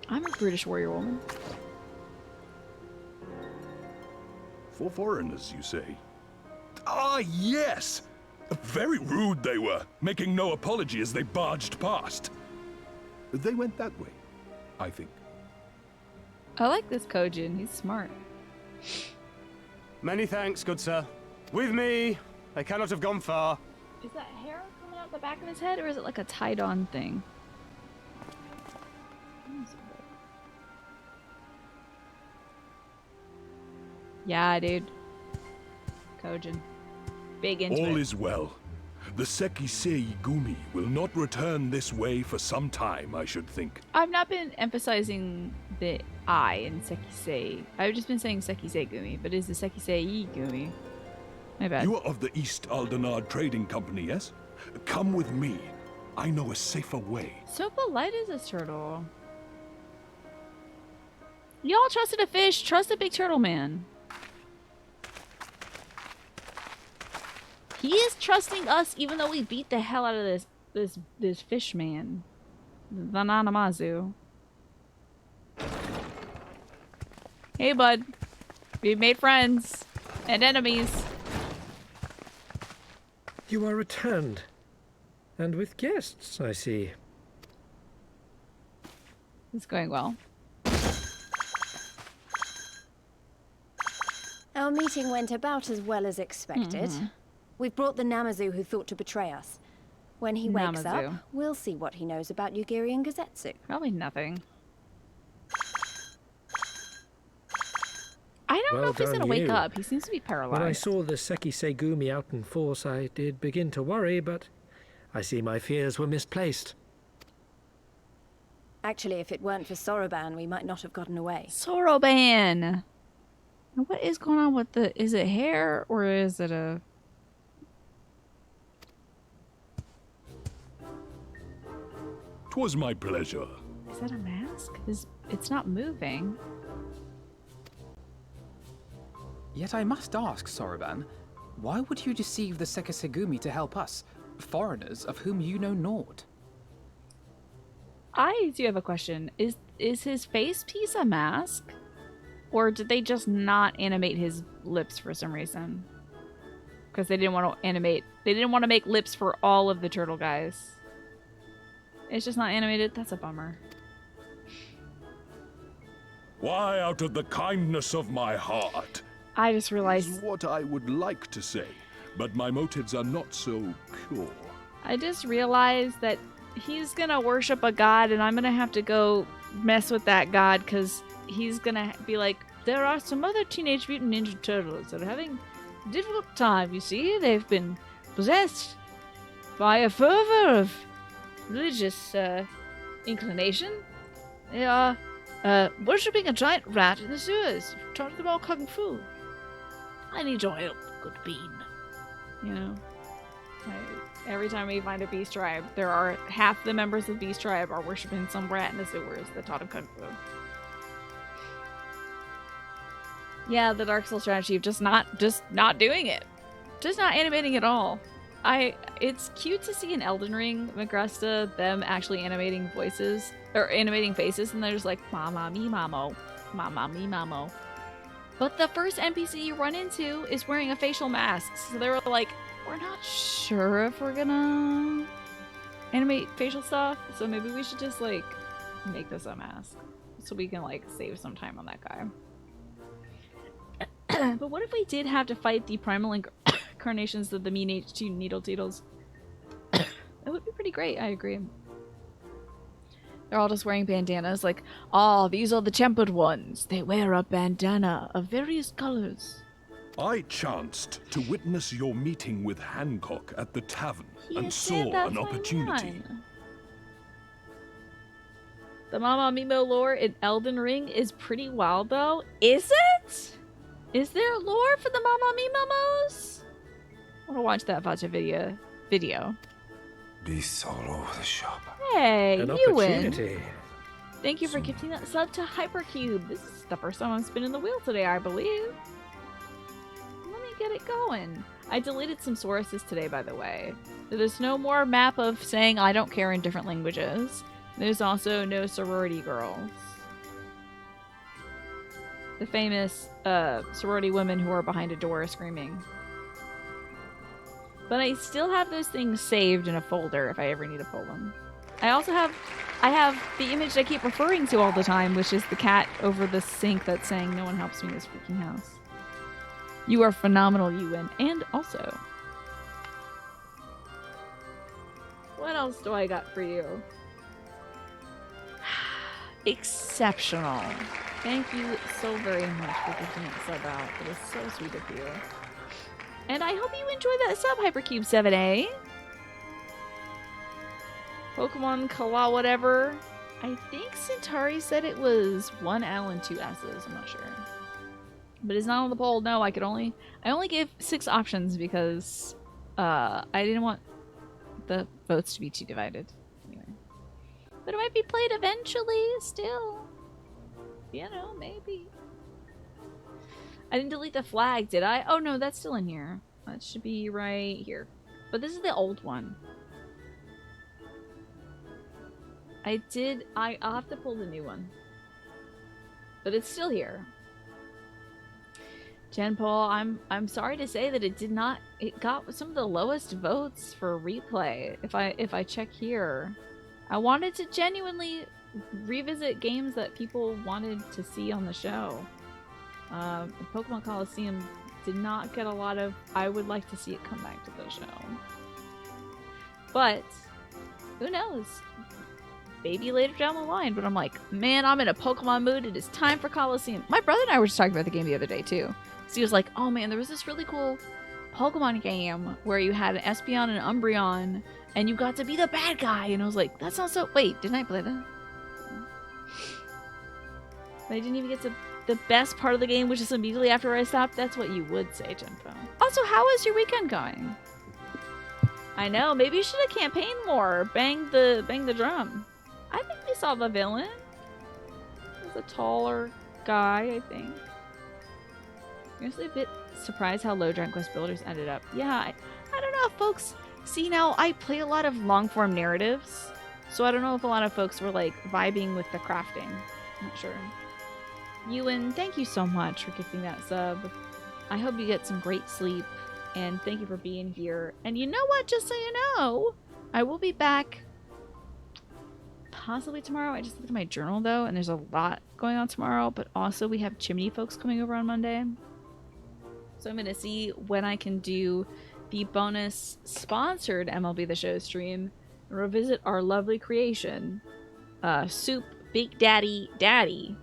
I'm a British warrior woman. 4 foreigners, you say? Ah, yes! Very rude they were, making no apology as they barged past. They went that way, I think. I like this Kojin. He's smart. Many thanks, good sir. With me, they cannot have gone far. Is that hair coming out the back of his head, or is it like a tied-on thing? Yeah, dude. Kojin. Big into All it. is well. The Sekisei Gumi will not return this way for some time, I should think. I've not been emphasizing the I in Sekisei. I've just been saying Sekisei Gumi, but is the Sekisei Gumi? My bad. You are of the East Aldenard Trading Company, yes? Come with me. I know a safer way. So polite is this turtle. Y'all trusted a fish. Trust a big turtle man. He is trusting us even though we beat the hell out of this fish man. The Nanamazu. Hey bud. We've made friends. And enemies. You are returned. And with guests, I see. It's going well. Our meeting went about as well as expected. We've brought the Namazu who thought to betray us. When he wakes up, we'll see what he knows about Yugiri and Gazetsu. Probably nothing. I don't know if he's gonna wake up. He seems to be paralyzed. When I saw the Sekisei Gumi out in force, I did begin to worry, but I see my fears were misplaced. Actually, if it weren't for Soroban, we might not have gotten away. Soroban! What is going on with the... Is it hair or is it a... 'Twas my pleasure. Is that a mask? It's not moving. Yet I must ask, Soroban, why would you deceive the Sekisegumi to help us, foreigners of whom you know naught? I do have a question. Is his face piece a mask? Or did they just not animate his lips for some reason? Because they didn't want to animate... They didn't want to make lips for all of the turtle guys. It's just not animated? That's a bummer. Why, out of the kindness of my heart, I just is realized... what I would like to say, but my motives are not so pure. I just realized that he's gonna worship a god and I'm gonna have to go mess with that god because he's gonna be like, there are some other Teenage Mutant Ninja Turtles that are having a difficult time, you see? They've been possessed by a fervor of religious inclination. They are worshipping a giant rat in the sewers, taught them all kung fu. I need your help, good bean. You know, every time we find a beast tribe, there are half the members of beast tribe are worshipping some rat in the sewers that taught him kung fu. Yeah, the Dark Souls strategy of just not doing it, just not animating at all. It's cute to see in Elden Ring, Magresta, them actually animating voices or animating faces, and they're just like mama me mamo, mama me mamo. But the first NPC you run into is wearing a facial mask, so they were like, we're not sure if we're gonna animate facial stuff, so maybe we should just like make this a mask so we can like save some time on that guy. But what if we did have to fight the primal incarnations of the mean H2 Needle Teetles? That would be pretty great, I agree. They're all just wearing bandanas like, oh, these are the tempered ones. They wear a bandana of various colors. I chanced to witness your meeting with Hancock at the tavern and Yes, saw that's an my opportunity. man. The Mama Mimo lore in Elden Ring is pretty wild, though. Is it? Is there lore for the Mama Mimomos? I want to watch that Vacha video. Beasts all over the shop. Hey, An you win. opportunity. Thank you for gifting that sub to Hypercube. This is the first time I'm spinning the wheel today, I believe. Let me get it going. I deleted some sources today, by the way. There's no more map of saying I don't care in different languages. There's also no sorority girls. The famous sorority women who are behind a door screaming. But I still have those things saved in a folder if I ever need to pull them. I also have the image I keep referring to all the time, which is the cat over the sink that's saying, "No one helps me in this freaking house." You are phenomenal, Ewan. And also, what else do I got for you? Exceptional. Thank you so very much for giving that sub out. It was so sweet of you. And I hope you enjoyed that sub, Hypercube 7A. Pokemon Kala whatever. I think Centauri said it was 1 L and 2 S's. I'm not sure. But it's not on the poll. No, I only gave 6 options because I didn't want the votes to be too divided. Anyway. But it might be played eventually still. You know, maybe. I didn't delete the flag, did I? Oh no, that's still in here. That should be right here. But this is the old one. I'll have to pull the new one. But it's still here. Jen Paul, I'm sorry to say that it got some of the lowest votes for replay. If I check here. I wanted to genuinely revisit games that people wanted to see on the show. Pokemon Coliseum did not get a lot of I would like to see it come back to the show. But who knows? Maybe later down the line, but I'm like, man, I'm in a Pokemon mood. It is time for Coliseum. My brother and I were just talking about the game the other day, too. So he was like, oh man, there was this really cool Pokemon game where you had an Espeon and an Umbreon, and you got to be the bad guy. And I was like, that sounds so... Wait, didn't I play that? But I didn't even get to the best part of the game, which is immediately after I stopped. That's what you would say, Genpo. Also, how is your weekend going? I know, maybe you should have campaigned more. Bang the drum. I think we saw the villain. He was a taller guy, I think. I'm actually a bit surprised how low Dragon Quest Builders ended up. Yeah, I don't know if folks... See, now, I play a lot of long-form narratives, so I don't know if a lot of folks were, like, vibing with the crafting. I'm not sure. Ewan, thank you so much for gifting that sub. I hope you get some great sleep, and thank you for being here. And you know what? Just so you know, I will be back possibly tomorrow. I just looked at my journal, though, and there's a lot going on tomorrow, but also we have Chimney folks coming over on Monday. So I'm going to see when I can do the bonus sponsored MLB The Show stream and revisit our lovely creation, Soup Big Daddy Daddy.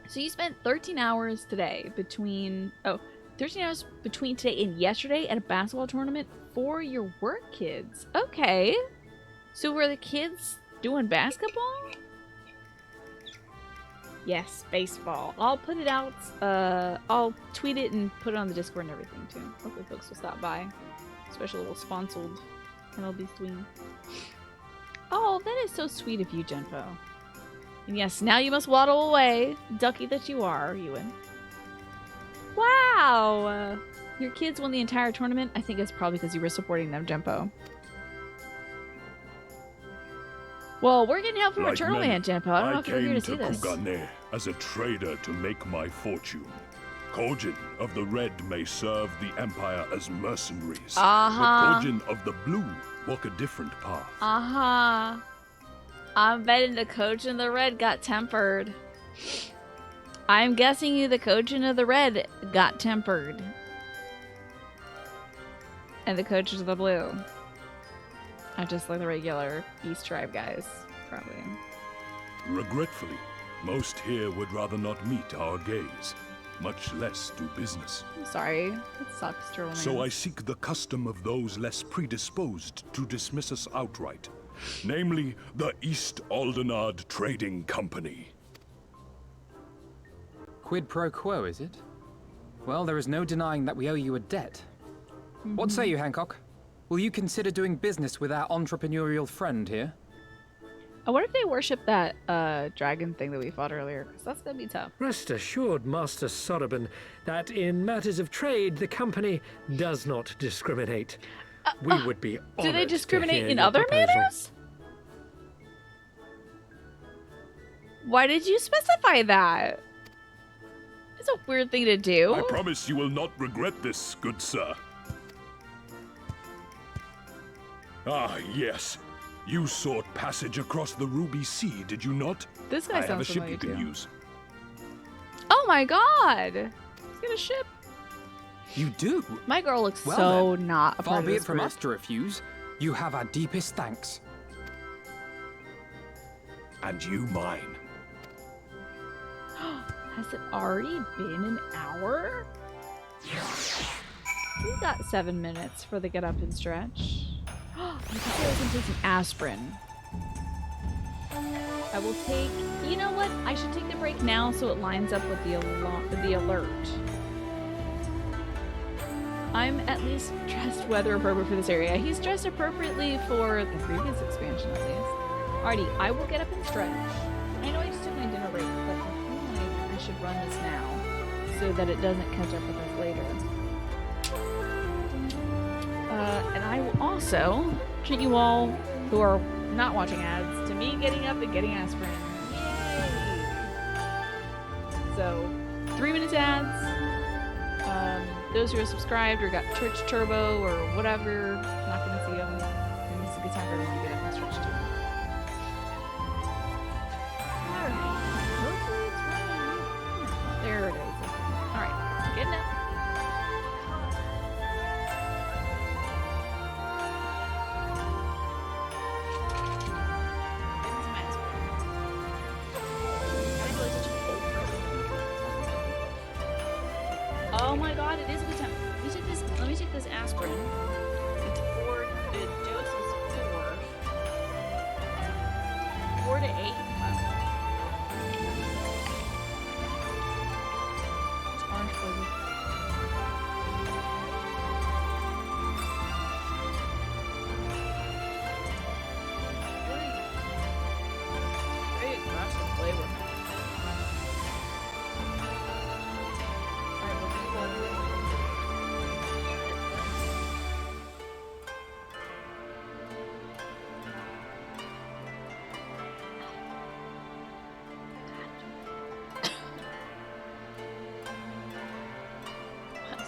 So you spent 13 hours today between 13 hours between today and yesterday at a basketball tournament for your work kids. Okay. So were the kids doing basketball? Yes, baseball. I'll put it out. I'll tweet it and put it on the Discord and everything too. Hopefully folks will stop by. Especially a little sponsored MLB stream. Oh, that is so sweet of you, Genpo. And yes, now you must waddle away, ducky that you are, Ewan. Wow! Your kids won the entire tournament? I think it's probably because you were supporting them, Genpo. Well, we're getting help from a turtle man, Genpo. I don't know if you're here to see this. I came to Kugane as a trader to make my fortune. Kojin of the Red may serve the Empire as mercenaries. But Kojin of the Blue walk a different path. I'm betting the Kojin of the Red got tempered. I'm guessing you the Kojin of the Red got tempered. And the Kojin of the Blue are just like the regular East Tribe guys, probably. Regretfully, most here would rather not meet our gaze, much less do business. I'm sorry. It sucks, turtle. So I seek the custom of those less predisposed to dismiss us outright. Namely, the East Aldenard Trading Company. Quid pro quo, is it? Well, there is no denying that we owe you a debt. What say you, Hancock? Will you consider doing business with our entrepreneurial friend here? I wonder if they worship that dragon thing that we fought earlier, because that's going to be tough. Rest assured, Master Soroban, that in matters of trade, the company does not discriminate. We would be honored. Do they discriminate to hear in your other proposal. matters? Why did you specify that? It's a weird thing to do. I promise you will not regret this, good sir. Ah, yes. You sought passage across the Ruby Sea, did you not? This guy I have a sounds ship you familiar can too. use. Oh my god! He's got a ship. You do? My girl looks Well so then, not a far part of be this it from group. us to refuse. You have our deepest thanks. And you mine. Has it already been an hour? We got 7 minutes for the get up and stretch. I can say I can take some aspirin. I will take. You know what? I should take the break now so it lines up with the alert. I'm at least dressed weather appropriate for this area. He's dressed appropriately for the previous expansion, at least. Alrighty, I will get up and stretch. I know I just took my dinner break, but I feel like I should run this now so that it doesn't catch up with us later. And I will also treat you all who are not watching ads to me getting up and getting aspirin. Yay! So, 3 minutes ads. Those who are subscribed or got Twitch Turbo or whatever, not gonna see them. And this is a good time for everyone to get up and stretch too. Alright. Hopefully it's running. There it is. Alright. Getting up. Oh my god, it is a good time. Let me take this aspirin. It's 4, the dose is 4 to 8. It's orange flavor. Very aggressive flavor.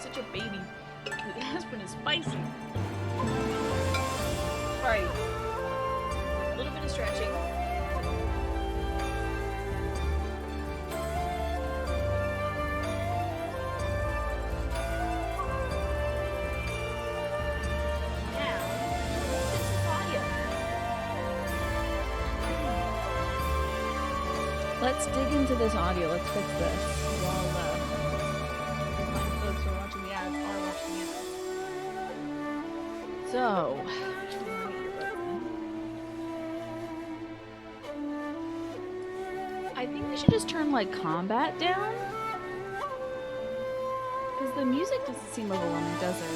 Such a baby. The aspirin is spicy. Alright. A little bit of stretching. Now, this is audio. Let's dig into this audio. Let's fix this while folks who are watching the ads are watching the ads. So, I think we should just turn like combat down, because the music doesn't seem overwhelming, does it?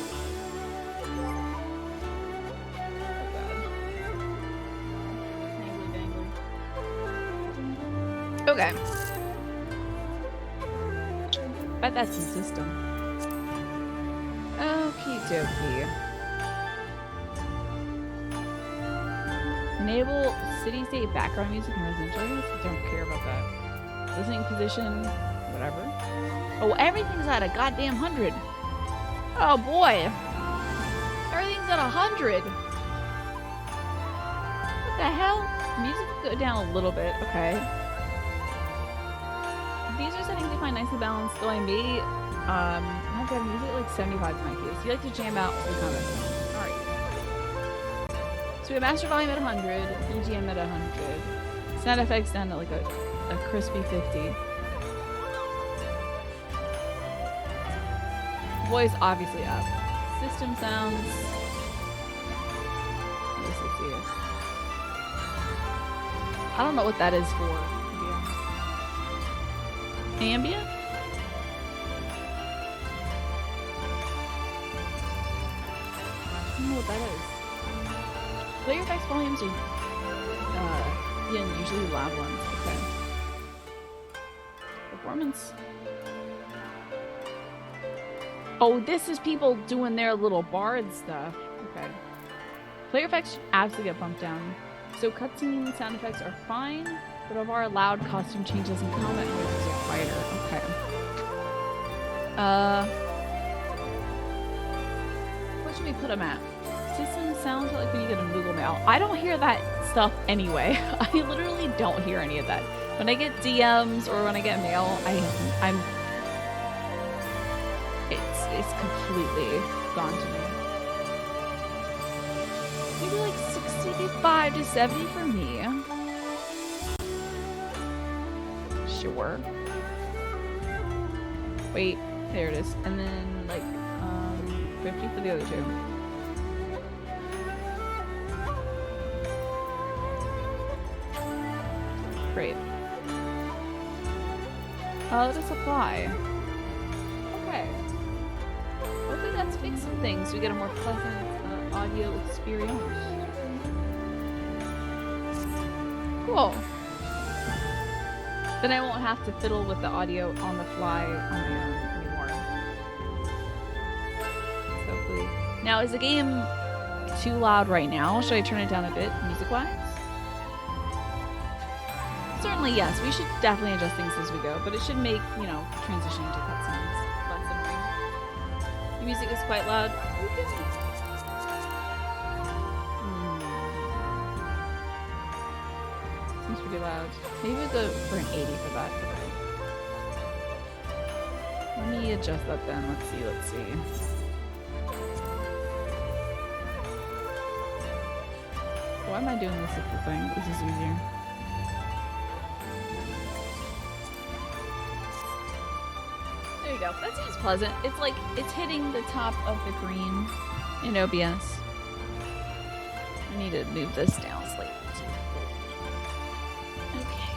Okay. Bet that's the system. Okie dokie. Enable city-state background music and residential areas? Don't care about that. Listening position, whatever. Oh, everything's at a goddamn 100. Oh boy. Everything's at 100. What the hell? Music will go down a little bit, okay. These are settings you find nicely balanced, though I may have to have music at like 75 in my case. You like to jam out to the comment. Alright. So we have master volume at 100, BGM at 100, sound effects down to like a crispy 50. Voice obviously up. System sounds. Let's see. I don't know what that is for. Ambient? I don't know what that is. Player effects volumes are yeah, usually loud ones. Okay. Performance. Oh, this is people doing their little bard stuff. Okay. Player effects absolutely get bumped down. So cutscene sound effects are fine, but of our loud costume changes and combat noises are quieter. Okay. What should we put them at? System sounds like when you get a Google Mail. I don't hear that stuff anyway. I literally don't hear any of that. When I get DMs or when I get mail, it's completely gone to me. Maybe like 65 to 70 for me. Sure. Wait, there it is. And then like 50 for the other two. Great. Let us apply. Okay. Hopefully that's fixing things so we get a more pleasant audio experience. Cool. Then I won't have to fiddle with the audio on the fly on my own anymore. So hopefully. Now, is the game too loud right now? Should I turn it down a bit, music-wise? Certainly, yes. We should definitely adjust things as we go, but it should make, you know, transitioning to cutscenes less annoying. The music is quite loud. Seems pretty loud. Maybe we'll go for an 80 for that. Let me adjust that then. Let's see. Why am I doing this with the thing? This is easier. There you go. That seems pleasant. It's like, it's hitting the top of the green in OBS. I need to move this down slightly. Okay.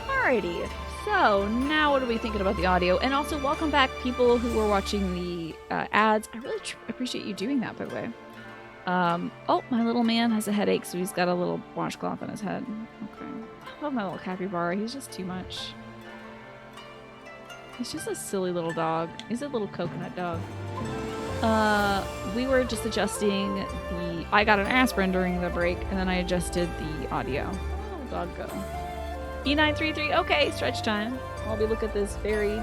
Alrighty. So, now what are we thinking about the audio? And also, welcome back people who were watching the ads. I really appreciate you doing that, by the way. Oh, my little man has a headache, so he's got a little washcloth on his head. Okay. I love my little capybara. He's just too much. He's just a silly little dog. He's a little coconut dog. We were just adjusting the... I got an aspirin during the break, and then I adjusted the audio. Where did the dog go? E933. Okay, stretch time. While we look at this very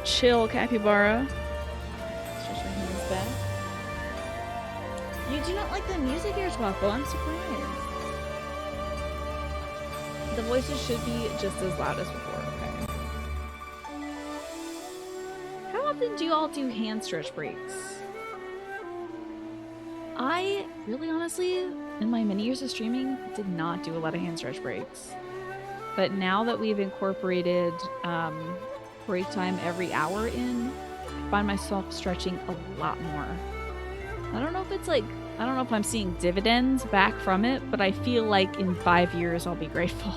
chill capybara. Stretch my hands back. You do not like the music here, Twaffle. I'm surprised. The voices should be just as loud as before, okay? How often do you all do hand stretch breaks? I really honestly, in my many years of streaming, did not do a lot of hand stretch breaks. But now that we've incorporated break time every hour in, I find myself stretching a lot more. I don't know if it's like, I don't know if I'm seeing dividends back from it, but I feel like in 5 years I'll be grateful.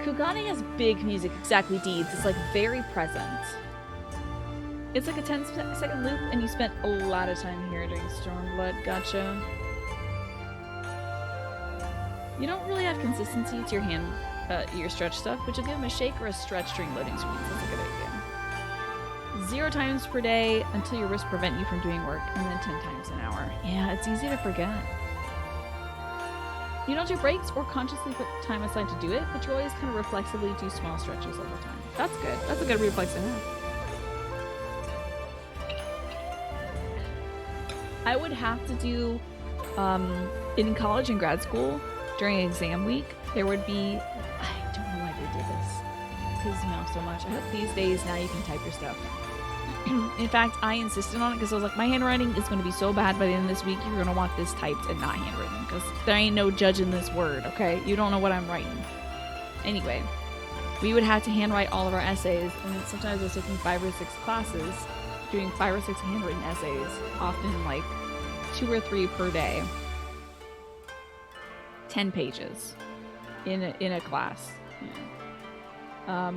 Kugane has big music, exactly, Deeds. It's like very present. It's like a 10-second loop, and you spent a lot of time here during Stormblood. Gotcha. You don't really have consistency to your hand, your stretch stuff, but you'll give them a shake or a stretch during loading screens. That's a good idea. 0 times per day until your wrists prevent you from doing work, and then 10 times an hour. Yeah, it's easy to forget. You don't do breaks or consciously put time aside to do it, but you always kind of reflexively do small stretches over time. That's good. That's a good reflex to have. I would have to do, in college and grad school, during exam week, there would be, I don't know why they did this. It pisses me off so much. I hope these days now you can type your stuff. In fact, I insisted on it because I was like, my handwriting is going to be so bad by the end of this week, you're going to want this typed and not handwritten because there ain't no judging this word, okay? You don't know what I'm writing. Anyway, we would have to handwrite all of our essays, and then sometimes I was taking 5 or 6 classes, doing 5 or 6 handwritten essays, often like 2 or 3 per day. 10 pages in a class. Yeah.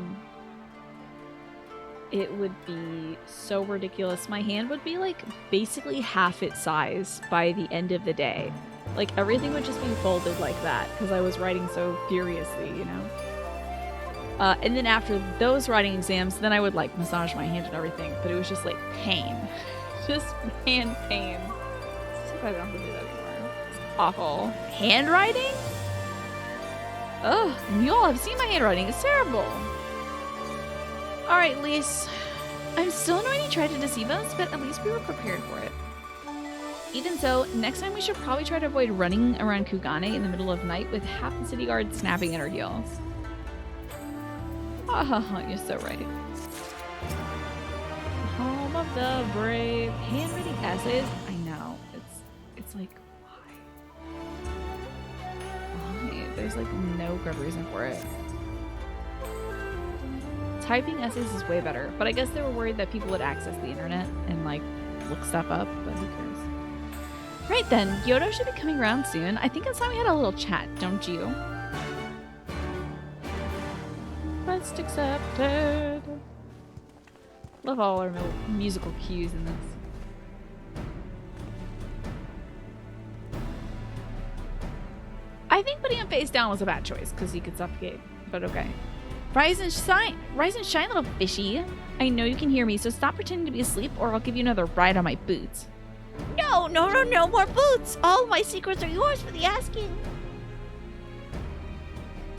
It would be so ridiculous. My hand would be like basically half its size by the end of the day. Like everything would just be folded like that because I was writing so furiously, you know? And then after those writing exams, then I would like massage my hand and everything, but it was just like pain. Just hand pain. Let's see if I don't have to do that anymore. It's awful. Handwriting? Ugh, you all have seen my handwriting. It's terrible. Alright, Lise. I'm still annoyed he tried to deceive us, but at least we were prepared for it. Even so, next time we should probably try to avoid running around Kugane in the middle of night with half the city guard snapping at our heels. Ah, you're so right. Home of the brave. Handwritten essays? I know. It's like, why? Why? There's like no good reason for it. Typing essays is way better, but I guess they were worried that people would access the internet and like look stuff up, but who cares? Right then, Yodo should be coming around soon. I think it's time we had a little chat, don't you? Quest accepted. Love all our musical cues in this. I think putting him face down was a bad choice because he could suffocate, but okay. Rise and shine, little fishy. I know you can hear me, so stop pretending to be asleep or I'll give you another ride on my boots. No, more boots! All my secrets are yours for the asking.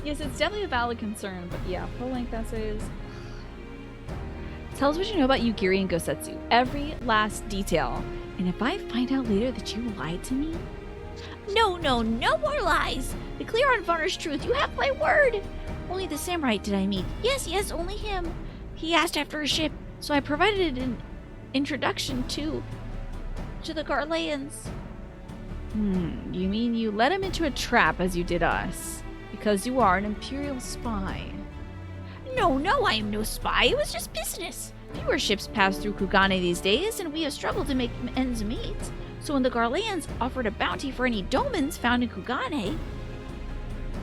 Yes, it's definitely a valid concern, but yeah, full-length essays. Tell us what you know about Yugiri and Gosetsu. Every last detail. And if I find out later that you lied to me... No more lies! The clear unvarnished truth, you have my word! Only the samurai did I meet. Yes, only him. He asked after a ship, so I provided an introduction to the Garleans. You mean you led him into a trap as you did us? Because you are an Imperial spy. No, I am no spy. It was just business. Fewer ships pass through Kugane these days, and we have struggled to make ends meet. So when the Garleans offered a bounty for any dolmens found in Kugane...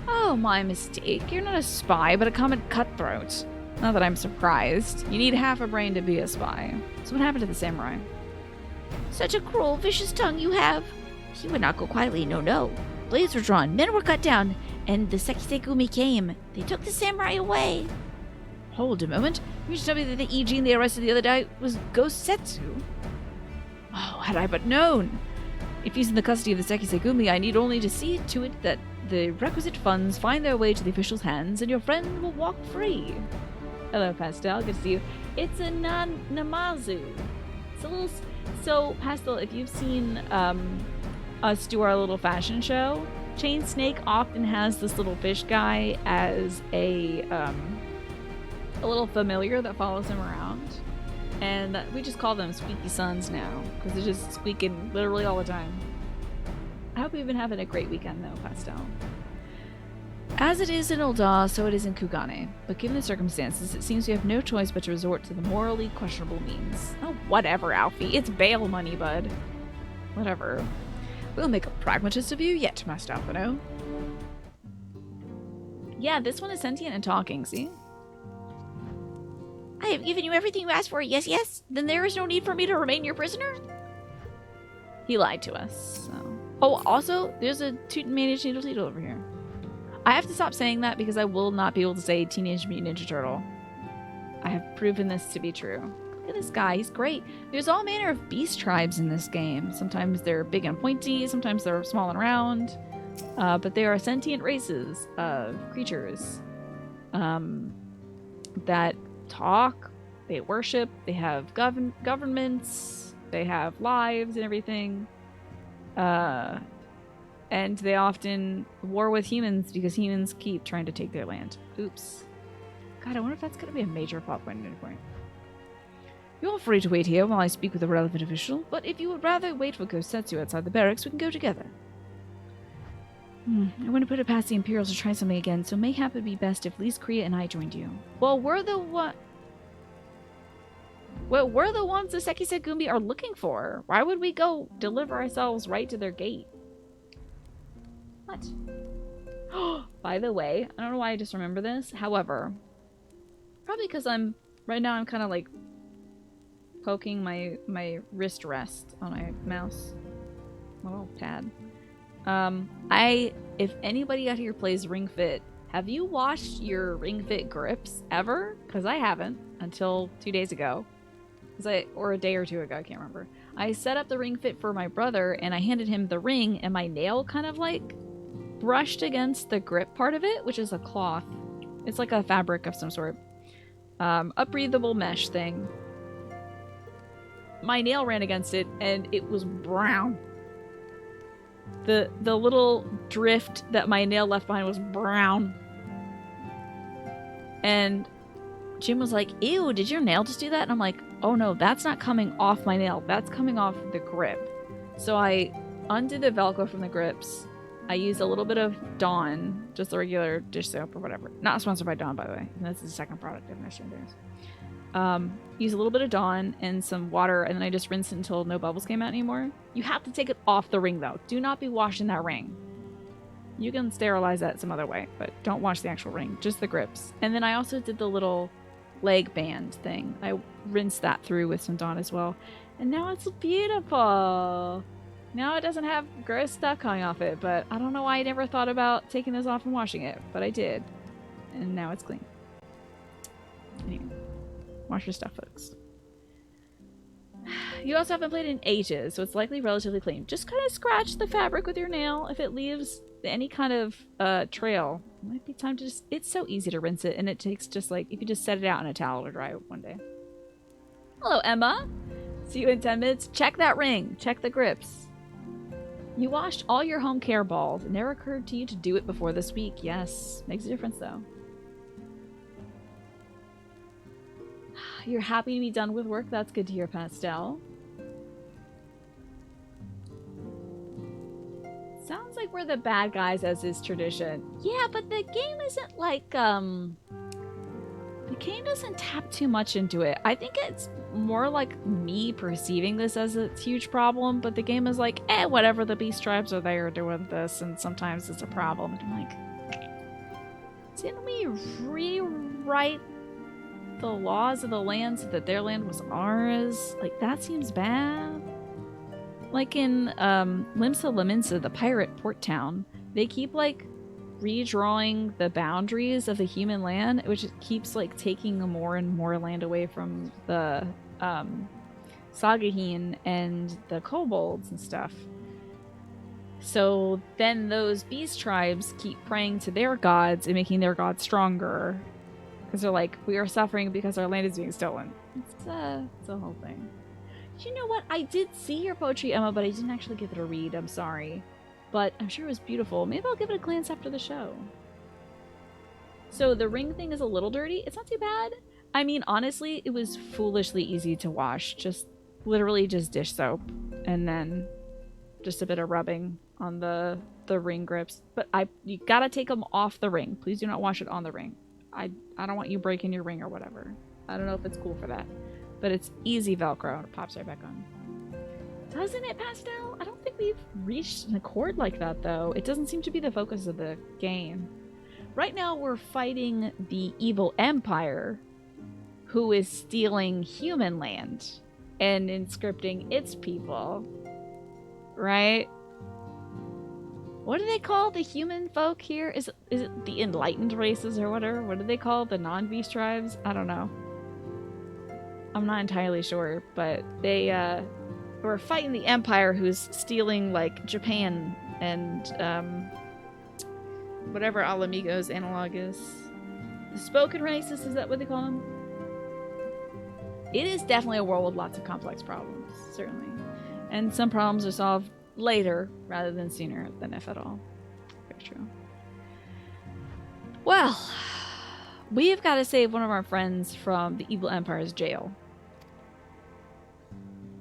Oh, my mistake. You're not a spy, but a common cutthroat. Not that I'm surprised. You need half a brain to be a spy. So what happened to the samurai? Such a cruel, vicious tongue you have. He would not go quietly, no. Blades were drawn, men were cut down, and the Sekisekumi came. They took the samurai away. Hold a moment. You should tell me that the Ijin they arrested the other day was Gosetsu. Oh, had I but known. If he's in the custody of the Sekisekumi, I need only to see to it that the requisite funds find their way to the official's hands, and your friend will walk free. Hello, Pastel. Good to see you. It's a Namazu. It's a little... So, Pastel, if you've seen us do our little fashion show, Chain Snake often has this little fish guy as a little familiar that follows him around. And we just call them Squeaky Sons now, because they're just squeaking literally all the time. I hope you've been having a great weekend, though, Pastel. As it is in Ul'dah, so it is in Kugane. But given the circumstances, it seems we have no choice but to resort to the morally questionable means. Oh, whatever, Alfie. It's bail money, bud. Whatever. We'll make a pragmatist of you yet, Master Alphino. Yeah, this one is sentient and talking, see? I have given you everything you asked for, yes? Then there is no need for me to remain your prisoner? He lied to us, so... Oh, also, there's a Managed Needle Teedle over here. I have to stop saying that because I will not be able to say Teenage Mutant Ninja Turtle. I have proven this to be true. Look at this guy, he's great. There's all manner of beast tribes in this game. Sometimes they're big and pointy, sometimes they're small and round. But they are sentient races of creatures that talk, they worship, they have governments, they have lives and everything. And they often war with humans because humans keep trying to take their land. Oops. God, I wonder if that's going to be a major plot point at any point. You're free to wait here while I speak with the relevant official, but if you would rather wait for Gosetsu outside the barracks, we can go together. I want to put it past the Imperials to try something again, so mayhap it would be best if Lise Korea and I joined you. Well, we're the ones the Sekisekumi are looking for. Why would we go deliver ourselves right to their gate? What? By the way, I don't know why I just remember this. However, probably because right now I'm kind of like poking my wrist rest on my mouse. My little pad. If anybody out here plays Ring Fit, have you washed your Ring Fit grips ever? Because I haven't until 2 days ago. Or a day or two ago, I can't remember. I set up the Ring Fit for my brother and I handed him the ring and my nail kind of like brushed against the grip part of it, which is a cloth. It's like a fabric of some sort. A breathable mesh thing. my nail ran against it and it was brown. The little drift that my nail left behind was brown. And Jim was like, ew, did your nail just do that? And I'm like, oh no, that's not coming off my nail. That's coming off the grip. So I undid the Velcro from the grips. I used a little bit of Dawn, just the regular dish soap or whatever. Not sponsored by Dawn, by the way. And that's the second product I've mentioned. Use a little bit of Dawn and some water, and then I just rinsed it until no bubbles came out anymore. You have to take it off the ring, though. Do not be washing that ring. You can sterilize that some other way, but don't wash the actual ring, just the grips. And then I also did the little leg band thing. I rinsed that through with some Dawn as well. And now it's beautiful. Now it doesn't have gross stuff coming off it, but I don't know why I never thought about taking this off and washing it, but I did. And now it's clean. Anyway, wash your stuff, folks. You also haven't played in ages, so it's likely relatively clean. Just kind of scratch the fabric with your nail. If it leaves any kind of trail, it might be time to just... It's so easy to rinse it, and it takes just like... You can just set it out in a towel to dry it one day. Hello, Emma. See you in 10 minutes. Check that ring. Check the grips. You washed all your home care balls. It never occurred to you to do it before this week. Yes. Makes a difference, though. You're happy to be done with work. That's good to hear, Pastel. Sounds like we're the bad guys, as is tradition. Yeah, but the game isn't like, the game doesn't tap too much into it. I think it's more like me perceiving this as a huge problem, but the game is like, whatever, the beast tribes are there doing this, and sometimes it's a problem. And I'm like, didn't we rewrite the laws of the land so that their land was ours? Like, that seems bad. Like in Limsa Laminsa, the pirate port town, they keep like redrawing the boundaries of the human land, which keeps like taking more and more land away from the Sagahin and the kobolds and stuff. So then those beast tribes keep praying to their gods and making their gods stronger, because they're like, we are suffering because our land is being stolen. It's a whole thing. You know what? I did see your poetry, Emma, but I didn't actually give it a read. I'm sorry. But I'm sure it was beautiful. Maybe I'll give it a glance after the show. So the ring thing is a little dirty. It's not too bad. I mean, honestly, it was foolishly easy to wash. Just literally just dish soap. And then just a bit of rubbing on the ring grips. But you gotta take them off the ring. Please do not wash it on the ring. I don't want you breaking your ring or whatever. I don't know if it's cool for that. But it's easy Velcro. It pops right back on. Doesn't it, Pastel? I don't think we've reached an accord like that, though. It doesn't seem to be the focus of the game. Right now, we're fighting the evil empire, who is stealing human land and inscripting its people. Right? What do they call the human folk here? Is it the enlightened races or whatever? What do they call the non-beast tribes? I don't know. I'm not entirely sure, but they were fighting the Empire, who's stealing like Japan and whatever Alamigo's analog is. The spoken races, is that what they call them? It is definitely a world with lots of complex problems, certainly. And some problems are solved later rather than sooner than if at all. Very true. Well, we've got to save one of our friends from the evil Empire's jail.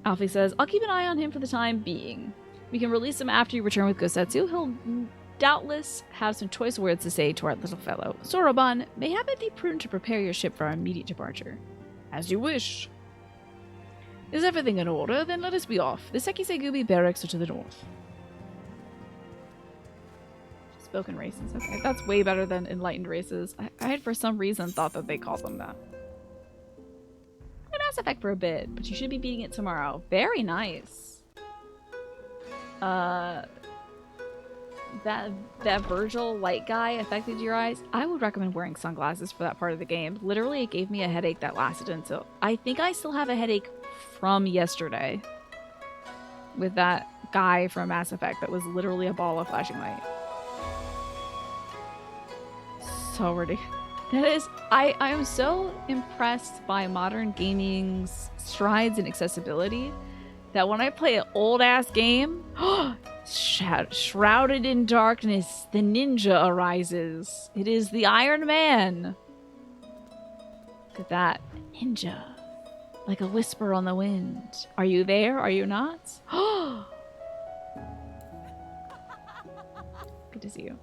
Alfie says, I'll keep an eye on him for the time being. We can release him after you return with Gosetsu. He'll doubtless have some choice words to say to our little fellow. Soroban, mayhap it be prudent to prepare your ship for our immediate departure. As you wish. Is everything in order? Then let us be off. The Sekisegubi barracks are to the north. Spoken races. Okay, that's way better than enlightened races. I had for some reason thought that they called them that. Mass Effect for a bit, but you should be beating it tomorrow. Very nice. That Virgil light guy affected your eyes. I would recommend wearing sunglasses for that part of the game. Literally, it gave me a headache that lasted until... I think I still have a headache from yesterday with that guy from Mass Effect that was literally a ball of flashing light. So ridiculous. That is, I am so impressed by modern gaming's strides in accessibility that when I play an old-ass game, shrouded in darkness, the ninja arises. It is the Iron Man. Look at that. Ninja. Like a whisper on the wind. Are you there? Are you not? Good to see you.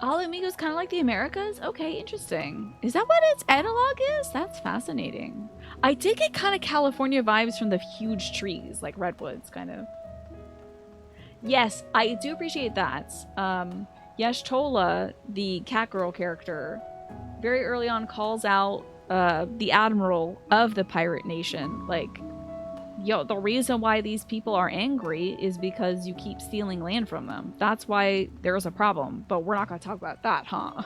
All Amigos kind of like the Americas? Okay, interesting. Is that what its analog is? That's fascinating. I did get kind of California vibes from the huge trees, like redwoods, kind of. Yes, I do appreciate that. Yesh Tola, the cat girl character, very early on calls out the admiral of the pirate nation. Like, yo, the reason why these people are angry is because you keep stealing land from them. That's why there's a problem. But we're not going to talk about that, huh?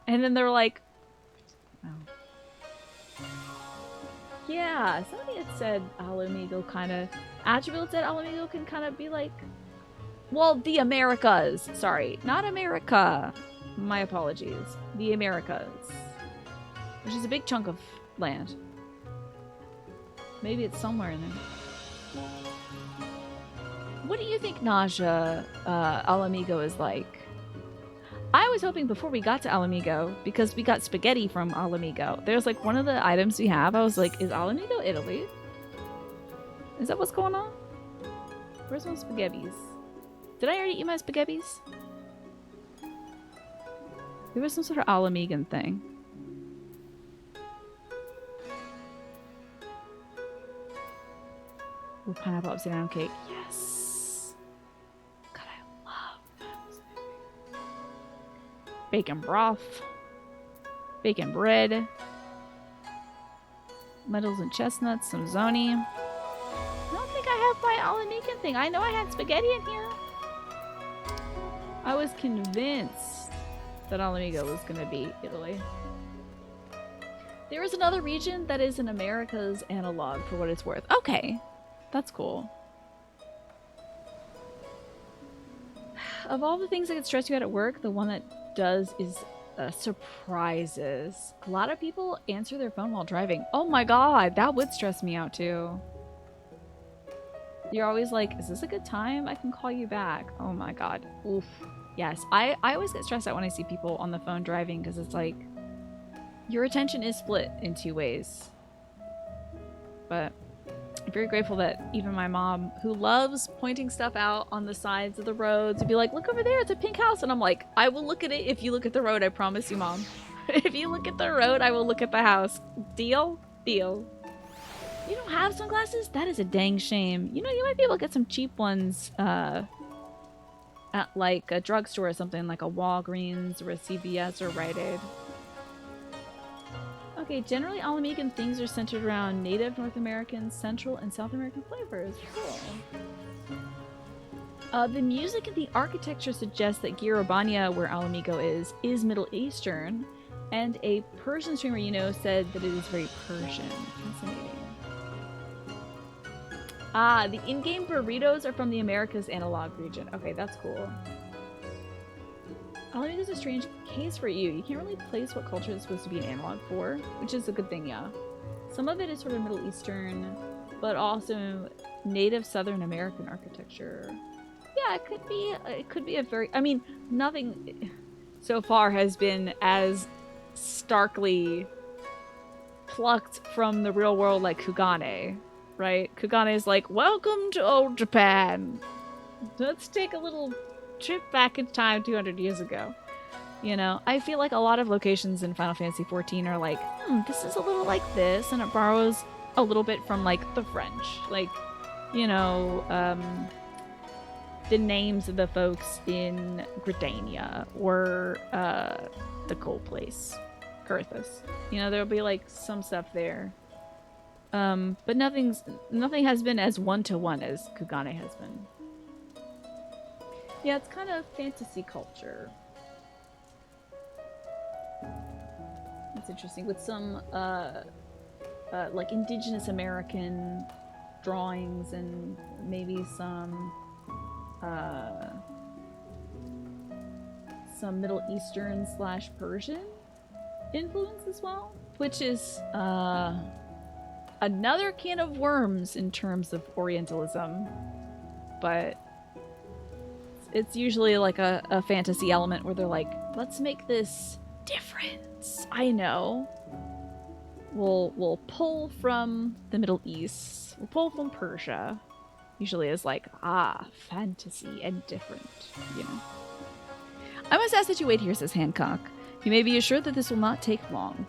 And then they're like, oh. Yeah, somebody had said Alamigo kind of... Attributes that Alamigo can kind of be like... Well, the Americas. Sorry, not America. My apologies. The Americas. Which is a big chunk of land. Maybe it's somewhere in there. What do you think Naja Alamigo is like? I was hoping before we got to Alamigo, because we got spaghetti from Alamigo. There's like one of the items we have. I was like, is Alamigo Italy? Is that what's going on? Where's my spaghettis? Did I already eat my spaghettis? There was some sort of Alamigan thing. Ooh, pineapple upside down cake. Yes. God, I love that. Bacon broth. Bacon bread. Lentils and chestnuts. Some zoni. I don't think I have my Alamigan thing. I know I had spaghetti in here. I was convinced that Alamigo was going to be Italy. There is another region that is an America's analog for what it's worth. Okay. That's cool. Of all the things that could stress you out at work, the one that does is surprises. A lot of people answer their phone while driving. Oh my god, that would stress me out too. You're always like, is this a good time? I can call you back. Oh my god. Oof. Yes, I always get stressed out when I see people on the phone driving because it's like, your attention is split in two ways. But I'm very grateful that even my mom, who loves pointing stuff out on the sides of the roads, would be like, look over there, it's a pink house. And I'm like, I will look at it if you look at the road, I promise you, Mom. If you look at the road, I will look at the house. Deal? Deal. You don't have sunglasses? That is a dang shame. You know, you might be able to get some cheap ones at like a drugstore or something, like a Walgreens or a CVS or Rite Aid. Okay, generally Alamigan things are centered around native North American, Central, and South American flavors. Cool. The music and the architecture suggest that Girobania, where Alamigo is Middle Eastern, and a Persian streamer you know said that it is very Persian. Fascinating. Ah, the in-game burritos are from the Americas analog region. Okay, that's cool. Alamigo is a strange case for you. You can't really place what culture it's supposed to be an analog for, which is a good thing, yeah. Some of it is sort of Middle Eastern, but also native Southern American architecture. Yeah, it could be a very, I mean, nothing so far has been as starkly plucked from the real world like Kugane, right? Kugane is like, welcome to old Japan. Let's take a little trip back in time 200 years ago. You know, I feel like a lot of locations in Final Fantasy XIV are like, this is a little like this, and it borrows a little bit from like the French, like, you know, the names of the folks in Gridania or the cold place, Kurthus. You know, there'll be like some stuff there, but nothing has been as one-to-one as Kugane has been. Yeah, it's kind of fantasy culture. It's interesting with some like indigenous American drawings and maybe some some Middle Eastern / Persian influence as well, which is another can of worms in terms of Orientalism, but it's usually like a fantasy element where they're like, let's make this different. I know. We'll pull from the Middle East. We'll pull from Persia. Usually is like, fantasy and different, you know. I must ask that you wait here, says Hancock. You may be assured that this will not take long.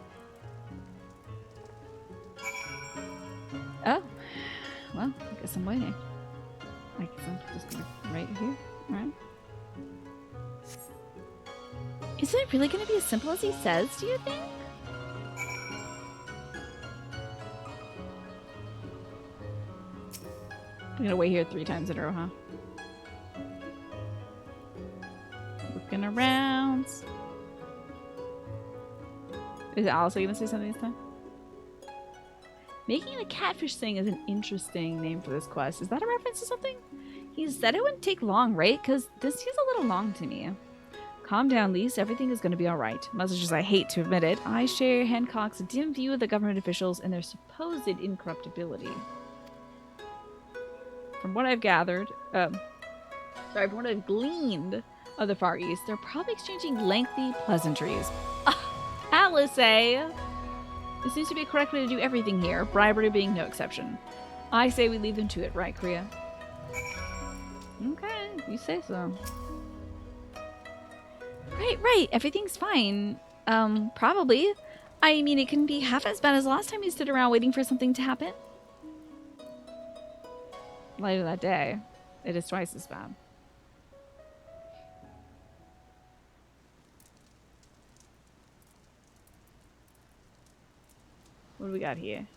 Oh. Well, I guess I'm waiting. I guess I'm just gonna right here. Alright. Is it really gonna be as simple as he says, do you think? I'm gonna wait here 3 times in a row, huh? Looking around. Is Alice gonna say something this time? Making a catfish thing is an interesting name for this quest. Is that a reference to something? He said it wouldn't take long, right? Because this feels a little long to me. Calm down, Lise. Everything is going to be alright. Much as I hate to admit it, I share Hancock's dim view of the government officials and their supposed incorruptibility. From what I've gathered, from what I've gleaned of the Far East, they're probably exchanging lengthy pleasantries. Alice, eh? It seems to be a correct way to do everything here, bribery being no exception. I say we leave them to it, right, Kriya? Okay, you say so. Right, everything's fine. Probably. I mean, it couldn't be half as bad as last time you stood around waiting for something to happen. Later that day, it is twice as bad. What do we got here?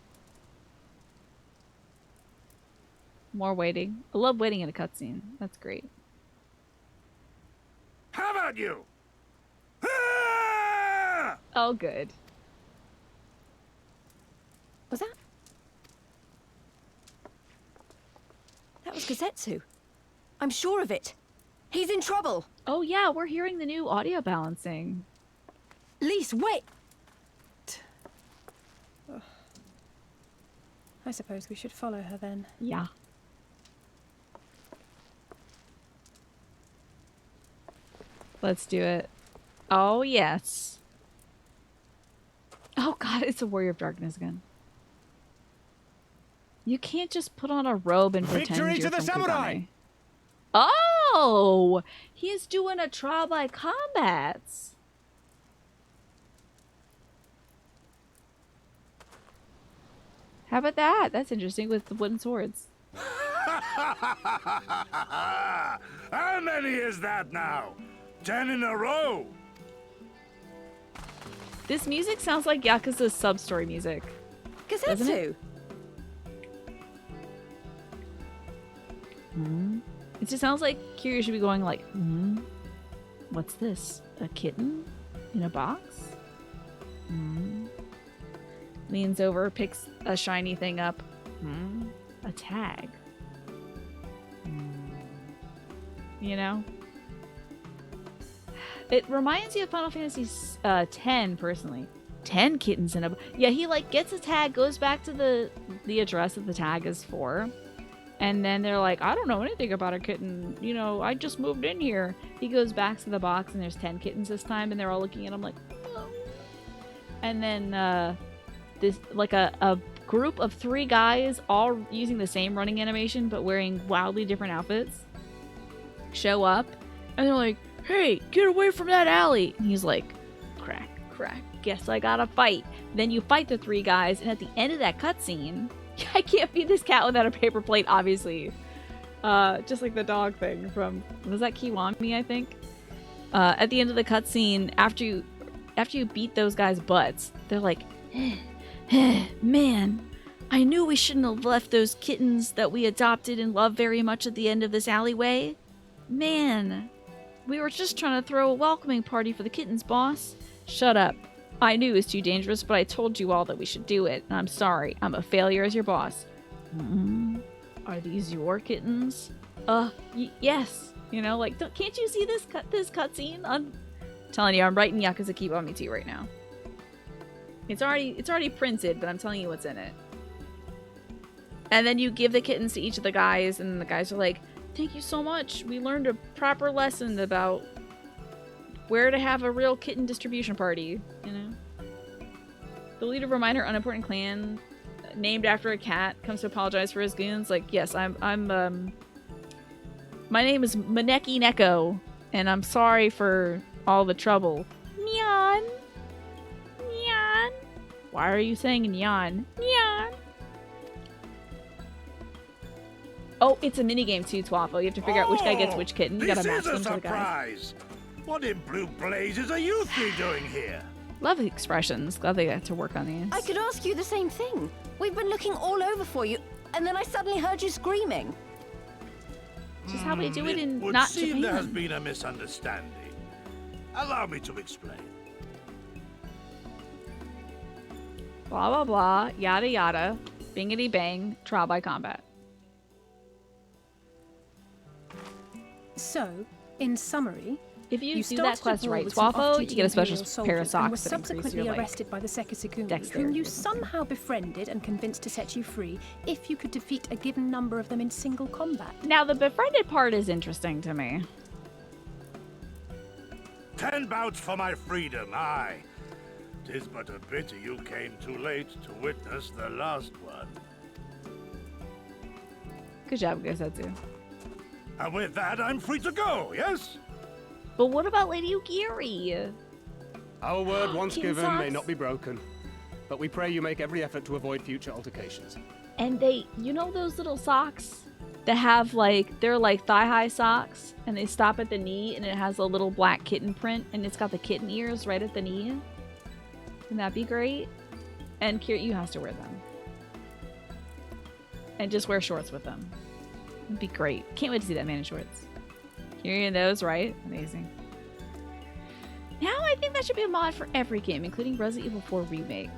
More waiting. I love waiting in a cutscene. That's great. How about you? Oh, good. Was that? That was Gazetsu. I'm sure of it. He's in trouble. Oh yeah, we're hearing the new audio balancing. Lise, wait! I suppose we should follow her then. Yeah. Let's do it. Oh, yes. Oh god, it's a Warrior of Darkness again. You can't just put on a robe and pretend Victory you're to the from samurai! Kagame. Oh! He is doing a trial by combats. How about that? That's interesting with the wooden swords. How many is that now? 10 in a row. This music sounds like Yakuza's sub-story music. Gazetsu! It just sounds like Kiryu should be going like, what's this? A kitten? In a box? Leans over, picks a shiny thing up. A tag. You know? It reminds you of Final Fantasy X, personally. 10 kittens in a... Yeah, he, like, gets a tag, goes back to the address that the tag is for. And then they're like, I don't know anything about a kitten. You know, I just moved in here. He goes back to the box, and there's 10 kittens this time, and they're all looking at him like, oh. And then, this, like, a group of 3 guys, all using the same running animation, but wearing wildly different outfits, show up, and they're like, hey, get away from that alley. And he's like, crack, guess I gotta fight. Then you fight the 3 guys, and at the end of that cutscene, I can't feed this cat without a paper plate, obviously. Just like the dog thing from, was that Kiwami, I think? At the end of the cutscene, after you beat those guys' butts, they're like, man, I knew we shouldn't have left those kittens that we adopted and love very much at the end of this alleyway. Man, we were just trying to throw a welcoming party for the kittens, boss. Shut up. I knew it was too dangerous, but I told you all that we should do it. And I'm sorry. I'm a failure as your boss. Are these your kittens? Yes. You know, like, can't you see this cutscene Telling you, I'm writing Yakuza Kiwami 2 right now. It's already printed, but I'm telling you what's in it. And then you give the kittens to each of the guys, and the guys are like, thank you so much. We learned a proper lesson about where to have a real kitten distribution party, you know? The leader of a minor unimportant clan named after a cat comes to apologize for his goons. Like, yes, my name is Maneki Neko, and I'm sorry for all the trouble. Nyan. Nyan. Why are you saying nyan? Nyan. Oh, it's a minigame too, Twaffle. You have to figure out which guy gets which kitten. You gotta match them to the guys. What in blue blazes are you three doing here? Love the expressions. Glad they got to work on these. I could ask you the same thing. We've been looking all over for you, and then I suddenly heard you screaming. Just how we do it in would not seem Japan. There has been a misunderstanding. Allow me to explain. Blah, blah, blah. Yada, yada. Bingity bang. Trial by combat. So, in summary, if you do started that quest a brawl right, with some Twaffle, you off-duty get a special Imperial pair of soldiers and were socks that increase subsequently your arrested by the Sekisagumi, dexterity. whom you somehow befriended and convinced to set you free if you could defeat a given number of them in single combat. Now, the befriended part is interesting to me. 10 bouts for my freedom, aye. 'Tis but a pity you came too late to witness the last one. Good job, Gosetsu. And with that, I'm free to go, yes? But what about Lady Ugiri? Our word once Kitten given may socks? not be broken, but we pray you make every effort to avoid future altercations. And they, you know those little socks that have like, they're like thigh-high socks, and they stop at the knee, and it has a little black kitten print, and it's got the kitten ears right at the knee? Wouldn't that be great? And Kiryu has to wear them. And just wear shorts with them. It'd be great. Can't wait to see that man in shorts. Kiryu in those, right? Amazing. Now I think that should be a mod for every game, including Resident Evil 4 Remake.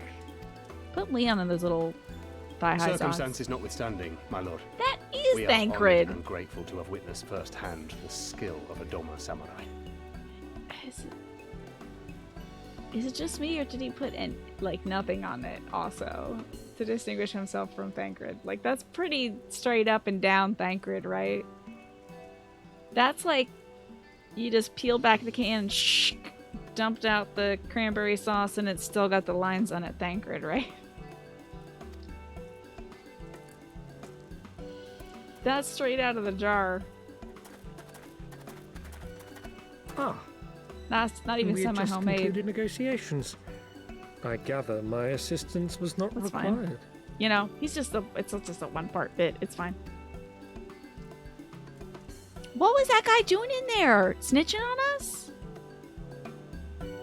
Put Leon in those little thigh-high socks. Circumstances notwithstanding, my lord. That is we are Thancred. honored and grateful to have witnessed firsthand the skill of a Doma samurai. Is it just me, or did he put like nothing on it also to distinguish himself from Thancred? Like, that's pretty straight up and down Thancred, right? That's like you just peeled back the can and dumped out the cranberry sauce, and it's still got the lines on it, Thancred, right? That's straight out of the jar. Ah. That's not even we had just semi-homemade. concluded negotiations. I gather my assistance was not That's required. fine. You know, it's just a one-part bit. It's fine. What was that guy doing in there? Snitching on us?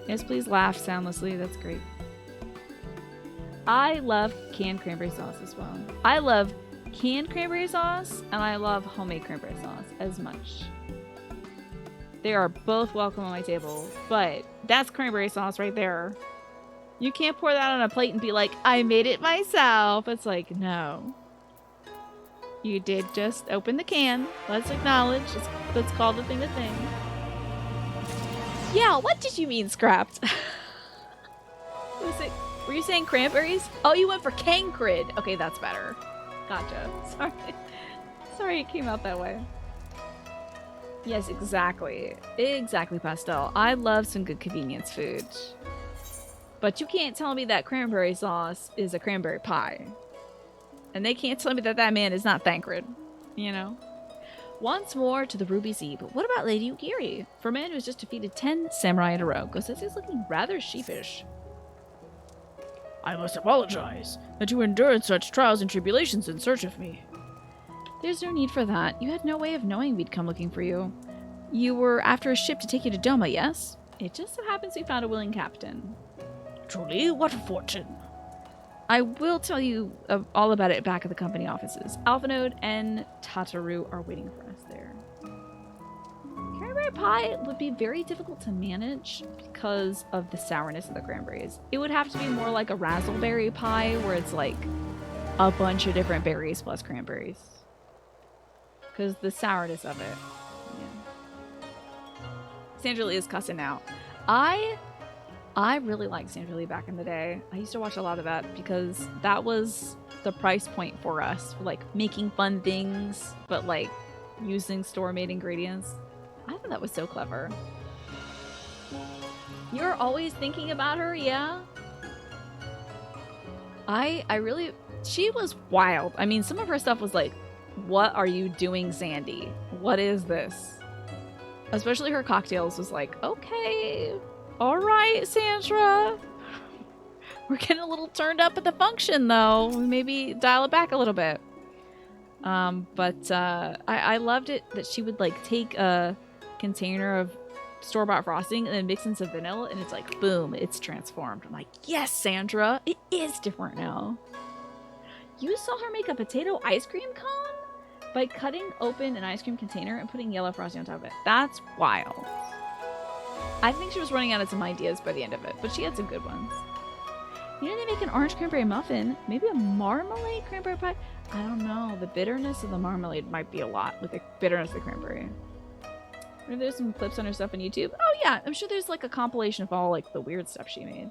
Yes, please laugh soundlessly. That's great. I love canned cranberry sauce as well. I love canned cranberry sauce, and I love homemade cranberry sauce as much. They are both welcome on my table, but that's cranberry sauce right there. You can't pour that on a plate and be like, I made it myself. It's like, no. You did just open the can. Let's acknowledge. Let's call the thing a thing. Yeah, what did you mean scrapped? Were you saying cranberries? Oh, you went for Cancrid. Okay, that's better. Gotcha. Sorry. Sorry it came out that way. Yes, exactly. Exactly, Pastel. I love some good convenience food. But you can't tell me that cranberry sauce is a cranberry pie. And they can't tell me that that man is not Thancred. You know? Once more to the Ruby Sea, but what about Lady Ugiri? For a man who has just defeated 10 samurai in a row, Gosetsu's looking rather sheepish. I must apologize that you endured such trials and tribulations in search of me. There's no need for that. You had no way of knowing we'd come looking for you. You were after a ship to take you to Doma, yes? It just so happens we found a willing captain. Truly, what a fortune. I will tell you all about it back at the company offices. Alphanode and Tataru are waiting for us there. Cranberry pie would be very difficult to manage because of the sourness of the cranberries. It would have to be more like a raspberry pie where it's like a bunch of different berries plus cranberries. Because the sourness of it. Yeah. Sandra Lee is cussing out. I really liked Sandra Lee back in the day. I used to watch a lot of that because that was the price point for us, for like making fun things, but like using store-made ingredients. I thought that was so clever. You're always thinking about her, yeah? I really, she was wild. I mean, some of her stuff was like, what are you doing, Sandy? What is this? Especially her cocktails was like, okay, all right, Sandra. We're getting a little turned up at the function, though. Maybe dial it back a little bit. I loved it that she would like take a container of store-bought frosting and then mix in some vanilla, and it's like, boom, it's transformed. I'm like, yes, Sandra, it is different now. You saw her make a potato ice cream cone by cutting open an ice cream container and putting yellow frosting on top of it. That's wild. I think she was running out of some ideas by the end of it, but she had some good ones. You know, they make an orange cranberry muffin, maybe a marmalade cranberry pie. I don't know. The bitterness of the marmalade might be a lot with the bitterness of the cranberry. Maybe there's some clips on her stuff on YouTube. Oh yeah, I'm sure there's like a compilation of all like the weird stuff she made.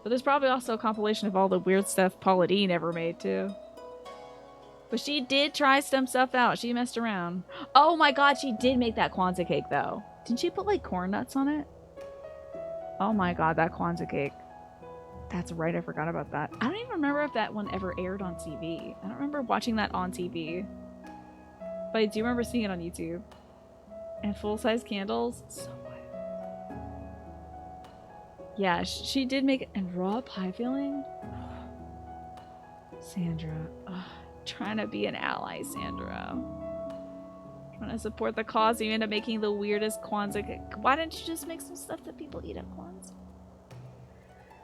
But there's probably also a compilation of all the weird stuff Paula Deen ever made too. But she did try some stuff out. She messed around. Oh my god, she did make that Kwanzaa cake though. Didn't she put like corn nuts on it? Oh my god, that Kwanzaa cake. That's right, I forgot about that. I don't even remember if that one ever aired on TV. I don't remember watching that on TV. But I do remember seeing it on YouTube. And full-size candles. So wild. Yeah, she did make it. And raw pie filling? Sandra. Ugh, trying to be an ally, Sandra. Trying to support the cause. You end up making the weirdest Kwanzaa cake. Why didn't you just make some stuff that people eat at Kwanzaa?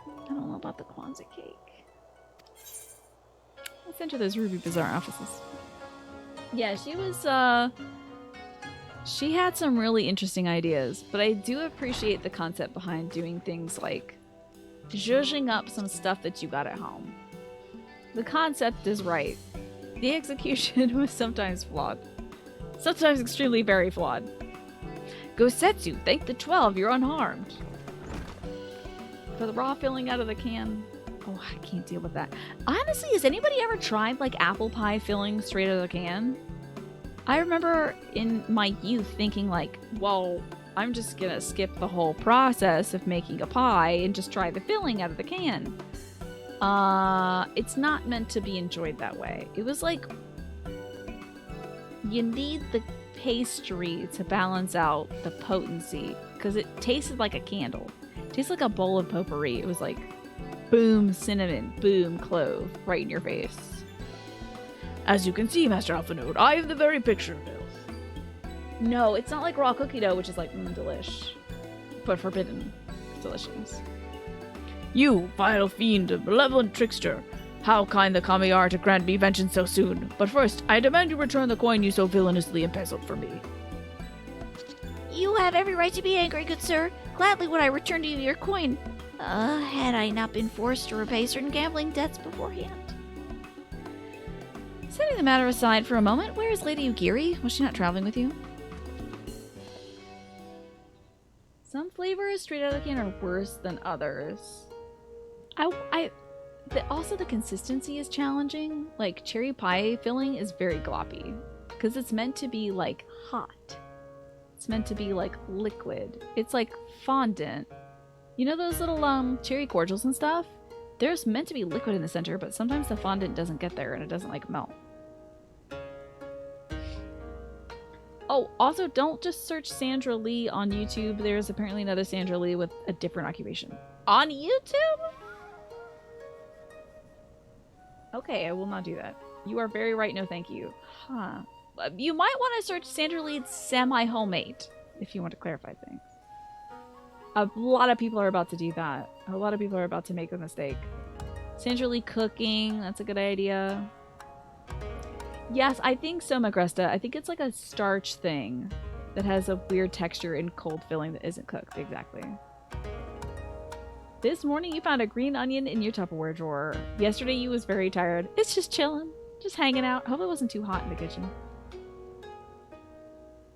I don't know about the Kwanzaa cake. Let's enter those Ruby Bazaar offices. Yeah, she was, she had some really interesting ideas, but I do appreciate the concept behind doing things like zhuzhing up some stuff that you got at home. The concept is right. The execution was sometimes flawed. Sometimes extremely very flawed. Gosetsu, thank the 12, you're unharmed. For the raw filling out of the can. Oh, I can't deal with that. Honestly, has anybody ever tried like apple pie filling straight out of the can? I remember in my youth thinking like, well, I'm just gonna skip the whole process of making a pie and just try the filling out of the can. It's not meant to be enjoyed that way. It was like, you need the pastry to balance out the potency because it tasted like a candle. Tastes like a bowl of potpourri. It was like, boom, cinnamon, boom, clove, right in your face. As you can see, Master Alphanode, I have the very picture of it. No, it's not like raw cookie dough, which is like, delish. But forbidden. Delicious. You, vile fiend, malevolent trickster. How kind the kami are to grant me vengeance so soon. But first, I demand you return the coin you so villainously embezzled from me. You have every right to be angry, good sir. Gladly would I return to you your coin, had I not been forced to repay certain gambling debts beforehand. Setting the matter aside for a moment, where is Lady Ugiri? Was she not traveling with you? Some flavors straight out of the can are worse than others. Also the consistency is challenging. Like cherry pie filling is very gloppy because it's meant to be like hot. It's meant to be like liquid. It's like fondant. You know those little cherry cordials and stuff? There's meant to be liquid in the center, but sometimes the fondant doesn't get there and it doesn't like melt. Oh, also don't just search Sandra Lee on YouTube. There's apparently another Sandra Lee with a different occupation. On YouTube? Okay, I will not do that. You are very right, no thank you. Huh. You might want to search Sandra Lee's semi-homemade, if you want to clarify things. A lot of people are about to do that. A lot of people are about to make a mistake. Sandra Lee cooking, that's a good idea. Yes, I think so, Magresta. I think it's like a starch thing that has a weird texture and cold filling that isn't cooked, exactly. This morning you found a green onion in your Tupperware drawer. Yesterday you was very tired. It's just chilling. Just hanging out. Hope it wasn't too hot in the kitchen.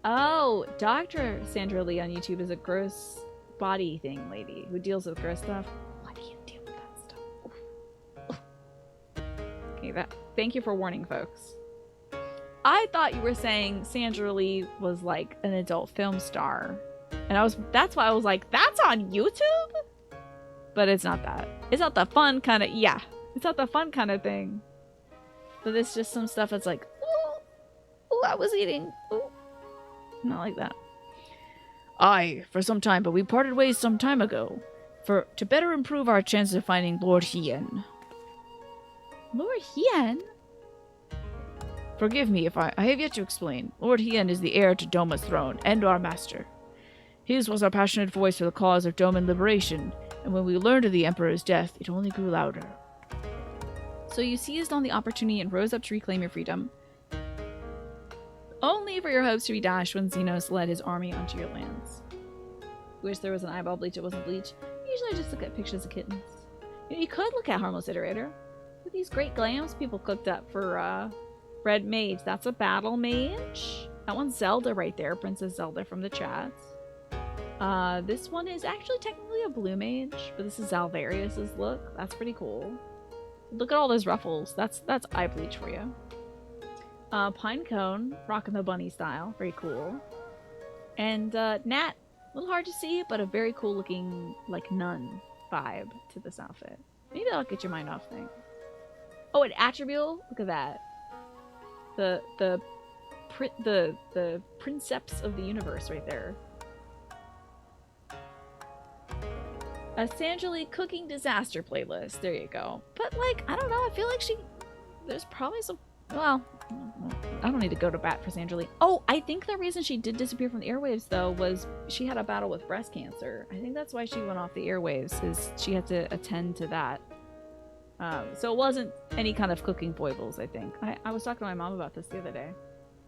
Oh, Dr. Sandra Lee on YouTube is a gross body thing lady who deals with gross stuff. Why do you deal with that stuff? Oof. Oof. Okay, thank you for warning, folks. I thought you were saying Sandra Lee was like an adult film star. And that's why I was like, that's on YouTube? But it's not that. It's not the fun kind of, yeah. It's not the fun kind of thing. But it's just some stuff that's like, ooh, I was eating. Ooh. Not like that. Aye, for some time, but we parted ways some time ago. To better improve our chances of finding Lord Hien. Lord Hien? Forgive me if I have yet to explain. Lord Hien is the heir to Doma's throne, and our master. His was our passionate voice for the cause of Doman liberation, and when we learned of the Emperor's death, it only grew louder. So you seized on the opportunity and rose up to reclaim your freedom, only for your hopes to be dashed when Xenos led his army onto your lands. Wish there was an eyeball bleach that wasn't bleach. Usually I just look at pictures of kittens. You could look at Harmless Iterator. With these great glams people cooked up for Red Mage. That's a battle mage. That one's Zelda right there, Princess Zelda from the chat. This one is actually technically a blue mage, but this is Zalvarius's look. That's pretty cool. Look at all those ruffles. That's eye bleach for you. Pinecone, rocking the bunny style. Very cool. And Nat, a little hard to see, but a very cool looking, like, nun vibe to this outfit. Maybe that'll get your mind off things. Oh, an Attribute? Look at that. The princeps of the universe right there. A Sanjali cooking disaster playlist. There you go. But, like, I don't know. I feel like there's probably some... Well, I don't need to go to bat for Sanjali. Oh, I think the reason she did disappear from the airwaves, though, was she had a battle with breast cancer. I think that's why she went off the airwaves, is she had to attend to that. So it wasn't any kind of cooking foibles, I think. I was talking to my mom about this the other day.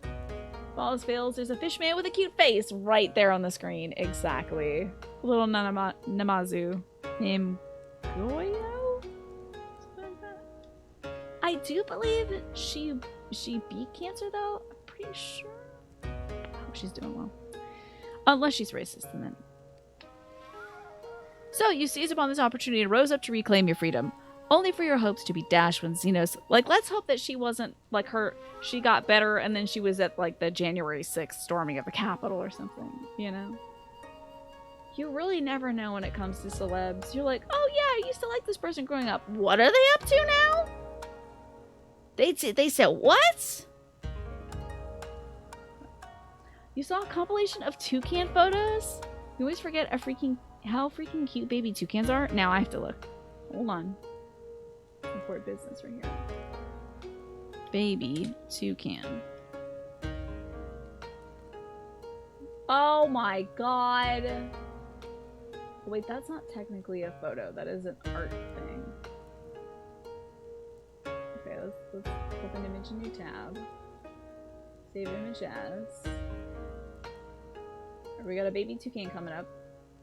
If all else fails, there's a fish man with a cute face right there on the screen. Exactly. Little Namazu named Goyo? Something like that. I do believe she beat cancer, though. I'm pretty sure. I hope she's doing well. Unless she's racist, and then. So you seized upon this opportunity and rose up to reclaim your freedom. Only for your hopes to be dashed when Xenos... Like, let's hope that she wasn't, like, she got better and then she was at, like, the January 6th storming of the Capitol or something, you know? You really never know when it comes to celebs. You're like, oh yeah, I used to like this person growing up. What are they up to now? They said what? You saw a compilation of toucan photos? You always forget how freaking cute baby toucans are. Now I have to look. Hold on. Important business right here. Baby toucan. Oh my god. Wait, that's not technically a photo. That is an art thing. Okay, let's open image in new tab. Save image as. We got a baby toucan coming up.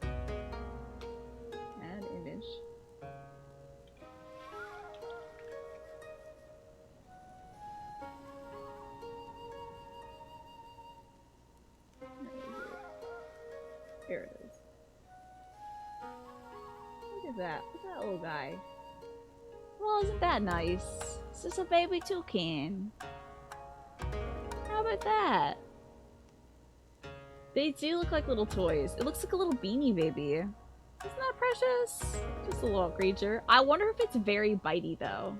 Add image. There it is. Look at that. Look at that little guy. Well, isn't that nice? It's just a baby toucan. How about that? They do look like little toys. It looks like a little beanie baby. Isn't that precious? Just a little creature. I wonder if it's very bitey, though.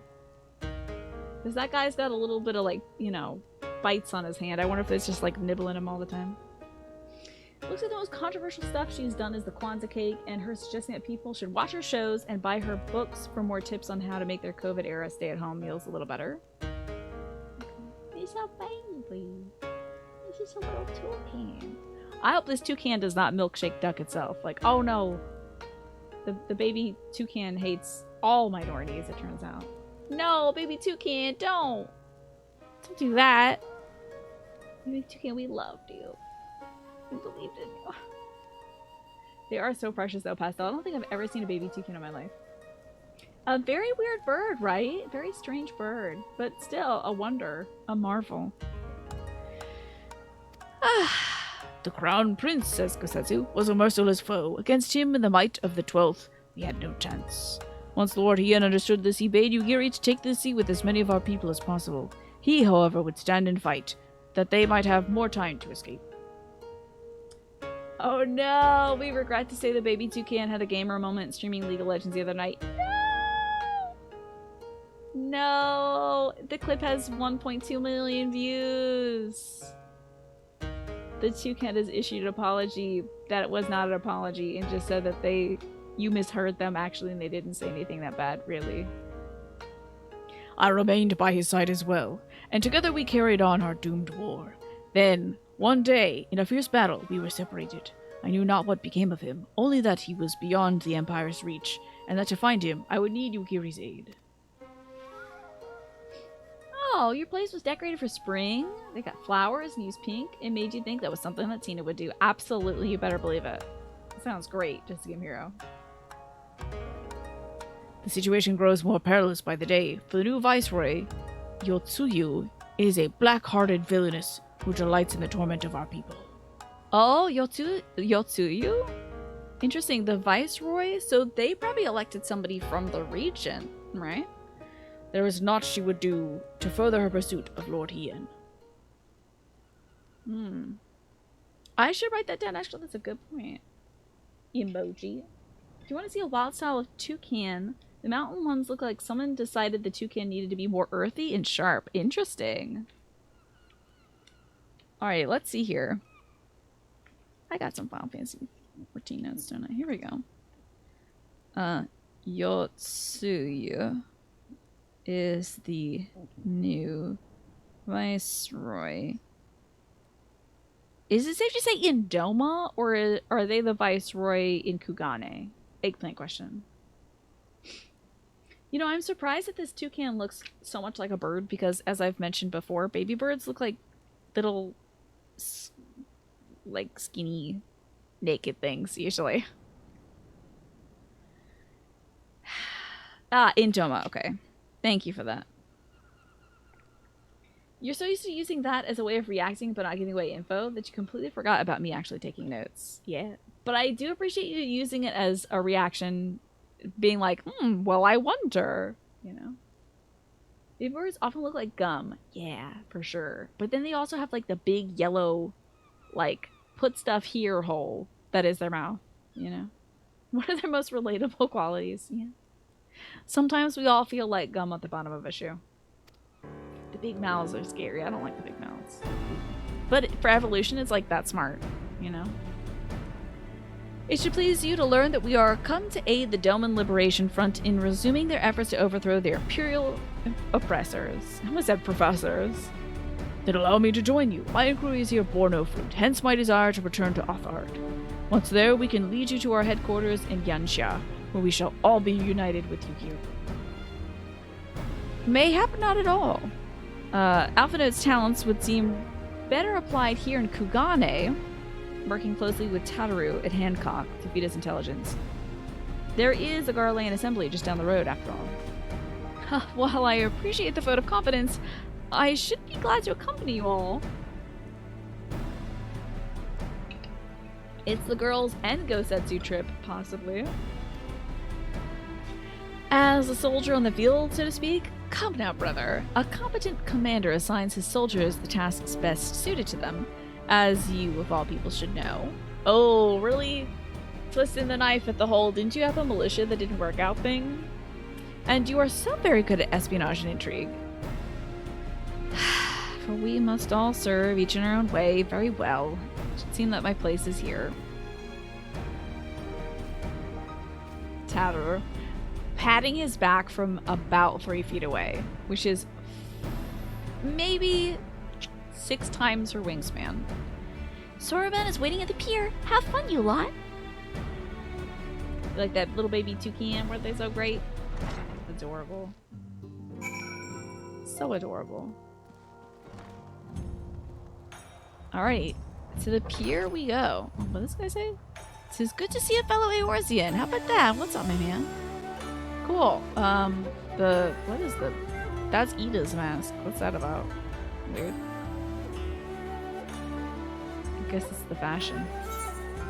Because that guy's got a little bit of, like, you know, bites on his hand. I wonder if it's just, like, nibbling him all the time. Looks like the most controversial stuff she's done is the Kwanzaa cake, and her suggesting that people should watch her shows and buy her books for more tips on how to make their COVID-era stay-at-home meals a little better. He's so baby. He's just a little toucan. I hope this toucan does not milkshake duck itself. Like, oh no. The baby toucan hates all minorities, it turns out. No, baby toucan, don't. Don't do that. Baby toucan, we loved you. We believed in you. They are so precious though, Pastel. I don't think I've ever seen a baby toucan in my life. A very weird bird, right? Very strange bird. But still, a wonder. A marvel. The Crown Prince, says Gosetsu, was a merciless foe. Against him and the might of the 12th, we had no chance. Once Lord Hien understood this, he bade Yugiri to take the sea with as many of our people as possible. He, however, would stand and fight, that they might have more time to escape. Oh no! We regret to say the baby toucan had a gamer moment streaming League of Legends the other night. No! The clip has 1.2 million views! The toucan has issued an apology that it was not an apology and just said that you misheard them actually and they didn't say anything that bad, really. I remained by his side as well, and together we carried on our doomed war. Then, one day, in a fierce battle, we were separated. I knew not what became of him, only that he was beyond the Empire's reach, and that to find him, I would need Yugiri's aid. Oh, your place was decorated for spring? They got flowers and used pink? It made you think that was something that Tina would do. Absolutely, you better believe it. Sounds great, just a game hero. The situation grows more perilous by the day, for the new viceroy, Yotsuyu, is a black-hearted villainess who delights in the torment of our people. Oh, Yotsuyu? Interesting, the viceroy? So they probably elected somebody from the region, right? There is naught she would do to further her pursuit of Lord Hien. I should write that down, actually, that's a good point. Emoji. If you want to see a wild style of toucan, the mountain ones look like someone decided the toucan needed to be more earthy and sharp. Interesting. Alright, let's see here. I got some Final Fantasy 14 notes, don't I? Here we go. Yotsuyu is the new viceroy. Is it safe to say in Doma, or are they the viceroy in Kugane? Eggplant question. You know, I'm surprised that this toucan looks so much like a bird because, as I've mentioned before, baby birds look like little, like, skinny, naked things, usually. In Doma, okay. Thank you for that. You're so used to using that as a way of reacting but not giving away info that you completely forgot about me actually taking notes. Yeah. But I do appreciate you using it as a reaction, being like, well, I wonder, you know? Baby birds often look like gum. Yeah, for sure. But then they also have, like, the big yellow, like, put stuff here hole that is their mouth, you know? What are their most relatable qualities? Yeah. Sometimes we all feel like gum at the bottom of a shoe. The big mouths are scary. I don't like the big mouths. But for evolution, it's like that smart, you know? It should please you to learn that we are come to aid the Doman Liberation Front in resuming their efforts to overthrow their imperial oppressors. I almost said professors. Then allow me to join you. My inquiries here bore no fruit, hence my desire to return to Othard. Once there, we can lead you to our headquarters in Yanxia, where we shall all be united with you here. Mayhap not at all. Alphinaud's talents would seem better applied here in Kugane, working closely with Tataru at Hancock to feed his intelligence. There is a Garland assembly just down the road, after all. While I appreciate the vote of confidence, I should be glad to accompany you all. It's the girls and Gosetsu trip, possibly. As a soldier on the field, so to speak, come now, brother. A competent commander assigns his soldiers the tasks best suited to them, as you, of all people, should know. Oh, really? Twisting the knife at the hole, didn't you have a militia that didn't work out thing? And you are so very good at espionage and intrigue. For we must all serve, each in our own way, very well. It should seem that my place is here. Tataru, patting his back from about 3 feet away, which is maybe 6 times her wingspan. Soraban is waiting at the pier. Have fun, you lot. Like that little baby toucan, weren't they so great? Adorable. So adorable. Alright, to the pier we go. What does this guy say? It says, good to see a fellow Eorzean. How about that? What's up, my man? Cool. What is the... That's Ida's mask. What's that about? Weird. guess it's the fashion.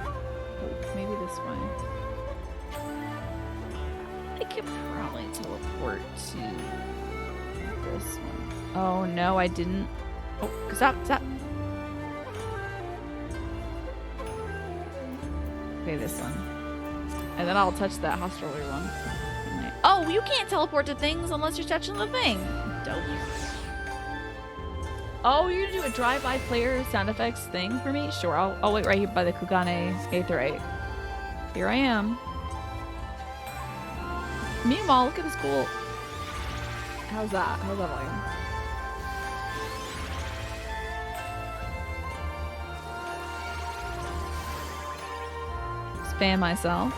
Oh, maybe this way. I could probably teleport to this one. Oh no, I didn't. Oh, stop. Okay, this one. And then I'll touch that hostelry one. Oh, you can't teleport to things unless you're touching the thing. Dope. Oh, you're gonna do a drive-by player sound effects thing for me? Sure, I'll wait right here by the Kugane Aetherite. Here I am. Meanwhile, look at this cool... How's that? How's that volume? Spam myself.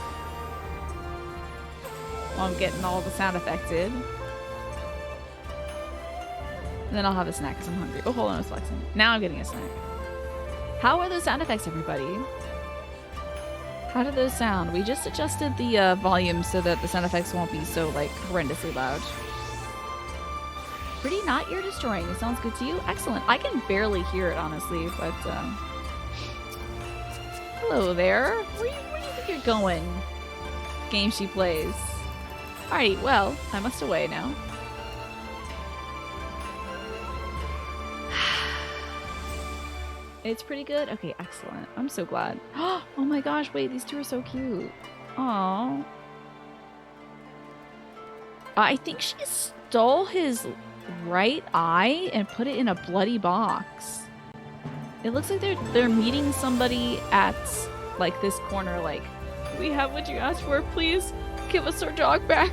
While I'm getting all the sound effects in. And then I'll have a snack because I'm hungry. Oh, hold on, I was flexing. Now I'm getting a snack. How are those sound effects, everybody? How did those sound? We just adjusted the volume so that the sound effects won't be so, like, horrendously loud. Pretty not ear destroying. It sounds good to you? Excellent. I can barely hear it, honestly, but, hello there. Where do you think you're going? Game she plays. Alright, well, I must away now. It's pretty good? Okay, excellent. I'm so glad. Oh my gosh, wait, these two are so cute. Aww. I think she stole his right eye and put it in a bloody box. It looks like they're meeting somebody at, like, this corner, like, we have what you asked for, please give us our dog back.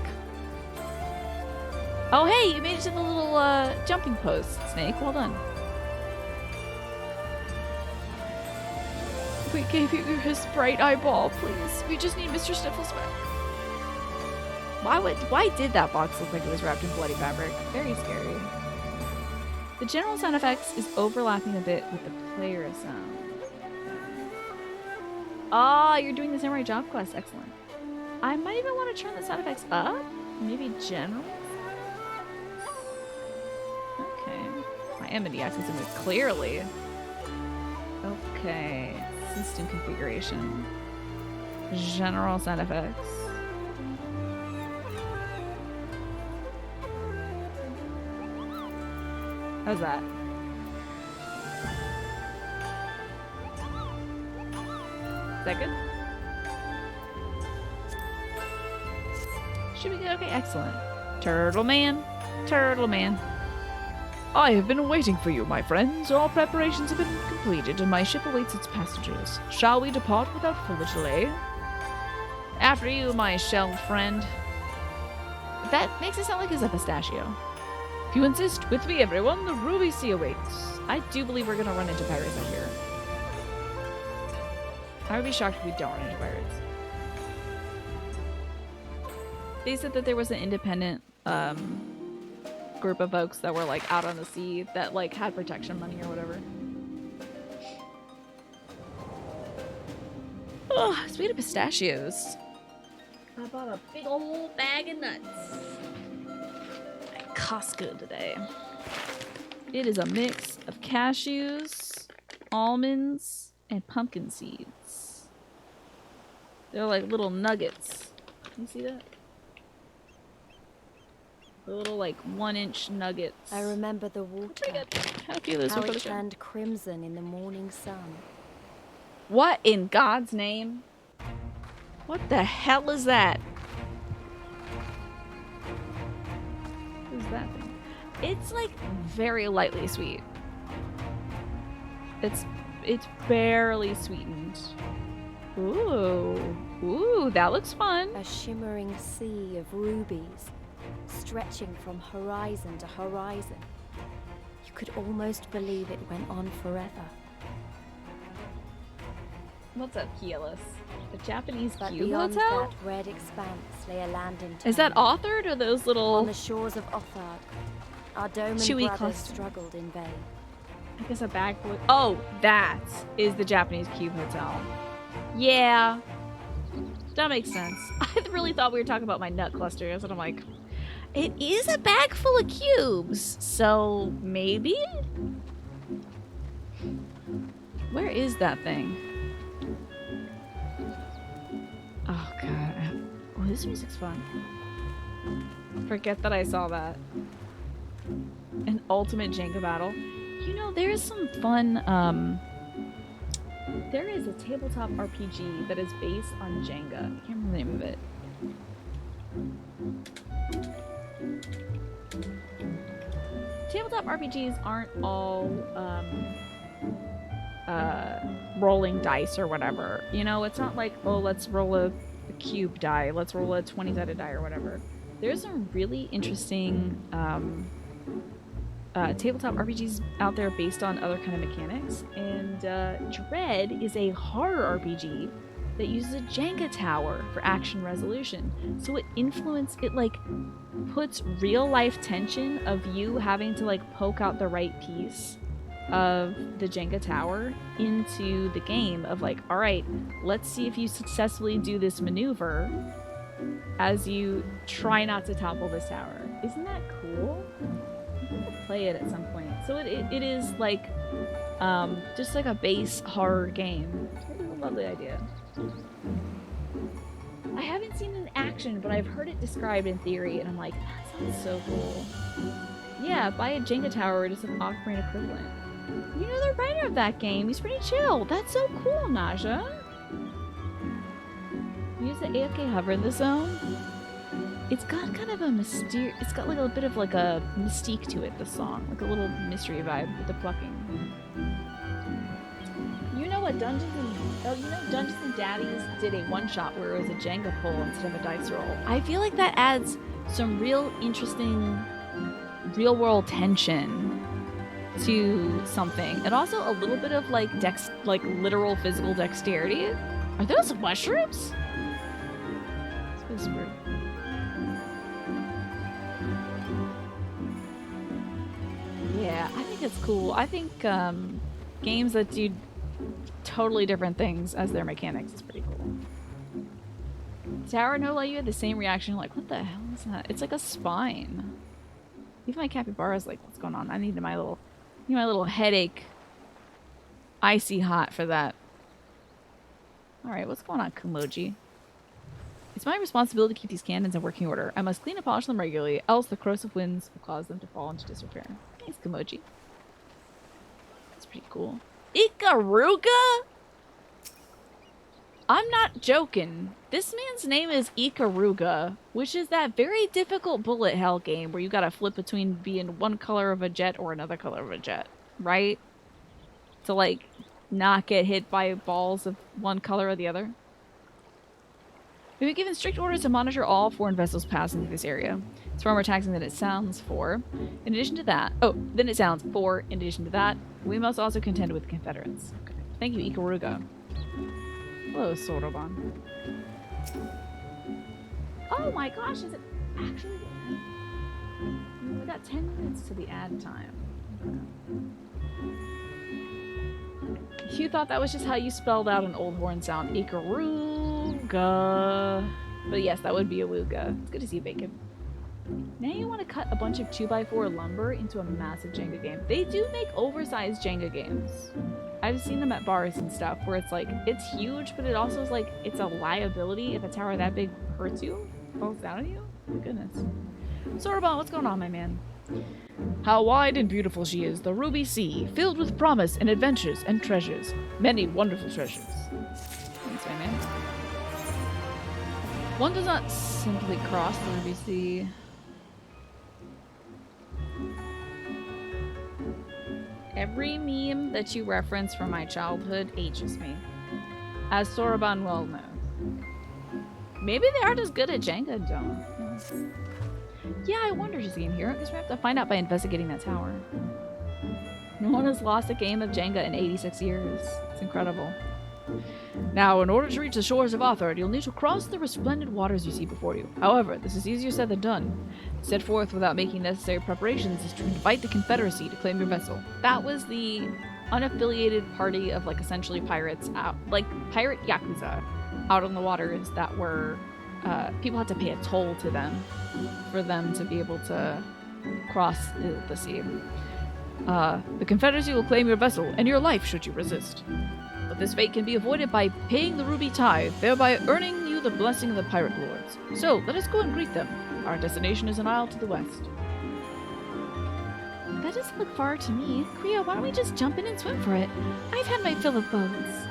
Oh hey, you made it to the little jumping post, Snake. Well done. We gave you his bright eyeball, please. We just need Mr. Sniffles back. Why did that box look like it was wrapped in bloody fabric? Very scary. The general sound effects is overlapping a bit with the player sound. Ah, you're doing the Samurai Job Quest. Excellent. I might even want to turn the sound effects up. Maybe general? Okay. I am in the accessing it clearly. Okay. System configuration. General sound effects. How's that? Is that good? Should be good. Okay, excellent. Turtle Man. Turtle Man. I have been waiting for you, my friends. All preparations have been completed, and my ship awaits its passengers. Shall we depart without further delay? After you, my shell friend. That makes it sound like it's a pistachio. If you insist, with me, everyone, the Ruby Sea awaits. I do believe we're gonna run into pirates out here. I would be shocked if we don't run into pirates. They said that there was an independent, group of folks that were like out on the sea that like had protection money or whatever. Oh, speaking of pistachios, I bought a big old bag of nuts at Costco today. It is a mix of cashews, almonds, and pumpkin seeds. They're like little nuggets. Can you see that? Little like 1-inch nuggets. I remember the water. How it turned crimson in the morning sun. What in God's name? What the hell is that? Who's that thing? It's like very lightly sweet. It's barely sweetened. Ooh, that looks fun. A shimmering sea of rubies, stretching from horizon to horizon. You could almost believe it went on forever. What's up, Keyless? The Japanese but Cube beyond Hotel? that red expanse lay a landing town. Is that authored or those little... On the shores of Othard, our Doman brothers cluster. struggled in vain. I guess a bag full of... Oh, that is the Japanese Cube Hotel. Yeah. That makes sense. I really thought we were talking about my nut clusters, and I'm like... It is a bag full of cubes, so maybe? Where is that thing? Oh god. Oh, this music's fun. Forget that I saw that. An ultimate Jenga battle. You know, there's some fun, there is a tabletop RPG that is based on Jenga. I can't remember the name of it. Tabletop RPGs aren't all, rolling dice or whatever. You know, it's not like, oh, let's roll a cube die, let's roll a 20-sided die or whatever. There's some really interesting, tabletop RPGs out there based on other kind of mechanics, and Dread is a horror RPG that uses a Jenga tower for action resolution. So it like puts real life tension of you having to like poke out the right piece of the Jenga tower into the game of like, all right, let's see if you successfully do this maneuver as you try not to topple this tower. Isn't that cool? Play it at some point. So it is like just like a base horror game. It's a lovely idea. I haven't seen it in action, but I've heard it described in theory, and I'm like, that sounds so cool. Yeah, buy a Jenga tower or just an Octane equivalent. You know the writer of that game. He's pretty chill. That's so cool, Naja. Use the AFK hover in the zone. It's got kind of a it's got like a bit of like a mystique to it, the song. Like a little mystery vibe with the plucking. You know what Dungeons and Daddies did a one-shot where it was a Jenga pull instead of a dice roll. I feel like that adds some real interesting real-world tension to something. And also a little bit of like literal physical dexterity. Are those mushrooms? It's whispered. Yeah, I think it's cool. I think games that do totally different things as their mechanics is pretty cool. Tower Nola, you had the same reaction, like, what the hell is that? It's like a spine. Even my capybara's like, what's going on? I need my little headache icy hot for that. Alright, what's going on, Kumoji? It's my responsibility to keep these cannons in working order. I must clean and polish them regularly, else the corrosive winds will cause them to fall into disrepair. Thanks, Kumoji. That's pretty cool. Ikaruga? I'm not joking. This man's name is Ikaruga, which is that very difficult bullet hell game where you gotta flip between being one color of a jet or another color of a jet, right? To like not get hit by balls of one color or the other. We've been given strict orders to monitor all foreign vessels passing through this area. It's far more taxing than it sounds for. In addition to that, in addition to that, we must also contend with Confederates. Okay. Thank you, Ikaruga. Hello, Soroban. Oh my gosh, is it actually? We got 10 minutes to the ad time. You thought that was just how you spelled out an old horn sound. Ikaruga. But yes, that would be a wooga. It's good to see you, Bacon. Now you want to cut a bunch of 2x4 lumber into a massive Jenga game. They do make oversized Jenga games. I've seen them at bars and stuff where it's like, it's huge, but it also is like, it's a liability if a tower that big hurts you, falls down on you. Oh my goodness. Soroban, what's going on, my man? How wide and beautiful she is, the ruby sea, filled with promise and adventures and treasures. Many wonderful treasures. Thanks, my man. One does not simply cross the ruby sea. Every meme that you reference from my childhood ages me. As Soroban well knows. Maybe they aren't as good at Jenga, don't. Yeah, I wonder, just game here, because we have to find out by investigating that tower. No one has lost a game of Jenga in 86 years. It's incredible. Now, in order to reach the shores of Othard, you'll need to cross the resplendent waters you see before you. However, this is easier said than done. Set forth without making necessary preparations is to invite the Confederacy to claim your vessel. That was the unaffiliated party of, like, essentially pirates out, like, pirate Yakuza out on the waters that were, people had to pay a toll to them for them to be able to cross the sea. The Confederacy will claim your vessel and your life should you resist. But this fate can be avoided by paying the ruby tithe, thereby earning you the blessing of the pirate lords. So, let us go and greet them. Our destination is an isle to the west. That doesn't look far to me. Cleo, why don't we just jump in and swim for it? I've had my fill of boats.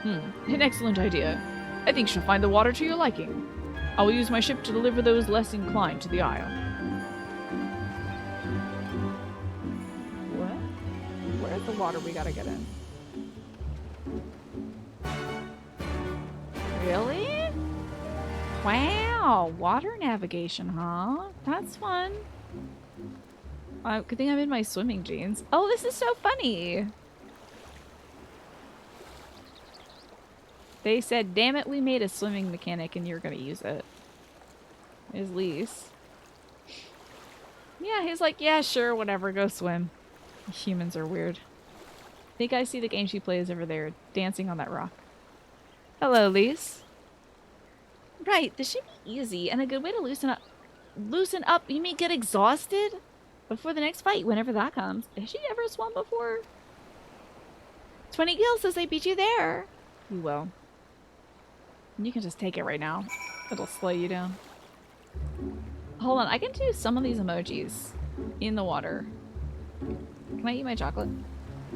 An excellent idea. I think she'll find the water to your liking. I will use my ship to deliver those less inclined to the isle. What? Where's the water we gotta get in? Really? Wow, water navigation, huh? That's fun. Good thing I'm in my swimming jeans. Oh, this is so funny! They said, damn it, we made a swimming mechanic and you're gonna use it. Is Lise. Yeah, he's like, yeah, sure, whatever, go swim. Humans are weird. I think I see the game she plays over there, dancing on that rock. Hello, Lise. Right, this should be easy and a good way to loosen up. Loosen up? You mean get exhausted? Before the next fight, whenever that comes. Has she ever swum before? 20 gills says they beat you there. You will. You can just take it right now. It'll slow you down. Hold on, I can do some of these emojis in the water. Can I eat my chocolate?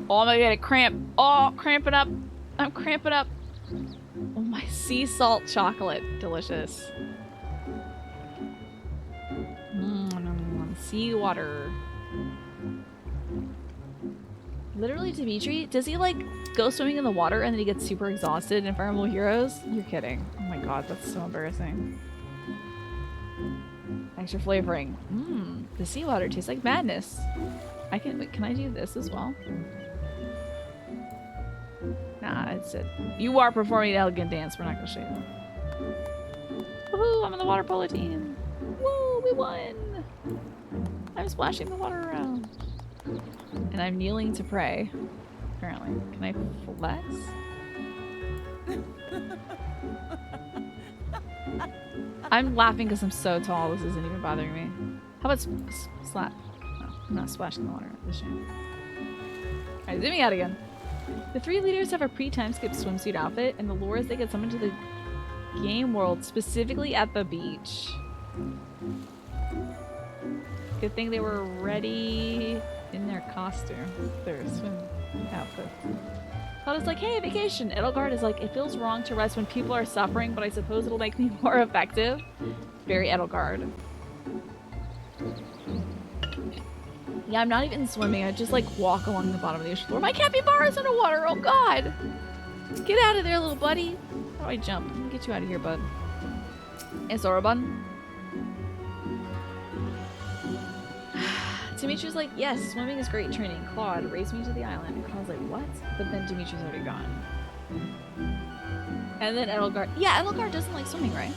Oh, I'm gonna get a cramp. Oh, cramping up. I'm cramping up. Oh, my sea salt chocolate. Delicious. Sea water. Literally, Dimitri, does he like go swimming in the water and then he gets super exhausted in Fire Emblem Heroes? You're kidding. Oh my god, that's so embarrassing. Extra flavoring. The seawater tastes like madness. Wait, can I do this as well? Nah, it's it. You are performing an elegant dance. We're not gonna show you that. Woohoo! I'm in the water polo team. Woo! We won! I'm splashing the water around. And I'm kneeling to pray. Apparently. Can I flex? I'm laughing because I'm so tall. This isn't even bothering me. How about slap? No, I'm not splashing the water. That's a shame. Alright, zooming out again. The 3 leaders have a pre-time skip swimsuit outfit, and the lore is they get summoned to the game world, specifically at the beach. Good thing they were ready in their costume, their swim outfit. Claudia's like, hey, vacation. Edelgard is like, it feels wrong to rest when people are suffering, but I suppose it'll make me more effective. Very Edelgard. Yeah, I'm not even swimming. I just like walk along the bottom of the ocean floor. My capybara is underwater. Oh god! Get out of there, little buddy. How do I jump? Let me get you out of here, bud. Hey, Sorobun. Dimitri's like, yes, swimming is great training. Claude, race me to the island. And Claude's like, what? But then Dimitri's already gone. And then Edelgard. Yeah, Edelgard doesn't like swimming, right?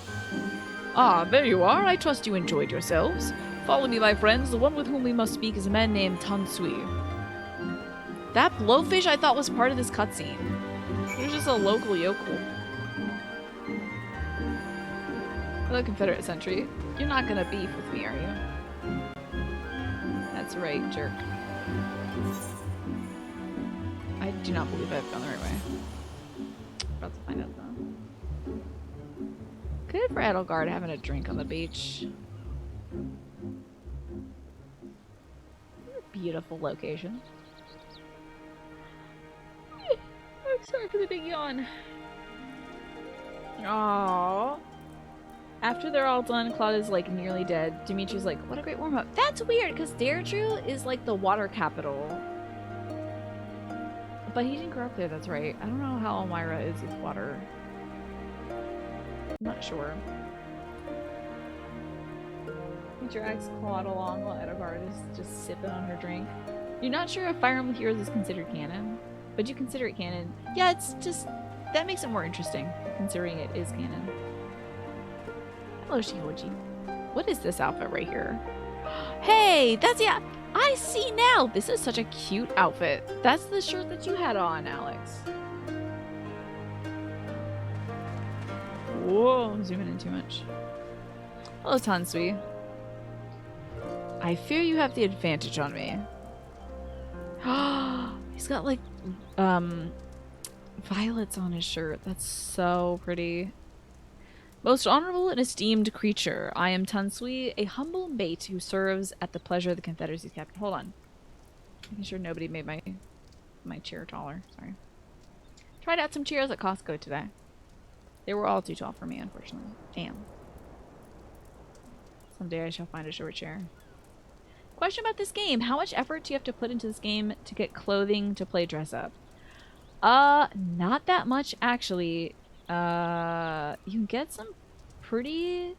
Ah, there you are. I trust you enjoyed yourselves. Follow me, my friends. The one with whom we must speak is a man named Tansui. That blowfish I thought was part of this cutscene. He was just a local yokel. Hello, Confederate sentry. You're not gonna beef with me, are you? That's right, jerk. I do not believe I've gone the right way. About to find out though. Good for Edelgard having a drink on the beach. Beautiful location. I'm sorry for the big yawn. Aww. After they're all done, Claude is like nearly dead. Dimitri's like, what a great warm-up. That's weird, because Deirdre is like the water capital. But he didn't grow up there, that's right. I don't know how Elmira is with water. I'm not sure. He drags Claude along while Edelgard is just sipping on her drink. You're not sure if Fire Emblem Heroes is considered canon, but you consider it canon. Yeah, it's just... that makes it more interesting, considering it is canon. Hello, Shihoji. What is this outfit right here? Hey, that's yeah. I see now. This is such a cute outfit. That's the shirt that you had on, Alex. Whoa, I'm zooming in too much. Hello, Tansui. I fear you have the advantage on me. He's got like violets on his shirt. That's so pretty. Most honorable and esteemed creature. I am Tunsui, a humble mate who serves at the pleasure of the Confederacy's captain. Hold on. Making sure nobody made my chair taller. Sorry. Tried out some chairs at Costco today. They were all too tall for me, unfortunately. Damn. Someday I shall find a short chair. Question about this game. How much effort do you have to put into this game to get clothing to play dress up? Not that much, actually. You can get some pretty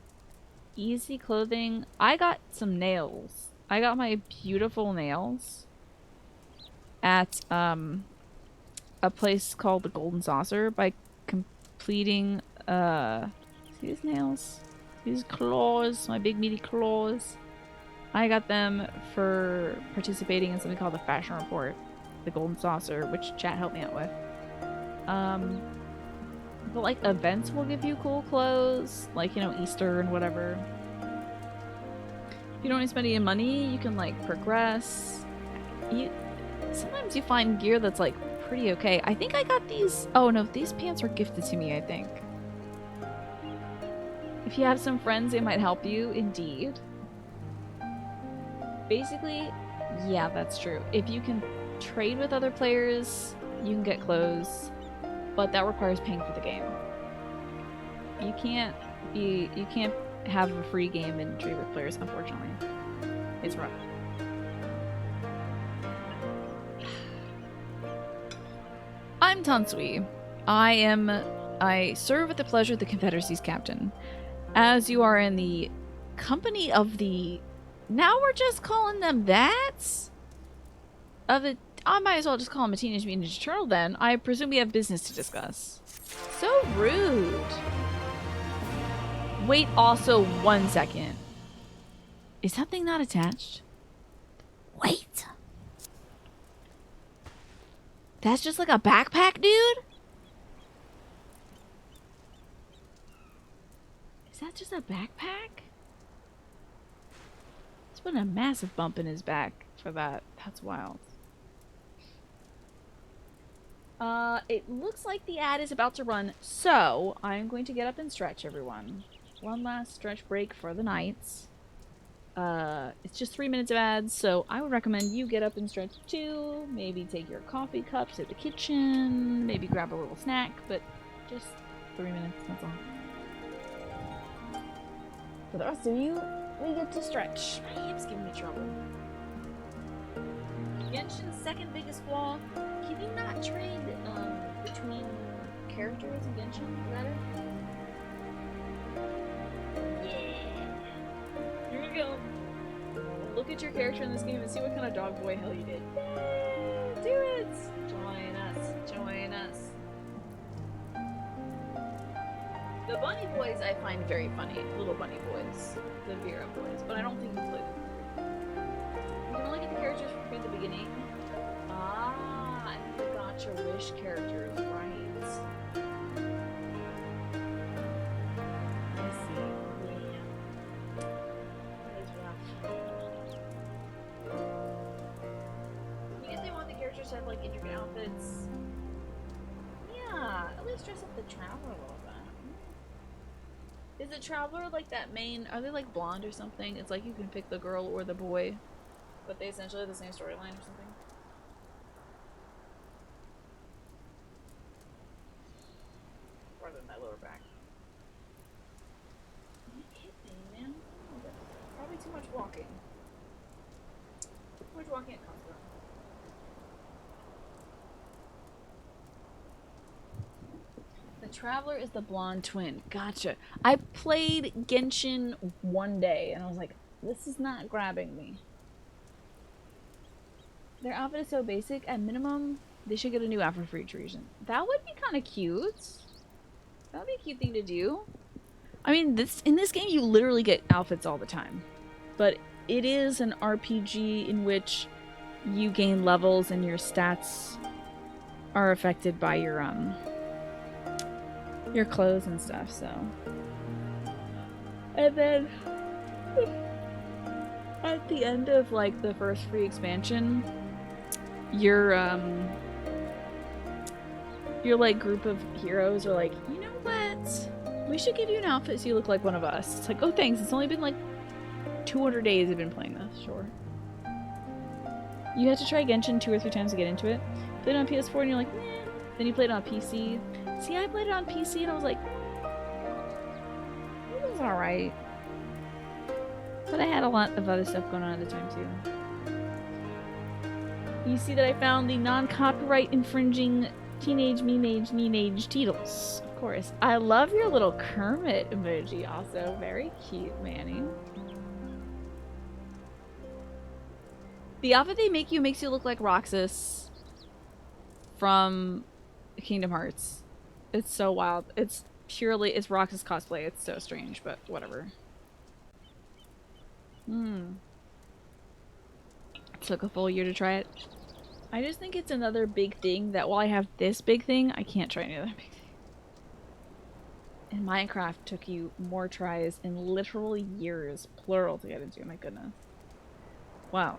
easy clothing. I got some nails. I got my beautiful nails at, a place called the Golden Saucer by completing, see these nails? These claws, my big meaty claws. I got them for participating in something called the Fashion Report, the Golden Saucer, which chat helped me out with. But like events will give you cool clothes, like, you know, Easter and whatever. If you don't want to spend any money, you can like progress. Sometimes you find gear that's like pretty okay. I think I got these. Oh no, these pants were gifted to me, I think. If you have some friends, they might help you. Indeed. Basically, yeah, that's true. If you can trade with other players, you can get clothes, but that requires paying for the game. You can't have a free game and trade with players, unfortunately. It's rough. I'm Tansui. I serve at the pleasure of the Confederacy's captain. As you are in the company of the... Now we're just calling them that? I might as well just call him a Teenage Mutant Ninja Turtle then. I presume we have business to discuss. So rude. Wait also 1 second. Is that thing not attached? Wait. That's just like a backpack, dude? Is that just a backpack? It's been a massive bump in his back for that. That's wild. It looks like the ad is about to run, so I'm going to get up and stretch, everyone. One last stretch break for the nights. It's just 3 minutes of ads, so I would recommend you get up and stretch too. Maybe take your coffee cup to the kitchen, maybe grab a little snack, but just 3 minutes, that's all. For the rest of you, we get to stretch. My hips giving me trouble. Genshin's second biggest flaw, can you not trade between characters in Genshin? Is that it? Yeah. Here we go. Look at your character in this game and see what kind of dog boy hell you did. Yay! Do it! Join us. Join us. The bunny boys I find very funny. Little bunny boys. The Vera boys. But I don't think you play them. You can only get the characters from the beginning. Ah, and you got your wish characters, right? I see. Yeah. That is rough. You guess they want the characters to have like intricate outfits. Yeah, at least dress up the Traveler a little bit. Is the Traveler like that main? Are they like blonde or something? It's like you can pick the girl or the boy, but they essentially have the same storyline or something. Rather than my lower back. You hit me, man. Probably too much walking. Too much walking at Costco. The Traveler is the blonde twin. Gotcha. I played Genshin one day and I was like, this is not grabbing me. Their outfit is so basic. At minimum, they should get a new outfit for each region. That would be kind of cute. That would be a cute thing to do. I mean, in this game, you literally get outfits all the time. But it is an RPG in which you gain levels and your stats are affected by your clothes and stuff, so. And then at the end of like the first free expansion, your like group of heroes are like, you know what? We should give you an outfit so you look like one of us. It's like, oh thanks, it's only been like 200 days I've been playing this, sure. You had to try Genshin 2 or 3 times to get into it. Played it on PS4 and you're like, meh. Then you played it on PC. See, I played it on PC and I was like, it was alright. But I had a lot of other stuff going on at the time too. You see that I found the non-copyright infringing teenage meme-age Teetles. Of course. I love your little Kermit emoji also. Very cute, Manny. The outfit they make you makes you look like Roxas from Kingdom Hearts. It's so wild. It's Roxas cosplay. It's so strange, but whatever. It took a full year to try it. I just think it's another big thing that while I have this big thing, I can't try any other big thing. And Minecraft took you more tries in literal years, plural, to get into. My goodness. Wow.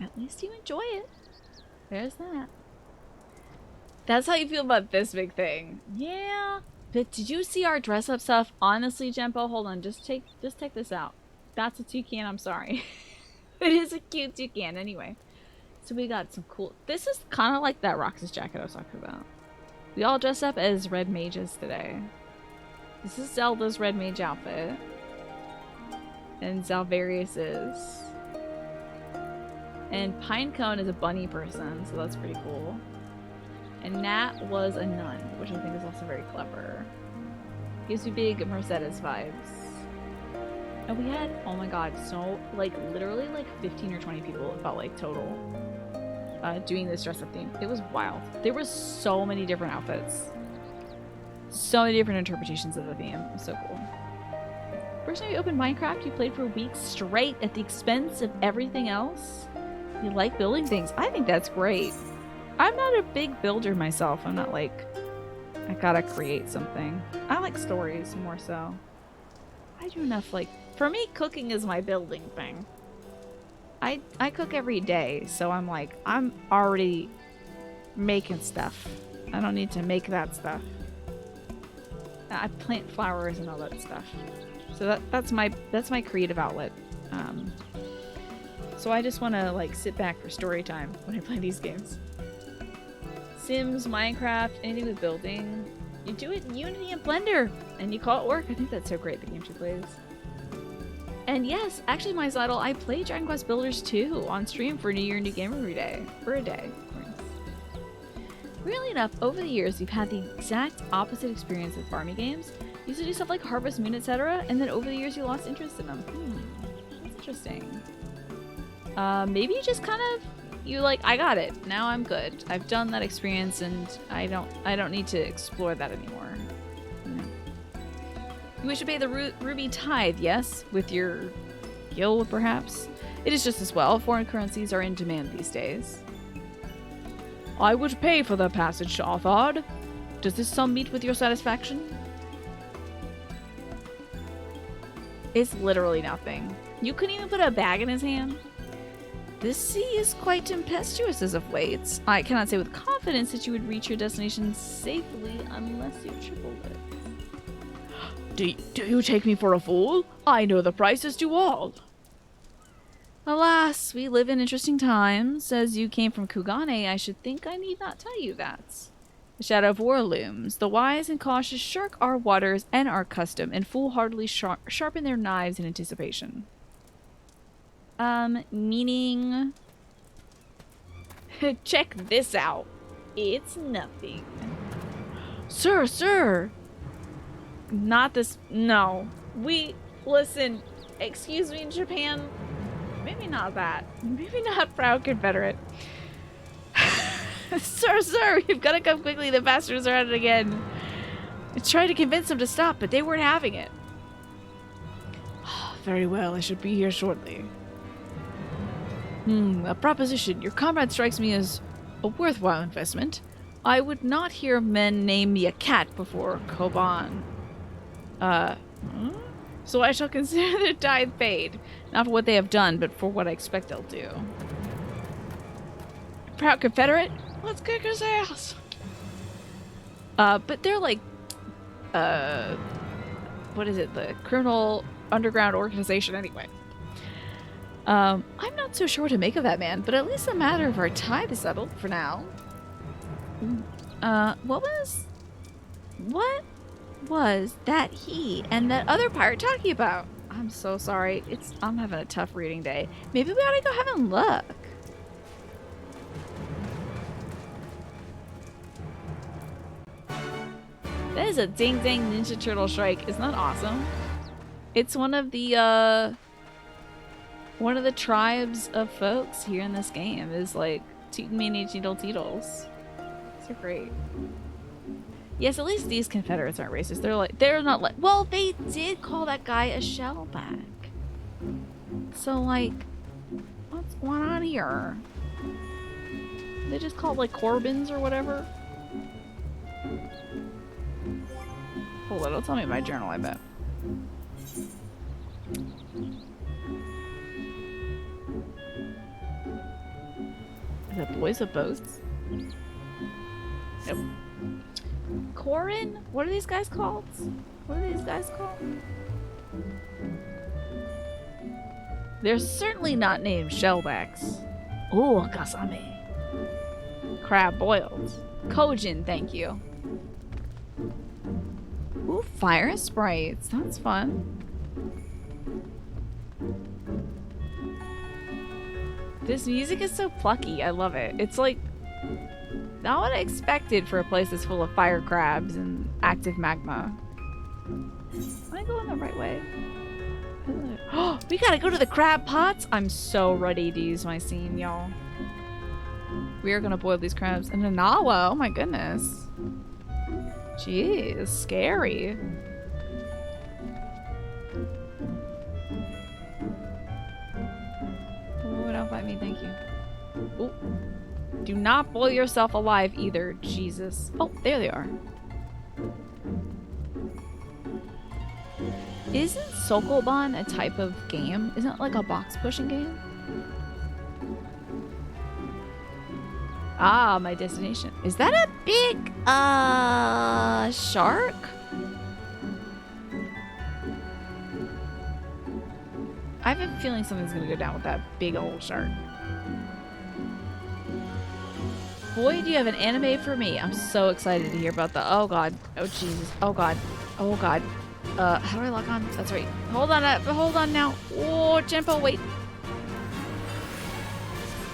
At least you enjoy it. There's that. That's how you feel about this big thing. Yeah. But did you see our dress up stuff? Honestly, Jempo, hold on. Just take this out. That's a toucan, I'm sorry. It is a cute toucan anyway. So we got some cool... This is kind of like that Roxas jacket I was talking about. We all dress up as red mages today. This is Zelda's red mage outfit. And Zalvarius's. And Pinecone is a bunny person, so that's pretty cool. And Nat was a nun, which I think is also very clever. Gives me big Mercedes vibes. And we had, oh my god, so, like, literally, like, 15 or 20 people, it felt like, total, doing this dress-up theme. It was wild. There was so many different outfits. So many different interpretations of the theme. It was so cool. First time you opened Minecraft, you played for weeks straight at the expense of everything else? You like building things. I think that's great. I'm not a big builder myself. I'm not like, I gotta create something. I like stories more so. I do enough, like, for me, cooking is my building thing. I cook every day, so I'm like, I'm already making stuff. I don't need to make that stuff. I plant flowers and all that stuff. So that's my creative outlet. So I just want to like sit back for story time when I play these games. Sims, Minecraft, anything with building. You do it in Unity and Blender, and you call it work. I think that's so great, the game she plays. And yes, actually, my Zidle, I play Dragon Quest Builders 2 on stream for New Year, New Game every day. For a day, of course. Weirdly enough, over the years, we've had the exact opposite experience with farming games. You used to do stuff like Harvest Moon, etc., and then over the years, you lost interest in them. That's interesting. Maybe you just kind of, you like, I got it. Now I'm good. I've done that experience, and I don't need to explore that anymore. We should pay the Ruby Tithe, yes? With your guild, perhaps? It is just as well. Foreign currencies are in demand these days. I would pay for the passage to Arthard. Does this sum meet with your satisfaction? It's literally nothing. You couldn't even put a bag in his hand? This sea is quite tempestuous as of late. I cannot say with confidence that you would reach your destination safely unless you tripled it. Do you take me for a fool? I know the prices to all. Alas, we live in interesting times. As you came from Kugane, I should think I need not tell you that. The shadow of war looms. The wise and cautious shirk our waters and our custom, and foolhardily sharpen their knives in anticipation. Meaning... Check this out. It's nothing. Sir! Not this. No. Listen, excuse me, Japan. Maybe not that. Maybe not proud Confederate. Sir, you've got to come quickly. The bastards are at it again. I tried to convince them to stop, but they weren't having it. Very well, I should be here shortly. A proposition. Your comrade strikes me as a worthwhile investment. I would not hear men name me a cat before Koban. So I shall consider the tithe paid. Not for what they have done, but for what I expect they'll do. proud Confederate? Let's kick his ass. But they're like, what is it? The criminal underground organization anyway. I'm not so sure what to make of that man, but at least a matter of our time is settled for now. What was that he and that other pirate talking about? I'm so sorry. I'm having a tough reading day. Maybe we ought to go have a look. That is a ding dang Ninja Turtle strike. Isn't that awesome? It's one of the tribes of folks here in this game is like Tootin' Meany Teetle Teetles. So great. Yes, at least these Confederates aren't racist. They're not like, well, they did call that guy a shellback. So like, what's going on here? They just called like Corbins or whatever. Hold on, don't tell me my journal, I bet. Is it Boys of Boats? Nope. Corin? What are these guys called? They're certainly not named shellbacks. Oh, kasame. Crab boiled. Kojin, thank you. Ooh, fire sprites. That's fun. This music is so plucky. I love it. It's like not what I expected for a place that's full of fire crabs and active magma. Am I going the right way? Oh, we gotta go to the crab pots. I'm so ready to use my scene, y'all. We are gonna boil these crabs. And Nanawa, oh my goodness. Jeez, scary. Oh, don't bite me, thank you. Oh, do not boil yourself alive either, Jesus. Oh, there they are. Isn't Sokoban a type of game? Isn't it like a box pushing game? Ah, my destination. Is that a big, shark? I have a feeling something's gonna go down with that big old shark. Boy, do you have an anime for me. I'm so excited to hear about the, oh god, oh Jesus, oh god, oh god. How do I lock on? That's right. Hold on now. Oh, Jimpo, wait.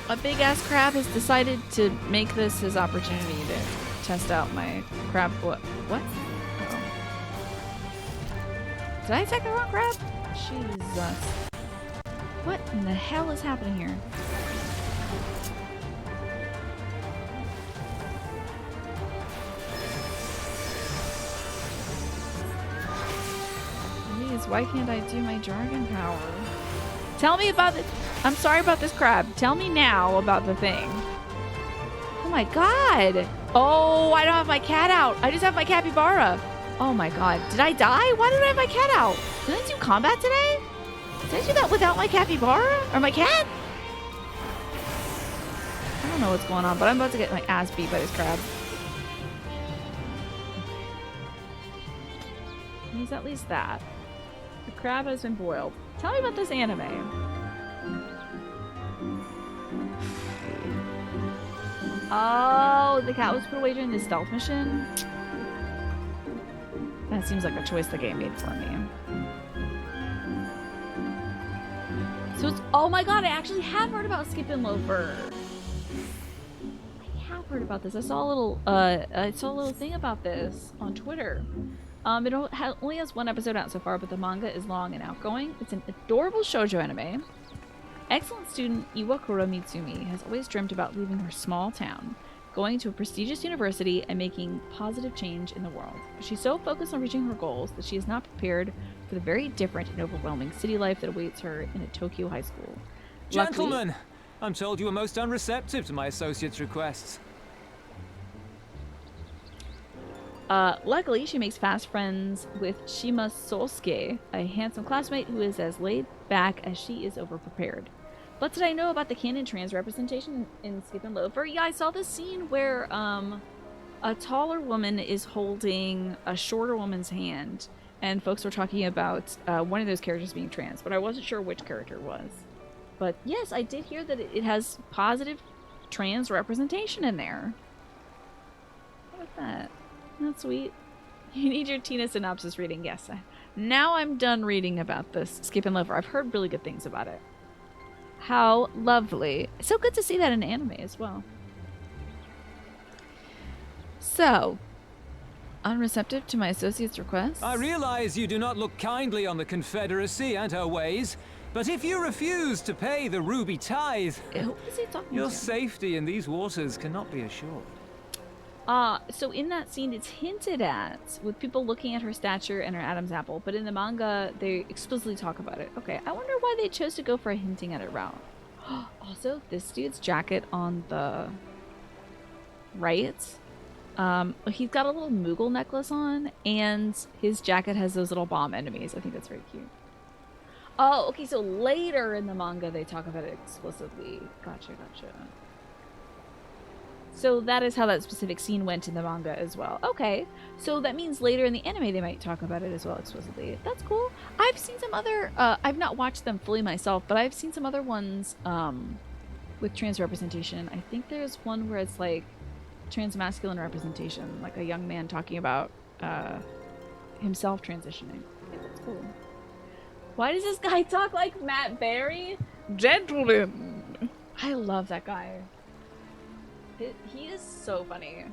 A big ass crab has decided to make this his opportunity to test out my crab. What? Uh-oh. Did I attack the wrong crab? Jesus. What in the hell is happening here? Please, why can't I do my dragon power? Tell me about it. I'm sorry about this crab. Tell me now about the thing. Oh my god. Oh, I don't have my cat out. I just have my capybara. Oh my god. Did I die? Why did I have my cat out? Did I do combat today? Did I do that without my capybara? Or my cat? I don't know what's going on, but I'm about to get my ass beat by this crab. He's at least that. The crab has been boiled. Tell me about this anime. Oh, the cat was put away during the stealth mission? That seems like a choice the game made for me. So it's, oh my god, I actually have heard about Skip and Loafer. I have heard about this. I saw a little thing about this on Twitter. It only has one episode out so far, but the manga is long and outgoing. It's an adorable shoujo anime. Excellent student Iwakura Mitsumi has always dreamt about leaving her small town, going to a prestigious university, and making positive change in the world. But she's so focused on reaching her goals that she is not prepared for the very different and overwhelming city life that awaits her in a Tokyo high school. Gentlemen, I'm told you were most unreceptive to my associate's requests. Luckily, she makes fast friends with Shima Sosuke, a handsome classmate who is as laid back as she is overprepared. What did I know about the canon trans representation in Skip and Loafer? Yeah, I saw this scene where a taller woman is holding a shorter woman's hand, and folks were talking about one of those characters being trans, but I wasn't sure which character it was. But yes, I did hear that it has positive trans representation in there. What was that? That's sweet. You need your Tina synopsis reading. Yes. Now I'm done reading about this Skip and Loafer. I've heard really good things about it. How lovely. So good to see that in anime as well. So, unreceptive to my associate's request? I realize you do not look kindly on the Confederacy and her ways, but if you refuse to pay the ruby tithe, who is he talking your to? safety in these waters cannot be assured. So in that scene, it's hinted at with people looking at her stature and her Adam's apple, but in the manga, they explicitly talk about it. Okay, I wonder why they chose to go for a hinting at it route. Also, this dude's jacket on the right, he's got a little Moogle necklace on, and his jacket has those little bomb enemies. I think that's very cute. Oh, okay, so later in the manga, they talk about it explicitly. Gotcha. So that is how that specific scene went in the manga as well. Okay, so that means later in the anime they might talk about it as well explicitly. That's cool. I've seen some other, I've not watched them fully myself, but I've seen some other ones with trans representation. I think there's one where it's like transmasculine representation, like a young man talking about himself transitioning. I think that's cool. Why does this guy talk like Matt Berry? Gentlemen! I love that guy. He is so funny.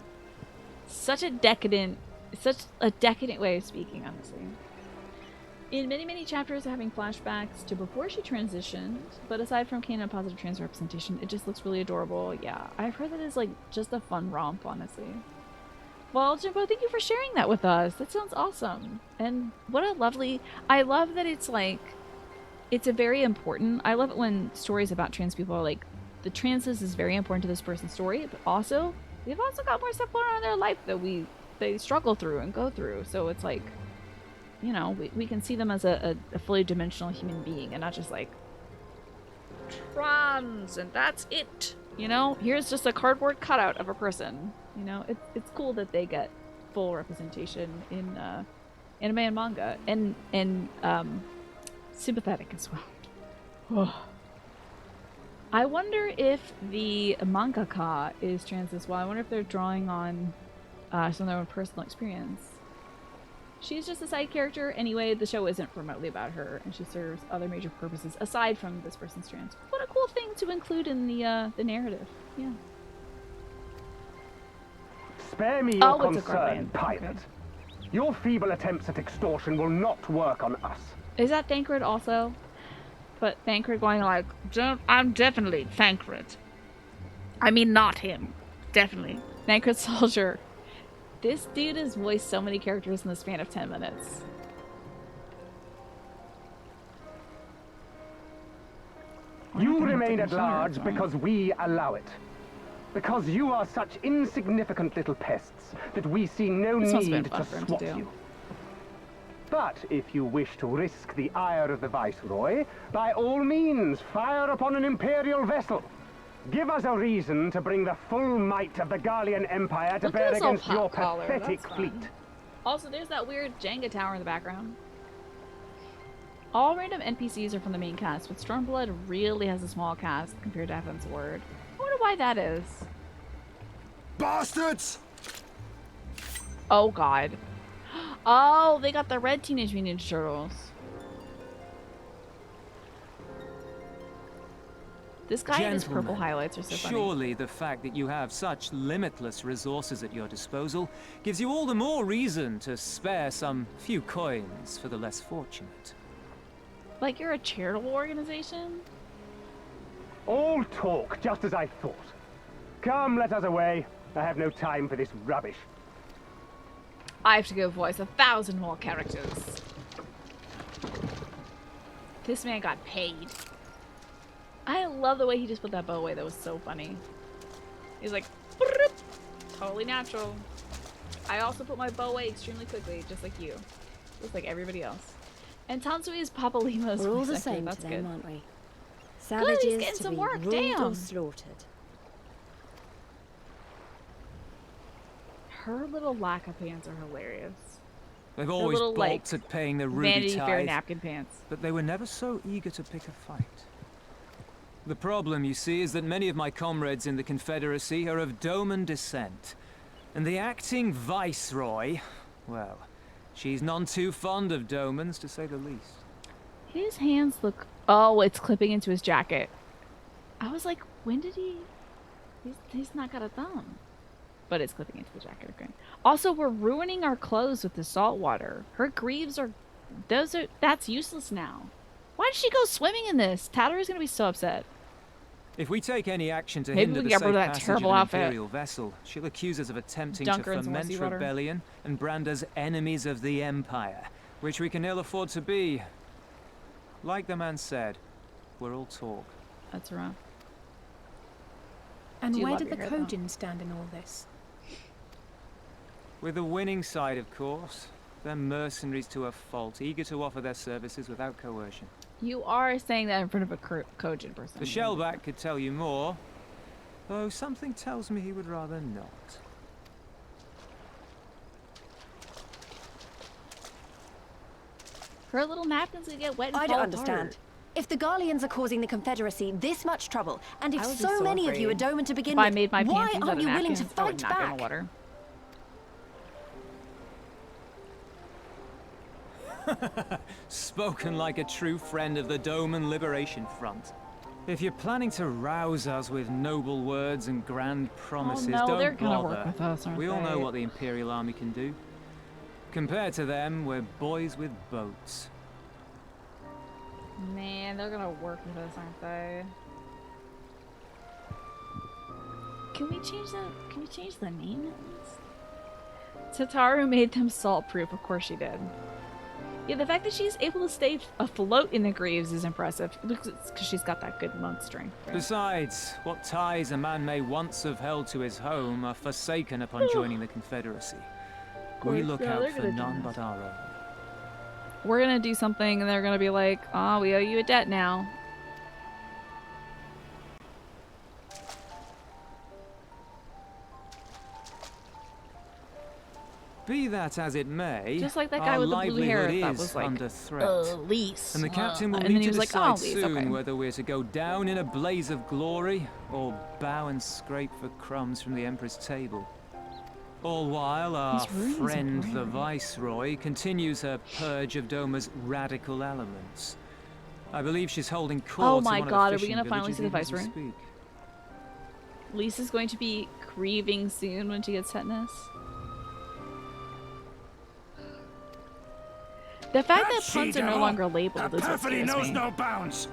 Such a decadent way of speaking, honestly. In many chapters, having flashbacks to before she transitioned, but aside from canon positive trans representation, it just looks really adorable. Yeah, I've heard that it's like just a fun romp, honestly. Well, Jimbo, thank you for sharing that with us. That sounds awesome. And what a lovely... I love that it's like... It's a very important... I love it when stories about trans people are like, the transness is very important to this person's story, but also they've also got more stuff going on in their life that they struggle through and go through. So it's like, you know, we can see them as a fully dimensional human being and not just like trans and that's it. You know, here's just a cardboard cutout of a person. You know, it's cool that they get full representation in anime and manga and sympathetic as well. I wonder if the mangaka is trans as well. I wonder if they're drawing on some of their own personal experience. She's just a side character. Anyway, the show isn't remotely about her, and she serves other major purposes aside from this person's trans. What a cool thing to include in the narrative. Yeah. Spare me your concern, pilot. Okay. Your feeble attempts at extortion will not work on us. Is that Thancred also? But Thancred going like, I'm definitely Thancred. I mean, not him. Definitely. Thancred Soldier. This dude has voiced so many characters in the span of 10 minutes. You remain at large because we allow it. Because you are such insignificant little pests that we see no need to swap you. But if you wish to risk the ire of the Viceroy, by all means, fire upon an Imperial vessel. Give us a reason to bring the full might of the Garlean Empire to bear against your pathetic fleet. Also, there's that weird Jenga tower in the background. All random NPCs are from the main cast, but Stormblood really has a small cast compared to Heaven's Word. I wonder why that is. Bastards! Oh god. Oh, they got the red Teenage Mutant Ninja Turtles. This guy and his purple highlights are so funny. Surely the fact that you have such limitless resources at your disposal gives you all the more reason to spare some few coins for the less fortunate. Like you're a charitable organization? All talk, just as I thought. Come, let us away. I have no time for this rubbish. I have to go voice 1,000 more characters. This man got paid. I love the way he just put that bow away. That was so funny. He's like, totally natural. I also put my bow away extremely quickly, just like you. Just like everybody else. And Tansui is Papa Lima's We're all the voice actor. same That's to them, good. aren't we? Savages Good, he's getting to some be work, ruled damn. or slaughtered. Her little lack of pants are hilarious. They've always little, balked like, at paying the ruby Vanity Fair tithe, napkin pants. but they were never so eager to pick a fight. The problem, you see, is that many of my comrades in the Confederacy are of Doman descent. And the acting viceroy, well, she's none too fond of Domans, to say the least. His hands look... Oh, it's clipping into his jacket. I was like, when did he... He's not got a thumb. But it's clipping into the jacket, okay. Also, we're ruining our clothes with the salt water. Her greaves are... That's useless now. Why did she go swimming in this? Tatter's gonna be so upset. If we take any action to Maybe hinder we the get safe rid of that passage of terrible an outfit. Imperial vessel, she'll accuse us of attempting Dunk her to in some more foment seawater. rebellion and brand us enemies of the Empire, which we can ill afford to be. Like the man said, we're all talk. That's right. And Do you where love did the your hair, though? Kojin stand in all this? With the winning side, of course. They're mercenaries to a fault, eager to offer their services without coercion. You are saying that in front of a Kojin person. The Shellback could tell you more, though something tells me he would rather not. Her little napkins gonna get wet and I fall don't understand. apart. If the Garleans are causing the Confederacy this much trouble, and if I would be so so many of you are afraid. Doman to begin If with, I made my why panties out aren't of you willing to napkins, I would fight not go in back? the water. Spoken like a true friend of the Doman Liberation Front. If you're planning to rouse us with noble words and grand promises, no, don't they're gonna bother. work with us, aren't we all know they? what the Imperial Army can do. Compared to them, we're boys with boats. Man, they're gonna work with us, aren't they? Can we change the name? Tataru made them salt proof, of course she did. Yeah, the fact that she's able to stay afloat in the graves is impressive. Because she's got that good monk strength. Right? Besides, what ties a man may once have held to his home are forsaken upon joining the Confederacy. We look yeah, out they're for gonna do none this. but our own. We're gonna do something and they're gonna be like, oh, we owe you a debt now. Be that as it may, Just like that guy our with the blue hair livelihood that is was like, under threat. lease. And the captain will and need then he to was like, decide oh, lease, soon okay. whether we're to go down in a blaze of glory or bow and scrape for crumbs from the Emperor's table. All while our These ruins are friend the great. Viceroy continues her purge of Doma's radical elements. I believe she's holding court Oh in my one God, of are the we gonna fishing finally see the villages even as Viceroy? we speak. Lisa's going to be grieving soon when she gets tetanus. The fact that puns are no longer labeled is what Perfidy scares knows me. no bounds.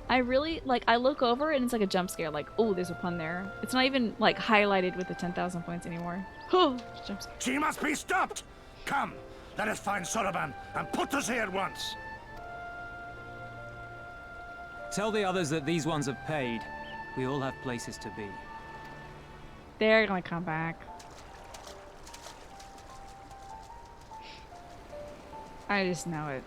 I really, like, I look over and it's like a jump scare, like, oh, there's a pun there. It's not even, like, highlighted with the 10,000 points anymore. Oh, jump scare. She must be stopped. Come, let us find Soroban and put us here at once. Tell the others that these ones have paid. We all have places to be. They're gonna come back. I just know it.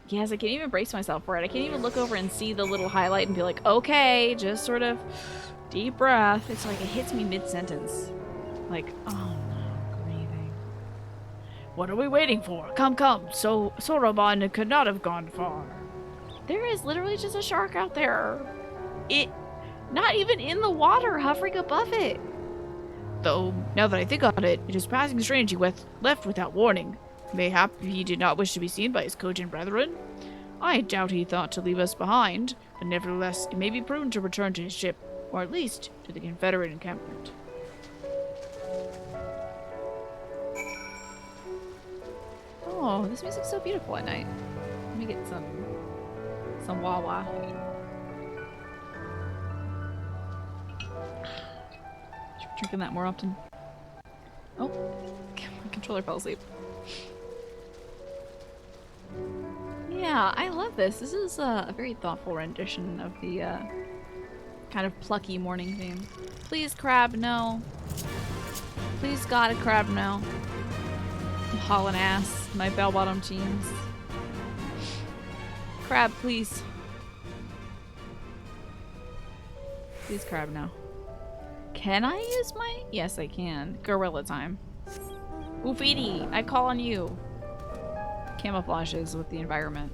Yes, I can't even brace myself for it. I can't even look over and see the little highlight and be like, okay, just sort of deep breath. It's like it hits me mid-sentence. Like, oh no, grieving. What are we waiting for? Come, come. So Soroban could not have gone far. There is literally just a shark out there. It, not even in the water, hovering above it. Though, now that I think on it, it is passing strange he left without warning. Mayhap he did not wish to be seen by his Kojin brethren. I doubt he thought to leave us behind, but nevertheless it may be prudent to return to his ship, or at least to the Confederate encampment. Oh, this music's so beautiful at night. Let me get some Wawa. Should be drinking that more often. Oh, my controller fell asleep. Yeah, I love this. This is a very thoughtful rendition of the kind of plucky morning theme. Please, crab, no. Please, God, a crab, no. Hauling ass, my bell-bottom jeans. Crab, please. Use crab now. Can I use my? Yes, I can. Gorilla time. Oofidi, I call on you. Camouflages with the environment.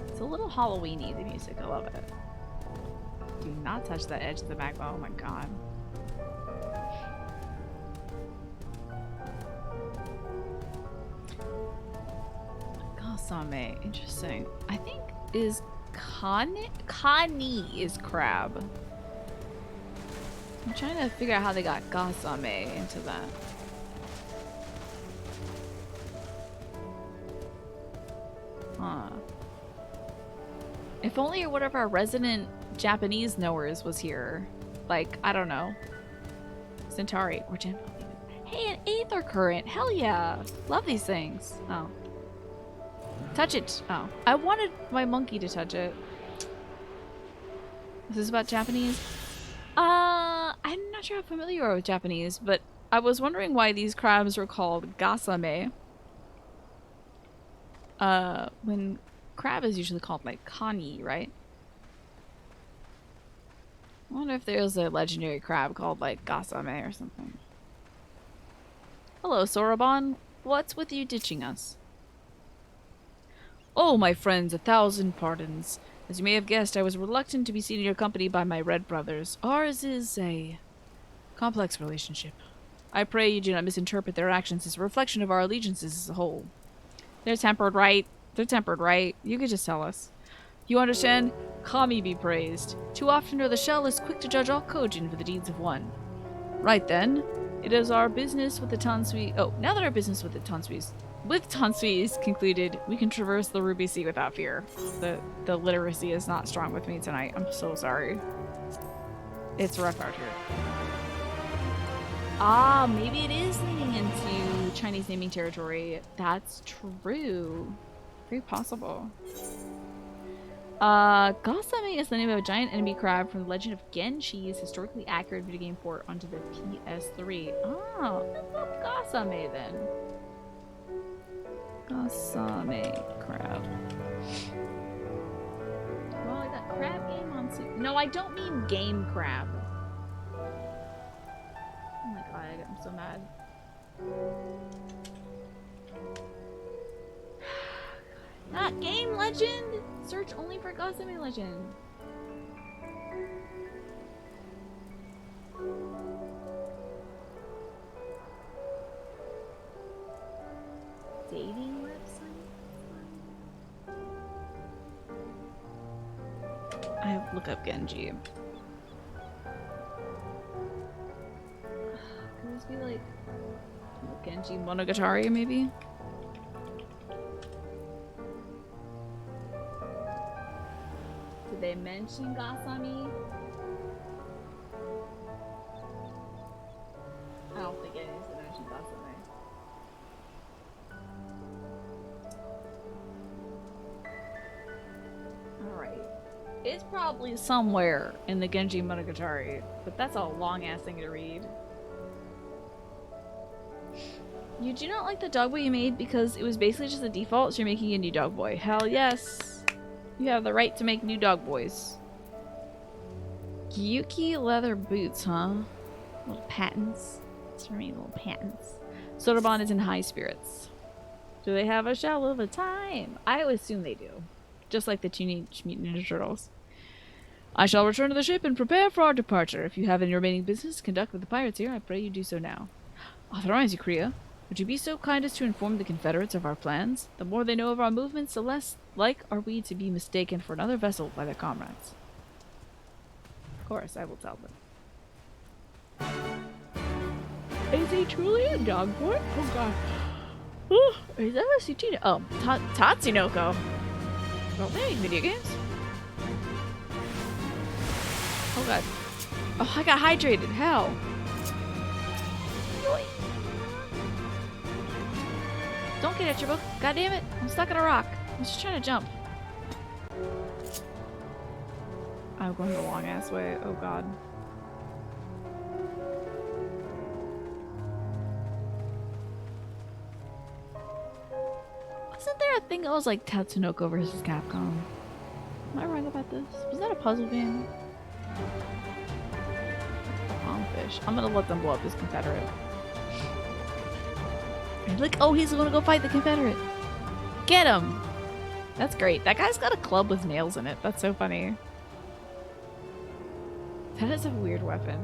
It's a little Halloween-y, the music. I love it. Do not touch that edge of the magma. Oh my god. Gasame. Interesting. I think is Kani is crab. I'm trying to figure out how they got Gasame into that. Huh. If only one of our resident Japanese knowers was here. Like, I don't know. Centauri or Jim. Hey, an aether current. Hell yeah. Love these things. Oh. Touch it. Oh. I wanted my monkey to touch it. Is this about Japanese? I'm not sure how familiar you are with Japanese, but I was wondering why these crabs were called gasame. When crab is usually called like kani, right? I wonder if there's a legendary crab called like gasame or something. Hello, Soroban. What's with you ditching us? Oh, my friends, 1,000 pardons. As you may have guessed, I was reluctant to be seen in your company by my red brothers. Ours is a complex relationship. I pray you do not misinterpret their actions as a reflection of our allegiances as a whole. They're tempered, right? They're tempered, right? You could just tell us. You understand? Kami be praised. Too often are the shell is quick to judge all Kojin for the deeds of one. Right then, it is our business with the Tansui. Oh, now that our business with the Tansui is concluded, we can traverse the Ruby Sea without fear. The literacy is not strong with me tonight. I'm so sorry. It's rough out here. Ah, maybe it is leaning into Chinese naming territory. That's true. Very possible. Gasame is the name of a giant enemy crab from the Legend of Genshi's historically accurate video game port onto the PS3. Oh, Gasame then. Gasame crab. Well, I got crab game on soup. No, I don't mean game crab. Oh my god, I'm so mad. Not game legend! Search only for Gasame legend. Dating website? I have to look up Genji. Could this be like Genji Monogatari maybe? Did they mention Gasame? I don't think it is. They mentioned Gasame. Alright. It's probably somewhere in the Genji Monogatari, but that's a long ass thing to read. You do not like the dog boy you made because it was basically just a default, so you're making a new dog boy. Hell yes! You have the right to make new dog boys. Gyuki leather boots, huh? Little patents. It's for me, little patents. Sotoban is in high spirits. Do they have a shell of a time? I would assume they do. Just like the Teenage Mutant Ninja Turtles. I shall return to the ship and prepare for our departure. If you have any remaining business to conduct with the pirates here, I pray you do so now. Authorize you, Kriya. Would you be so kind as to inform the Confederates of our plans? The more they know of our movements, the less like are we to be mistaken for another vessel by their comrades. Of course, I will tell them. Is he truly a dog boy? Oh god. Ooh, is that a Sutina? Oh, Tatsunoko. Well, they make video games. Oh god. Oh, I got hydrated. Hell. Yoink. Don't get at your book. God damn it. I'm stuck on a rock. I'm just trying to jump. I'm going the long ass way. Oh god. Wasn't there a thing that was like Tatsunoko versus Capcom? Am I wrong about this? Was that a puzzle game? Fish. I'm gonna let them blow up this Confederate. Like, oh, he's gonna go fight the Confederate. Get him! That's great. That guy's got a club with nails in it. That's so funny. That is a weird weapon.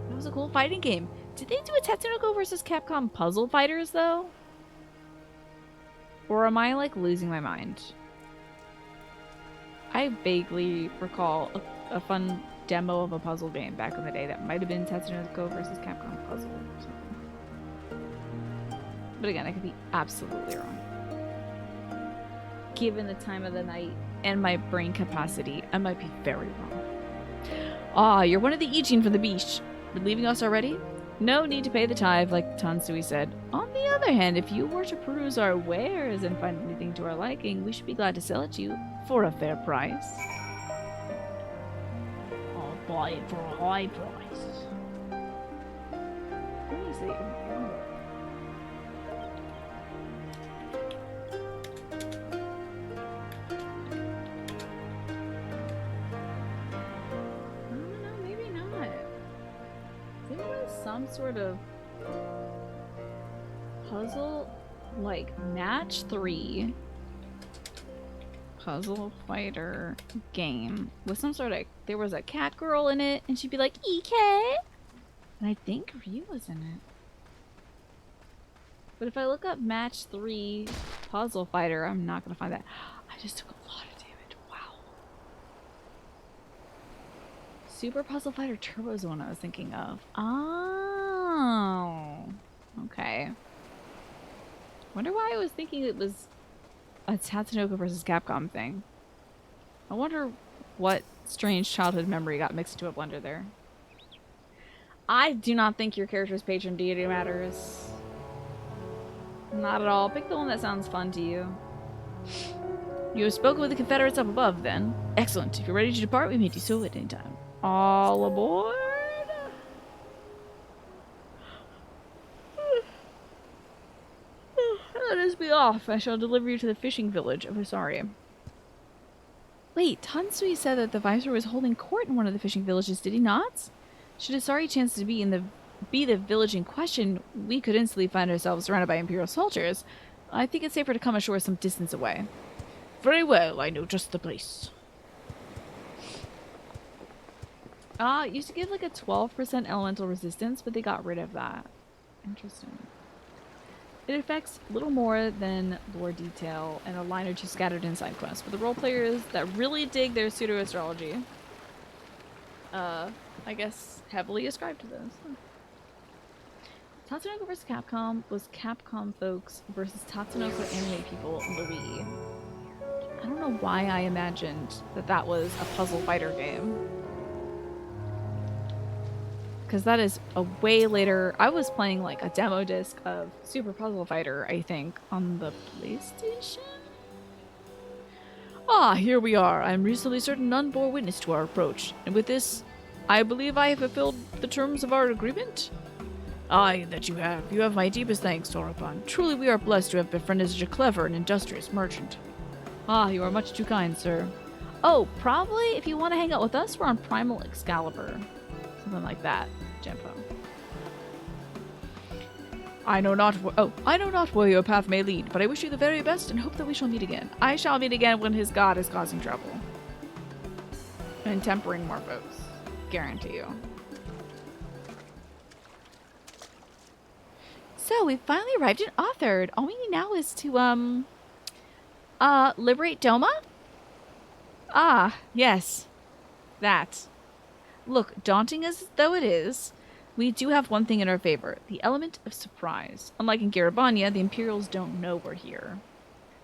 That was a cool fighting game. Did they do a Tatsunoko vs. Capcom Puzzle Fighters, though? Or am I, like, losing my mind? I vaguely recall a fun demo of a puzzle game back in the day that might have been Tatsunoko vs. Capcom Puzzle or something. But again, I could be absolutely wrong. Given the time of the night and my brain capacity, I might be very wrong. Ah, you're one of the Ichin from the beach. You're leaving us already? No need to pay the tithe, like Tansui said. On the other hand, if you were to peruse our wares and find anything to our liking, we should be glad to sell it to you for a fair price. I'll buy it for a high price. Let me see. Some sort of puzzle, like match 3 puzzle fighter game with some sort of, there was a cat girl in it and she'd be like EK, and I think Ryu was in it. But if I look up match 3 puzzle fighter, I'm not gonna find that. I just took a lot of damage. Wow. Super Puzzle Fighter Turbo is the one I was thinking of. Oh, okay. Wonder why I was thinking it was a Tatsunoko vs. Capcom thing. I wonder what strange childhood memory got mixed into a blender there. I do not think your character's patron deity matters. Not at all. Pick the one that sounds fun to you. You have spoken with the Confederates up above, then. Excellent. If you're ready to depart, we may do so at any time. All aboard! Let us be off. I shall deliver you to the fishing village of Osari. Wait, Tansui said that the Viceroy was holding court in one of the fishing villages, did he not? Should Osari chance to be the village in question, we could instantly find ourselves surrounded by Imperial soldiers. I think it's safer to come ashore some distance away. Very well, I know just the place. It used to give like a 12% elemental resistance, but they got rid of that. Interesting. It affects little more than lore detail and a line or two scattered in side quests. For the role players that really dig their pseudo-astrology, I guess heavily ascribed to this. Tatsunoko vs. Capcom was Capcom folks versus Tatsunoko anime people in the Wii. I don't know why I imagined that that was a puzzle fighter game. Because that is a way later. I was playing like a demo disc of Super Puzzle Fighter, I think, on the PlayStation? Ah, here we are. I am reasonably certain none bore witness to our approach. And with this, I believe I have fulfilled the terms of our agreement? Aye, that you have. You have my deepest thanks, Torapan. Truly we are blessed to have befriended such a clever and industrious merchant. Ah, you are much too kind, sir. Oh, probably if you want to hang out with us, we're on Primal Excalibur. Something like that, Genpo. I know not where your path may lead, but I wish you the very best and hope that we shall meet again. I shall meet again when his god is causing trouble. And tempering more folks. Guarantee you. So, we finally arrived in Authored. All we need now is to, liberate Doma? Ah, yes. That. Look, daunting as though it is, we do have one thing in our favor, the element of surprise. Unlike in Garabania, the Imperials don't know we're here.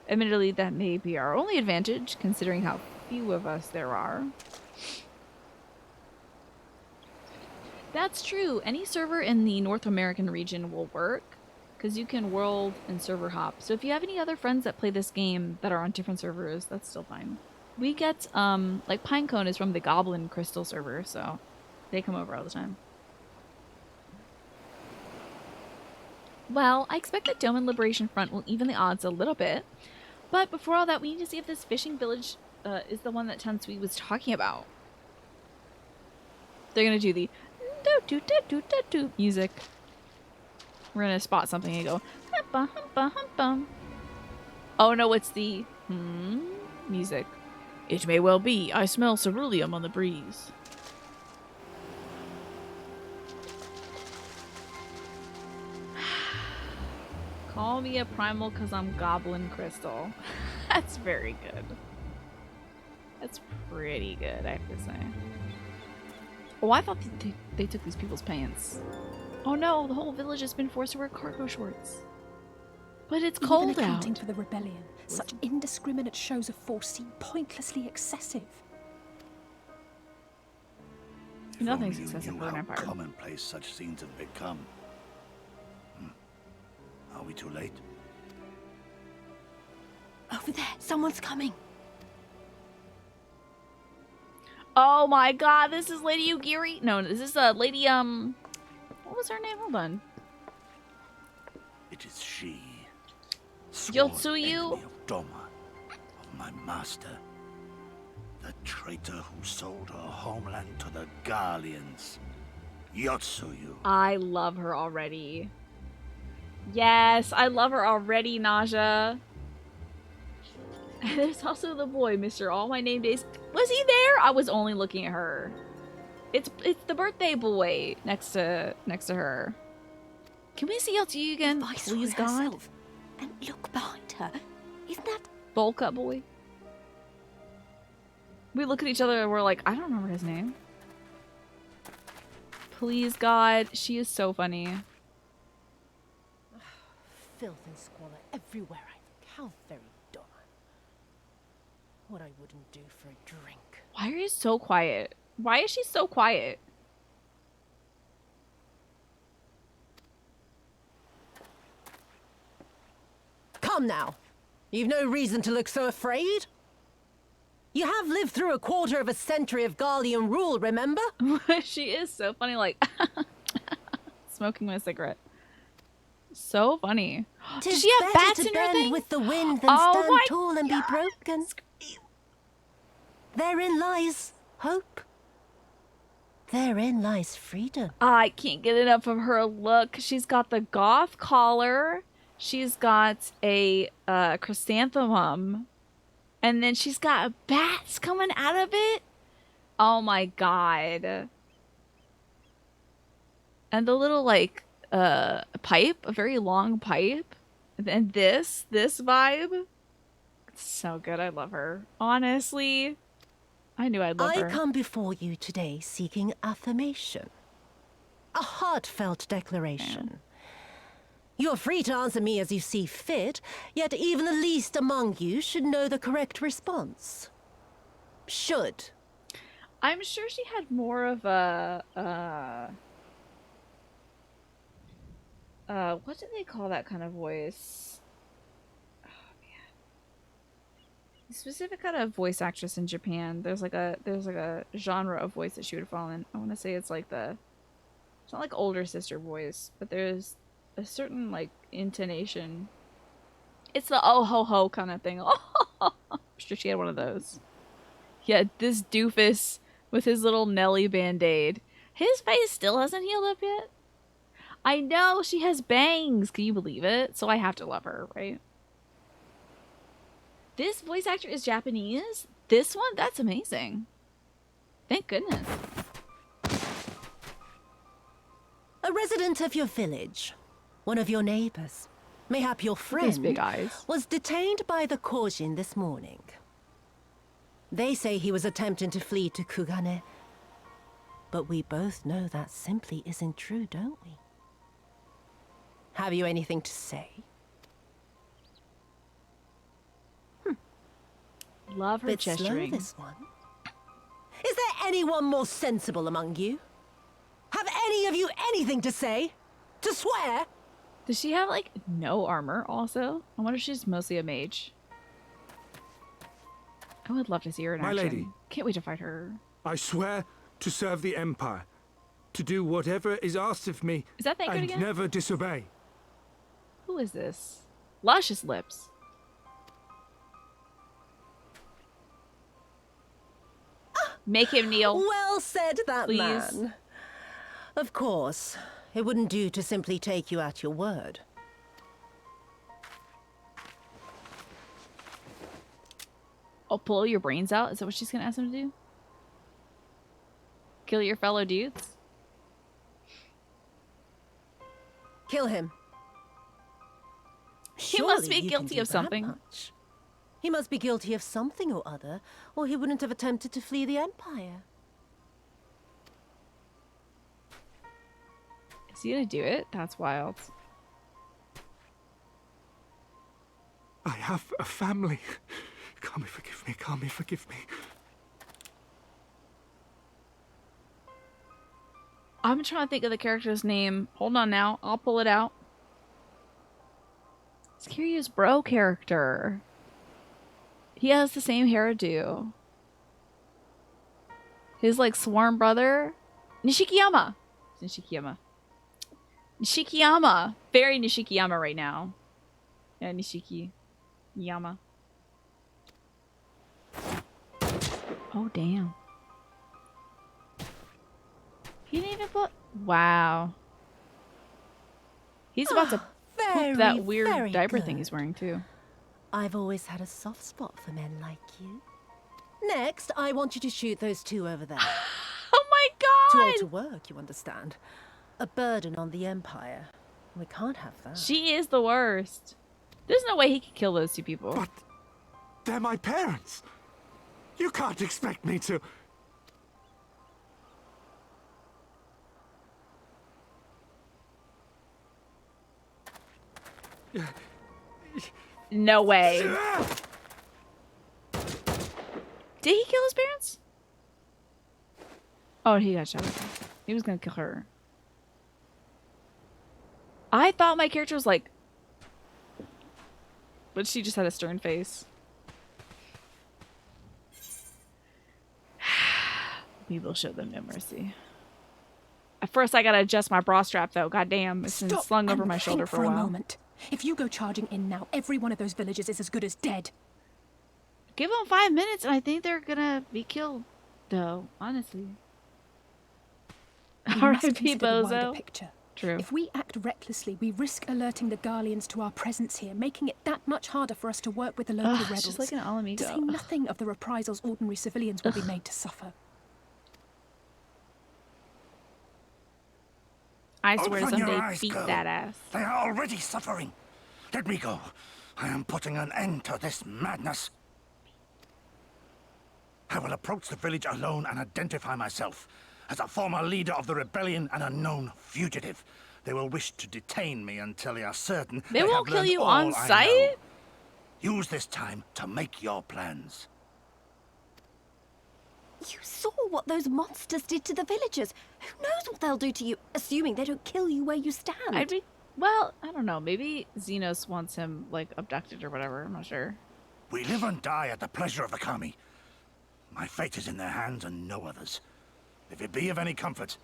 Admittedly, that may be our only advantage, considering how few of us there are. That's true. Any server in the North American region will work, because you can world and server hop. So if you have any other friends that play this game that are on different servers, that's still fine. We get, like Pinecone is from the Goblin Crystal server, so they come over all the time. Well, I expect that Dome and Liberation Front will even the odds a little bit. But before all that, we need to see if this fishing village is the one that Tansui was talking about. They're gonna do the do music. We're gonna spot something and go humpa humpa humpa. Oh no, it's the music. It may well be. I smell ceruleum on the breeze. Call me a primal because I'm Goblin Crystal. That's very good. That's pretty good, I have to say. Oh, I thought they took these people's pants. Oh no, the whole village has been forced to wear cargo shorts. But it's cold Even accounting out. for the rebellion, such indiscriminate shows of force seem pointlessly excessive. Nothing's excessive for an how empire. commonplace such scenes have become. Are we too late? Over there, someone's coming. Oh my god, this is Lady Ugiri. No, this is Lady, what was her name? Hold on. It is she. Yotsuyu? Of Doma, of my master. The traitor who sold her homeland to the Garleans. Yotsuyu. I love her already. Yes, I love her already, Naja. And there's also the boy, Mr. All My Name Days. Was he there? I was only looking at her. It's the birthday boy next to her. Can we see Yotsuyu again? Please, God. And look behind her. Isn't that Bowl cut boy? We look at each other and we're like, I don't remember his name. Please, God. She is so funny. Filth and squalor everywhere, I think. How very dumb. What I wouldn't do for a drink. Why are you so quiet? Why is she so quiet? Come now. You've no reason to look so afraid. You have lived through a quarter of a century of Garlean rule, remember? She is so funny, like smoking my cigarette. So funny. Does she have bats in her thing? With the wind than stand tall and be broken. Therein lies hope. Therein lies freedom. I can't get enough of her look. She's got the goth collar. She's got a chrysanthemum. And then she's got bats coming out of it. Oh my god. And the little like pipe, a very long pipe. And this vibe. It's so good. I love her. Honestly, I knew I'd love her. I come before you today seeking affirmation. A heartfelt declaration. Yeah. You're free to answer me as you see fit, yet even the least among you should know the correct response. Should. I'm sure she had more of a, what do they call that kind of voice? Oh, man. A specific kind of voice actress in Japan. There's like a genre of voice that she would fall in. I want to say it's like it's not like older sister voice, but there's a certain like intonation. It's the oh ho ho kind of thing. Oh, I'm sure she had one of those. Yeah, this doofus with his little Nelly band-aid. His face still hasn't healed up yet. I know she has bangs. Can you believe it? So I have to love her, right? This voice actor is Japanese. This one, that's amazing. Thank goodness. A resident of your village. One of your neighbors, mayhap your friend, big eyes, was detained by the Korjin this morning. They say he was attempting to flee to Kugane. But we both know that simply isn't true, don't we? Have you anything to say? Love her gesturing. Slow, this one. Is there anyone more sensible among you? Have any of you anything to say? To swear? Does she have, like, no armor also? I wonder if she's mostly a mage. I would love to see her in action. My lady. Can't wait to fight her. I swear to serve the Empire, to do whatever is asked of me, is that and again? Never disobey. Who is this? Luscious Lips. Make him kneel. Well said, that Please. man. Of course, it wouldn't do to simply take you at your word. I'll pull your brains out? Is that what she's gonna ask him to do? Kill your fellow dudes? Kill him. He must be guilty of something. He must be guilty of something or other, or he wouldn't have attempted to flee the Empire. Is he gonna do it? That's wild. I have a family. Kami, forgive me. Kami, forgive me. I'm trying to think of the character's name. Hold on now. I'll pull it out. It's Kiryu's bro character. He has the same hairdo. His, like, swarm brother. Nishikiyama. Nishikiyama. Nishikiyama. Very Nishikiyama right now. Yeah, Nishikiyama. Oh, damn. He didn't even put... Wow. He's about to poop that weird diaper thing he's wearing, too. I've always had a soft spot for men like you. Next, I want you to shoot those two over there. Oh my god! Too old to work, you understand. A burden on the Empire. We can't have that. She is the worst. There's no way he could kill those two people. But they're my parents. You can't expect me to... No way. Did he kill his parents? Oh, he got shot. He was gonna kill her. I thought my character was like... But she just had a stern face. We will show them no mercy. At first I gotta adjust my bra strap though. God damn, it's been slung over my shoulder for a while. Moment. If you go charging in now, every one of those villagers is as good as dead. Give them 5 minutes and I think they're gonna be killed, though, honestly. R.I.P. Bozo. Picture. True. If we act recklessly, we risk alerting the Garleans to our presence here, making it that much harder for us to work with the local rebels. Just like an Alamigo. To say nothing of the reprisals ordinary civilians will be made to suffer. I swear Open your someday eyes, beat girl. that ass. They are already suffering. Let me go. I am putting an end to this madness. I will approach the village alone and identify myself. As a former leader of the rebellion and a known fugitive, they will wish to detain me until they are certain They won't have kill learned you all on I sight? know. Use this time to make your plans. You saw what those monsters did to the villagers. Who knows what they'll do to you, assuming they don't kill you where you stand. Well, I don't know. Maybe Xenos wants him, like, abducted or whatever. I'm not sure. We live and die at the pleasure of the Kami. My fate is in their hands and no others. If it be of any comfort,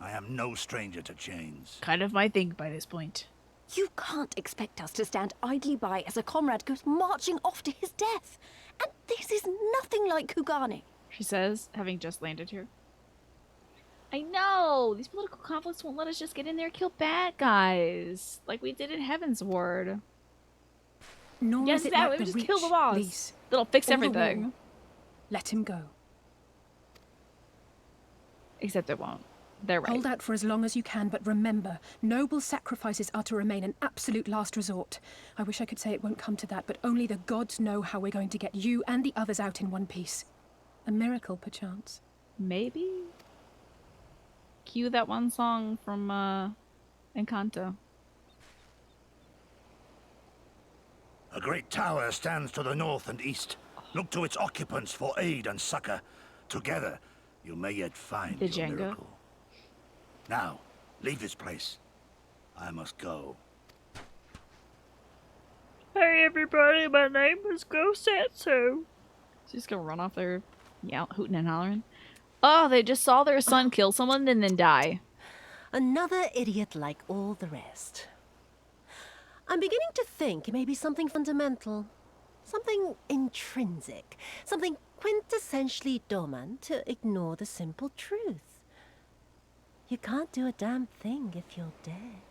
I am no stranger to chains. Kind of my thing by this point. You can't expect us to stand idly by as a comrade goes marching off to his death. And this is nothing like Kugane. She says, having just landed here. I know! These political conflicts won't let us just get in there and kill bad guys. Like we did in Heaven's Ward. Nor Yes, is it that like we the just kill the Reach, boss. Lise. That'll fix Or the everything. Wall. Let him go. Except it won't. They're right. Hold out for as long as you can, but remember, noble sacrifices are to remain an absolute last resort. I wish I could say it won't come to that, but only the gods know how we're going to get you and the others out in one piece. A miracle, perchance. Maybe? Cue that one song from Encanto. A great tower stands to the north and east. Look to its occupants for aid and succor. Together, you may yet find The your Jenga. miracle. Now, leave this place. I must go. Hey everybody, my name is Gosetsu. She's gonna run off there, hooting and hollering. Oh, they just saw their son kill someone and then die. Another idiot like all the rest. I'm beginning to think it may be something fundamental. Something intrinsic. Something quintessentially Doman to ignore the simple truth. You can't do a damn thing if you're dead.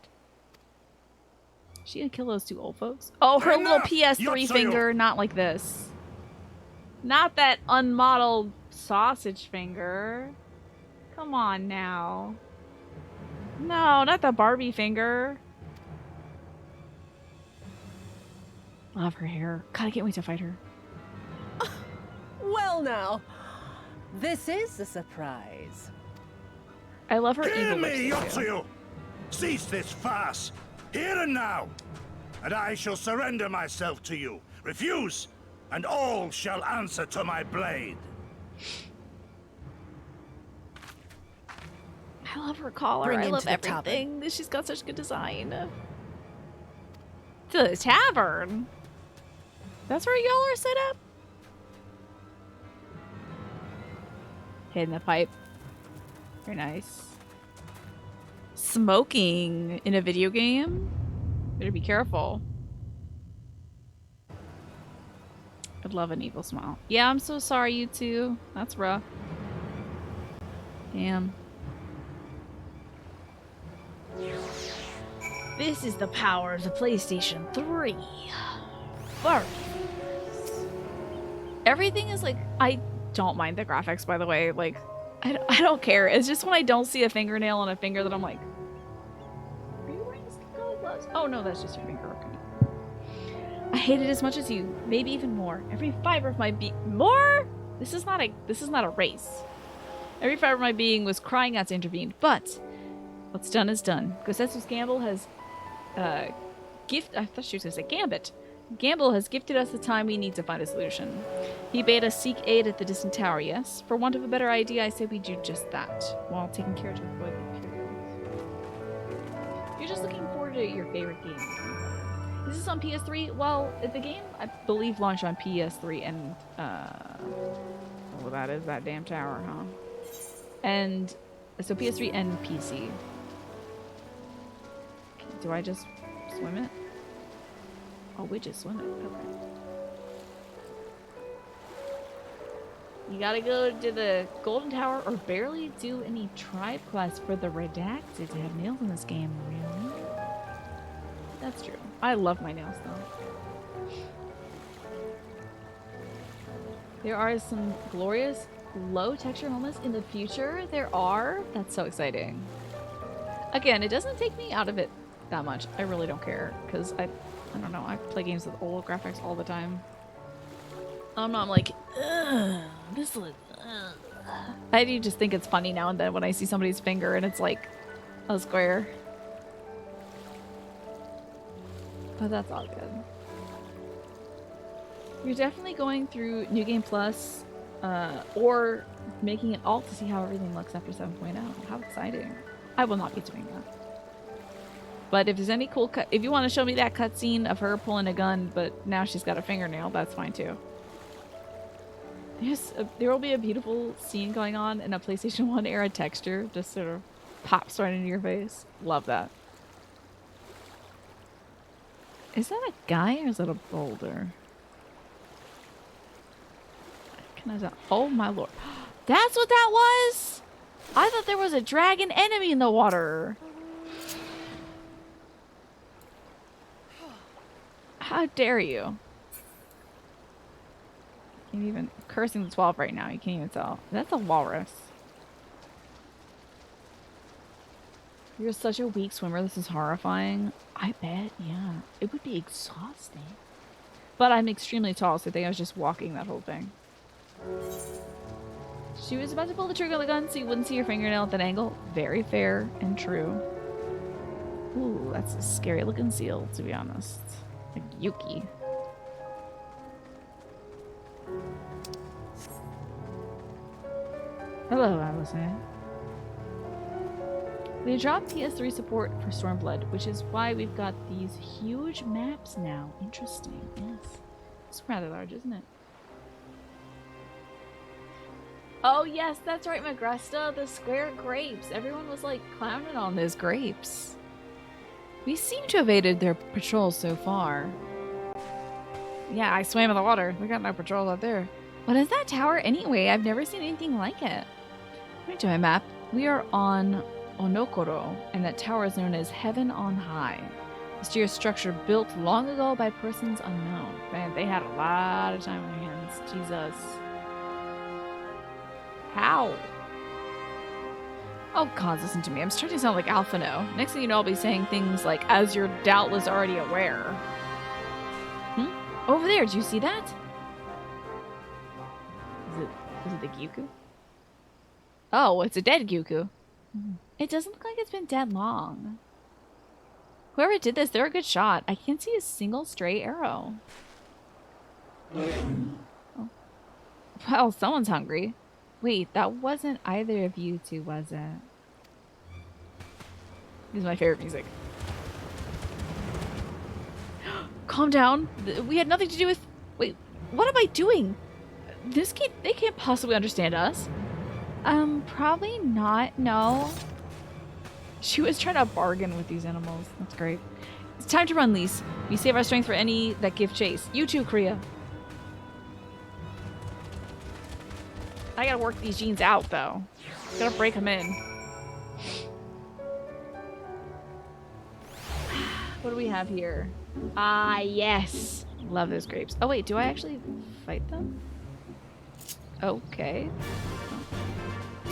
She gonna kill those two old folks? Oh, her little PS3 finger, not like this. Not that unmodeled sausage finger. Come on now. No, not the Barbie finger. Love her hair. God, I can't wait to fight her. Well now, this is a surprise. I love her Hear evil me, lipstick, Yotsuyu! Cease this farce, here and now, and I shall surrender myself to you. Refuse, and all shall answer to my blade. I love her collar. Bring I him love to the everything. She's got such good design. To the tavern? That's where y'all are set up? Hitting the pipe. Very nice. Smoking in a video game? Better be careful. I'd love an evil smile. Yeah, I'm so sorry, you two. That's rough. Damn. This is the power of the PlayStation 3. Barbie. Everything is like... I don't mind the graphics, by the way. Like, I don't care. It's just when I don't see a fingernail on a finger that I'm like... Are you wearing skin color gloves? Oh no, that's just your finger. Okay. I hate it as much as you. Maybe even more. Every fiber of my more? This is not a race. Every fiber of my being was crying out to intervene, but what's done is done. Gosetsu's Gamble has I thought she was gonna say Gambit. Gamble has gifted us the time we need to find a solution. He bade us seek aid at the distant tower, yes? For want of a better idea, I say we do just that, while taking care to avoid the Imperials. You're just looking forward to your favorite game. Is this on PS3? Well, the game, I believe, launched on PS3 and, well, that is that damn tower, huh? And, so PS3 and PC. Do I just swim it? Oh, we just swim it. Okay. You gotta go to the Golden Tower or barely do any tribe quests for the Redacted to have nails in this game, really? That's true. I love my nails, though. There are some glorious low-texture moments in the future. There are. That's so exciting. Again, it doesn't take me out of it that much. I really don't care, because I don't know, I play games with old graphics all the time. I'm like, ugh, this looks, ugh. I do just think it's funny now and then when I see somebody's finger and it's like a square. But that's all good. You're definitely going through New Game Plus, or making it alt to see how everything looks after 7.0. How exciting. I will not be doing that. But if there's any cool if you want to show me that cutscene of her pulling a gun, but now she's got a fingernail, that's fine too. There will be a beautiful scene going on in a PlayStation 1 era texture, just sort of pops right into your face. Love that. Is that a guy or is that a boulder? Oh my lord. That's what that was? I thought there was a dragon enemy in the water. How dare you? Can't even cursing the 12 right now. You can't even tell. That's a walrus. You're such a weak swimmer. This is horrifying. I bet. Yeah, it would be exhausting. But I'm extremely tall, so I think I was just walking that whole thing. She was about to pull the trigger of the gun, so you wouldn't see your fingernail at that angle. Very fair and true. Ooh, that's a scary looking seal, to be honest. Like Yuki. Hello, Allison. They dropped PS3 support for Stormblood, which is why we've got these huge maps now. Interesting, yes. It's rather large, isn't it? Oh yes, that's right, Magresta, the square grapes. Everyone was like clowning on those grapes. We seem to have evaded their patrol so far. Yeah, I swam in the water. We got no patrols out there. What is that tower anyway? I've never seen anything like it. According to my map, we are on Onokoro, and that tower is known as Heaven on High. Mysterious structure built long ago by persons unknown. Man, they had a lot of time on their hands. Jesus. How? Oh god, listen to me. I'm starting to sound like Alphino. Next thing you know, I'll be saying things like, as you're doubtless already aware. Over there, did you see that? Is it the Gyuku? Oh, it's a dead Gyuku. It doesn't look like it's been dead long. Whoever did this, they're a good shot. I can't see a single stray arrow. Oh. Well, someone's hungry. Wait, that wasn't either of you two, was it? This is my favorite music. Calm down. We had nothing to do with... Wait, what am I doing? They can't possibly understand us. Probably not, no. She was trying to bargain with these animals. That's great. It's time to run, Lise. We save our strength for any that give chase. You too, Kriya. I gotta work these jeans out, though. Gotta break them in. What do we have here? Ah, yes. Love those grapes. Oh, wait. Do I actually fight them? Okay. Oh.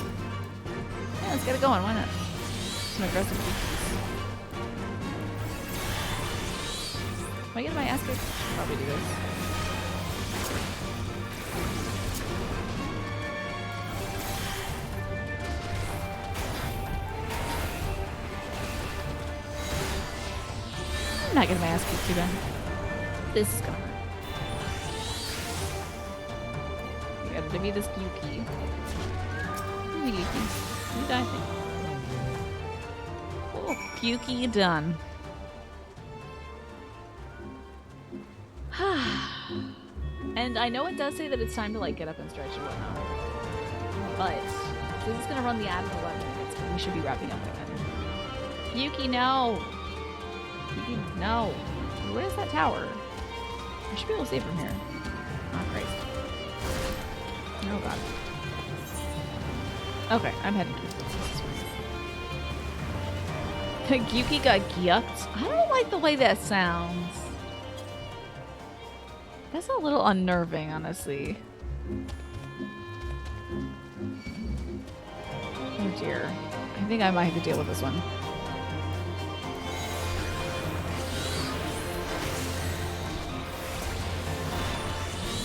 Yeah, let's get it going. Why not? Some aggressive beasts. Am I getting my ass kicked? Probably do this. I'm not getting my ass kicked too bad. This is gonna hurt. We gotta defeat this Gyuki. Who's the Gyuki? You die, I think. Oh, Gyuki done. And I know it does say that it's time to like get up and stretch and whatnot. But this is gonna run the ad for 11 minutes. We should be wrapping up by then. Yuki, no! Yuki, no! Where's that tower? I should be able to see it from here. Oh, Christ. Oh, God. Okay, I'm heading towards this. Yuki got gyucked? I don't like the way that sounds. That's a little unnerving, honestly. Oh dear. I think I might have to deal with this one.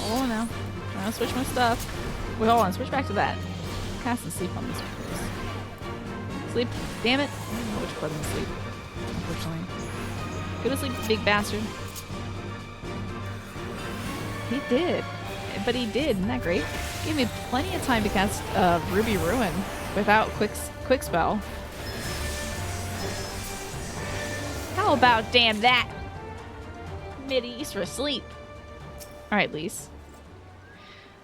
Oh no. I'm gonna switch my stuff. Wait, hold on. Switch back to that. Cast and sleep on this one. Sleep. Damn it. I don't know which button to sleep. Unfortunately. Go to sleep, big bastard. He did. But he did. Isn't that great? Gave me plenty of time to cast Ruby Ruin without quick spell. How about damn that? Mid-East for sleep. Alright, Lise.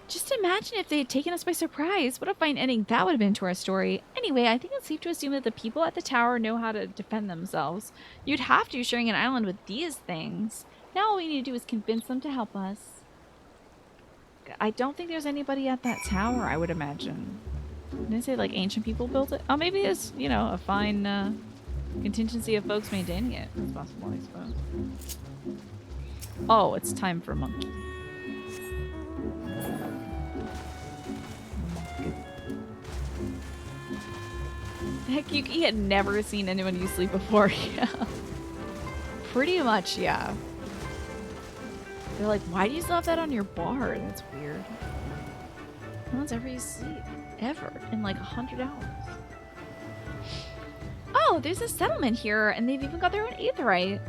Just imagine if they had taken us by surprise. What a fine ending that would have been to our story. Anyway, I think it's safe to assume that the people at the tower know how to defend themselves. You'd have to sharing an island with these things. Now all we need to do is convince them to help us. I don't think there's anybody at that tower, I would imagine. Didn't it say like ancient people built it? Oh, maybe it's, you know, a fine contingency of folks maintaining it. It's possible, I suppose. Oh, it's time for monkey. Heck, Yuki had never seen anyone use sleep before. Yeah. Pretty much, yeah. They're like, why do you still have that on your bar? That's weird. No one's ever used sleep. Ever. In like 100 hours. Oh, there's a settlement here, and they've even got their own aetheryte.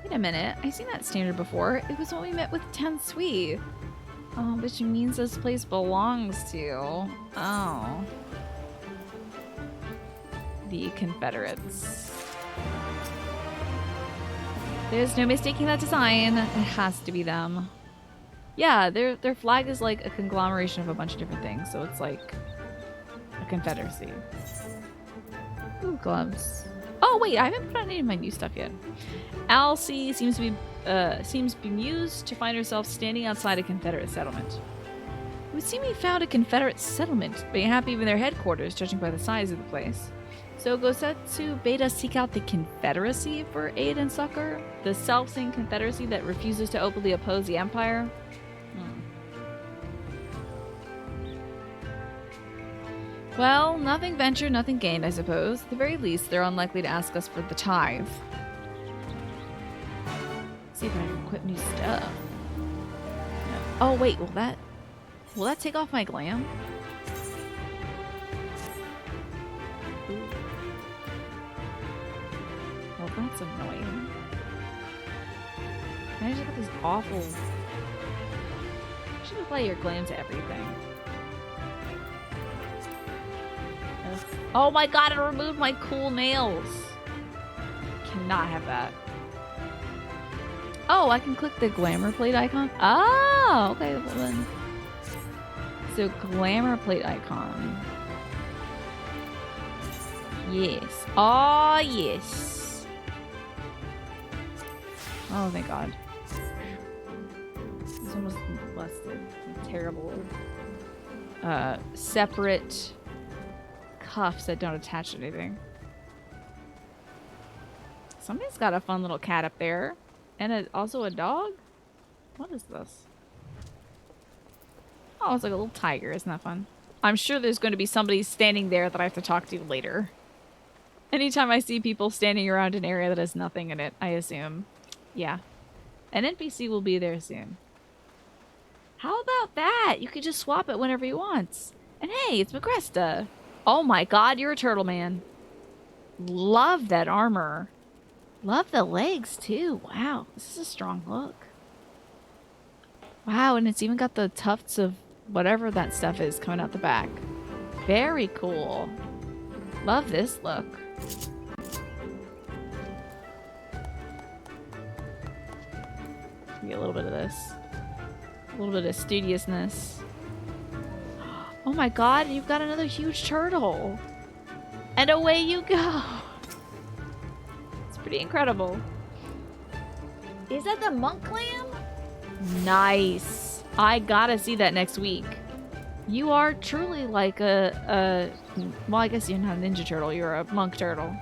Wait a minute. I've seen that standard before. It was when we met with Tensui. Oh, which means this place belongs to... Oh. The Confederates. There's no mistaking that design. It has to be them. Yeah, their flag is like a conglomeration of a bunch of different things, so it's like a confederacy. Ooh, gloves. Oh wait, I haven't put on any of my new stuff yet. Alcy seems to be seems bemused to find herself standing outside a Confederate settlement. It would seem he found a Confederate settlement, being happy with their headquarters, judging by the size of the place. So Gosetsu bade us seek out the Confederacy for aid and succor? The self-same Confederacy that refuses to openly oppose the Empire? Well, nothing ventured, nothing gained, I suppose. At the very least, they're unlikely to ask us for the tithe. See if I can equip new stuff. Oh wait, will that take off my glam? Ooh. Well, that's annoying. I just got these awful. You should apply your glam to everything. Oh my god, it removed my cool nails. Cannot have that. Oh, I can click the glamour plate icon. Oh, okay, well then. So glamour plate icon. Yes. Oh, yes. Oh, thank God. This one was busted. Terrible. Separate cuffs that don't attach to anything. Somebody's got a fun little cat up there. And also a dog? What is this? Oh, it's like a little tiger. Isn't that fun? I'm sure there's going to be somebody standing there that I have to talk to later. Anytime I see people standing around an area that has nothing in it, I assume. Yeah. An NPC will be there soon. How about that? You could just swap it whenever you want. And hey, it's Magresta. Oh my god, you're a turtle man. Love that armor. Love the legs too. Wow, this is a strong look. Wow, and it's even got the tufts of whatever that stuff is coming out the back. Very cool. Love this look. Get a little bit of this. A little bit of studiousness. Oh my god, you've got another huge turtle. And away you go. It's pretty incredible. Is that the monk lamb? Nice. I gotta see that next week. You are truly like well, I guess you're not a ninja turtle, you're a monk turtle.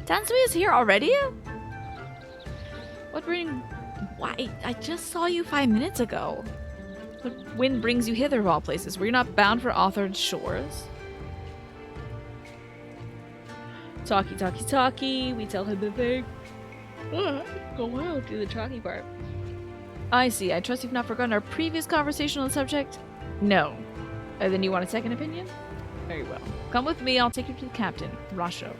Tansui is here already? What bring... Why? I just saw you 5 minutes ago. What wind brings you hither of all places? Were you not bound for authored shores? Talkie. We tell him the thing. Go wild through the talkie part. I see. I trust you've not forgotten our previous conversation on the subject? No. Then you want a second opinion? Very well. Come with me. I'll take you to the captain, Rasho.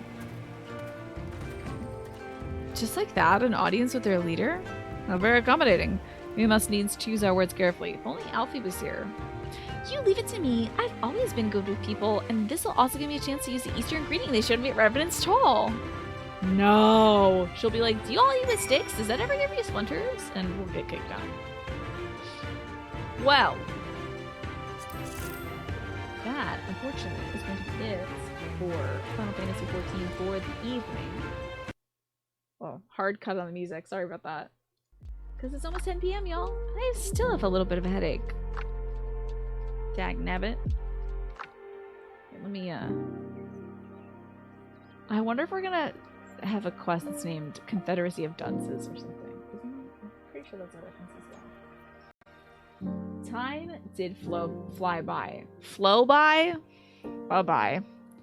Just like that, an audience with their leader? How very accommodating. We must needs choose our words carefully. If only Alfie was here. You leave it to me. I've always been good with people, and this will also give me a chance to use the Eastern greeting they showed me at Revenant's Hall. No. She'll be like, do you all eat with sticks? Does that ever give you splinters? And we'll get kicked out. Well. That, unfortunately, is going to be it for Final Fantasy XIV for the evening. Well, hard cut on the music. Sorry about that. Because it's almost 10 p.m., y'all. I still have a little bit of a headache. Dagnabbit. Let me, I wonder if we're gonna have a quest that's named Confederacy of Dunces or something. I'm pretty sure that's what I can say. Time did fly by. Flow by? Bye-bye.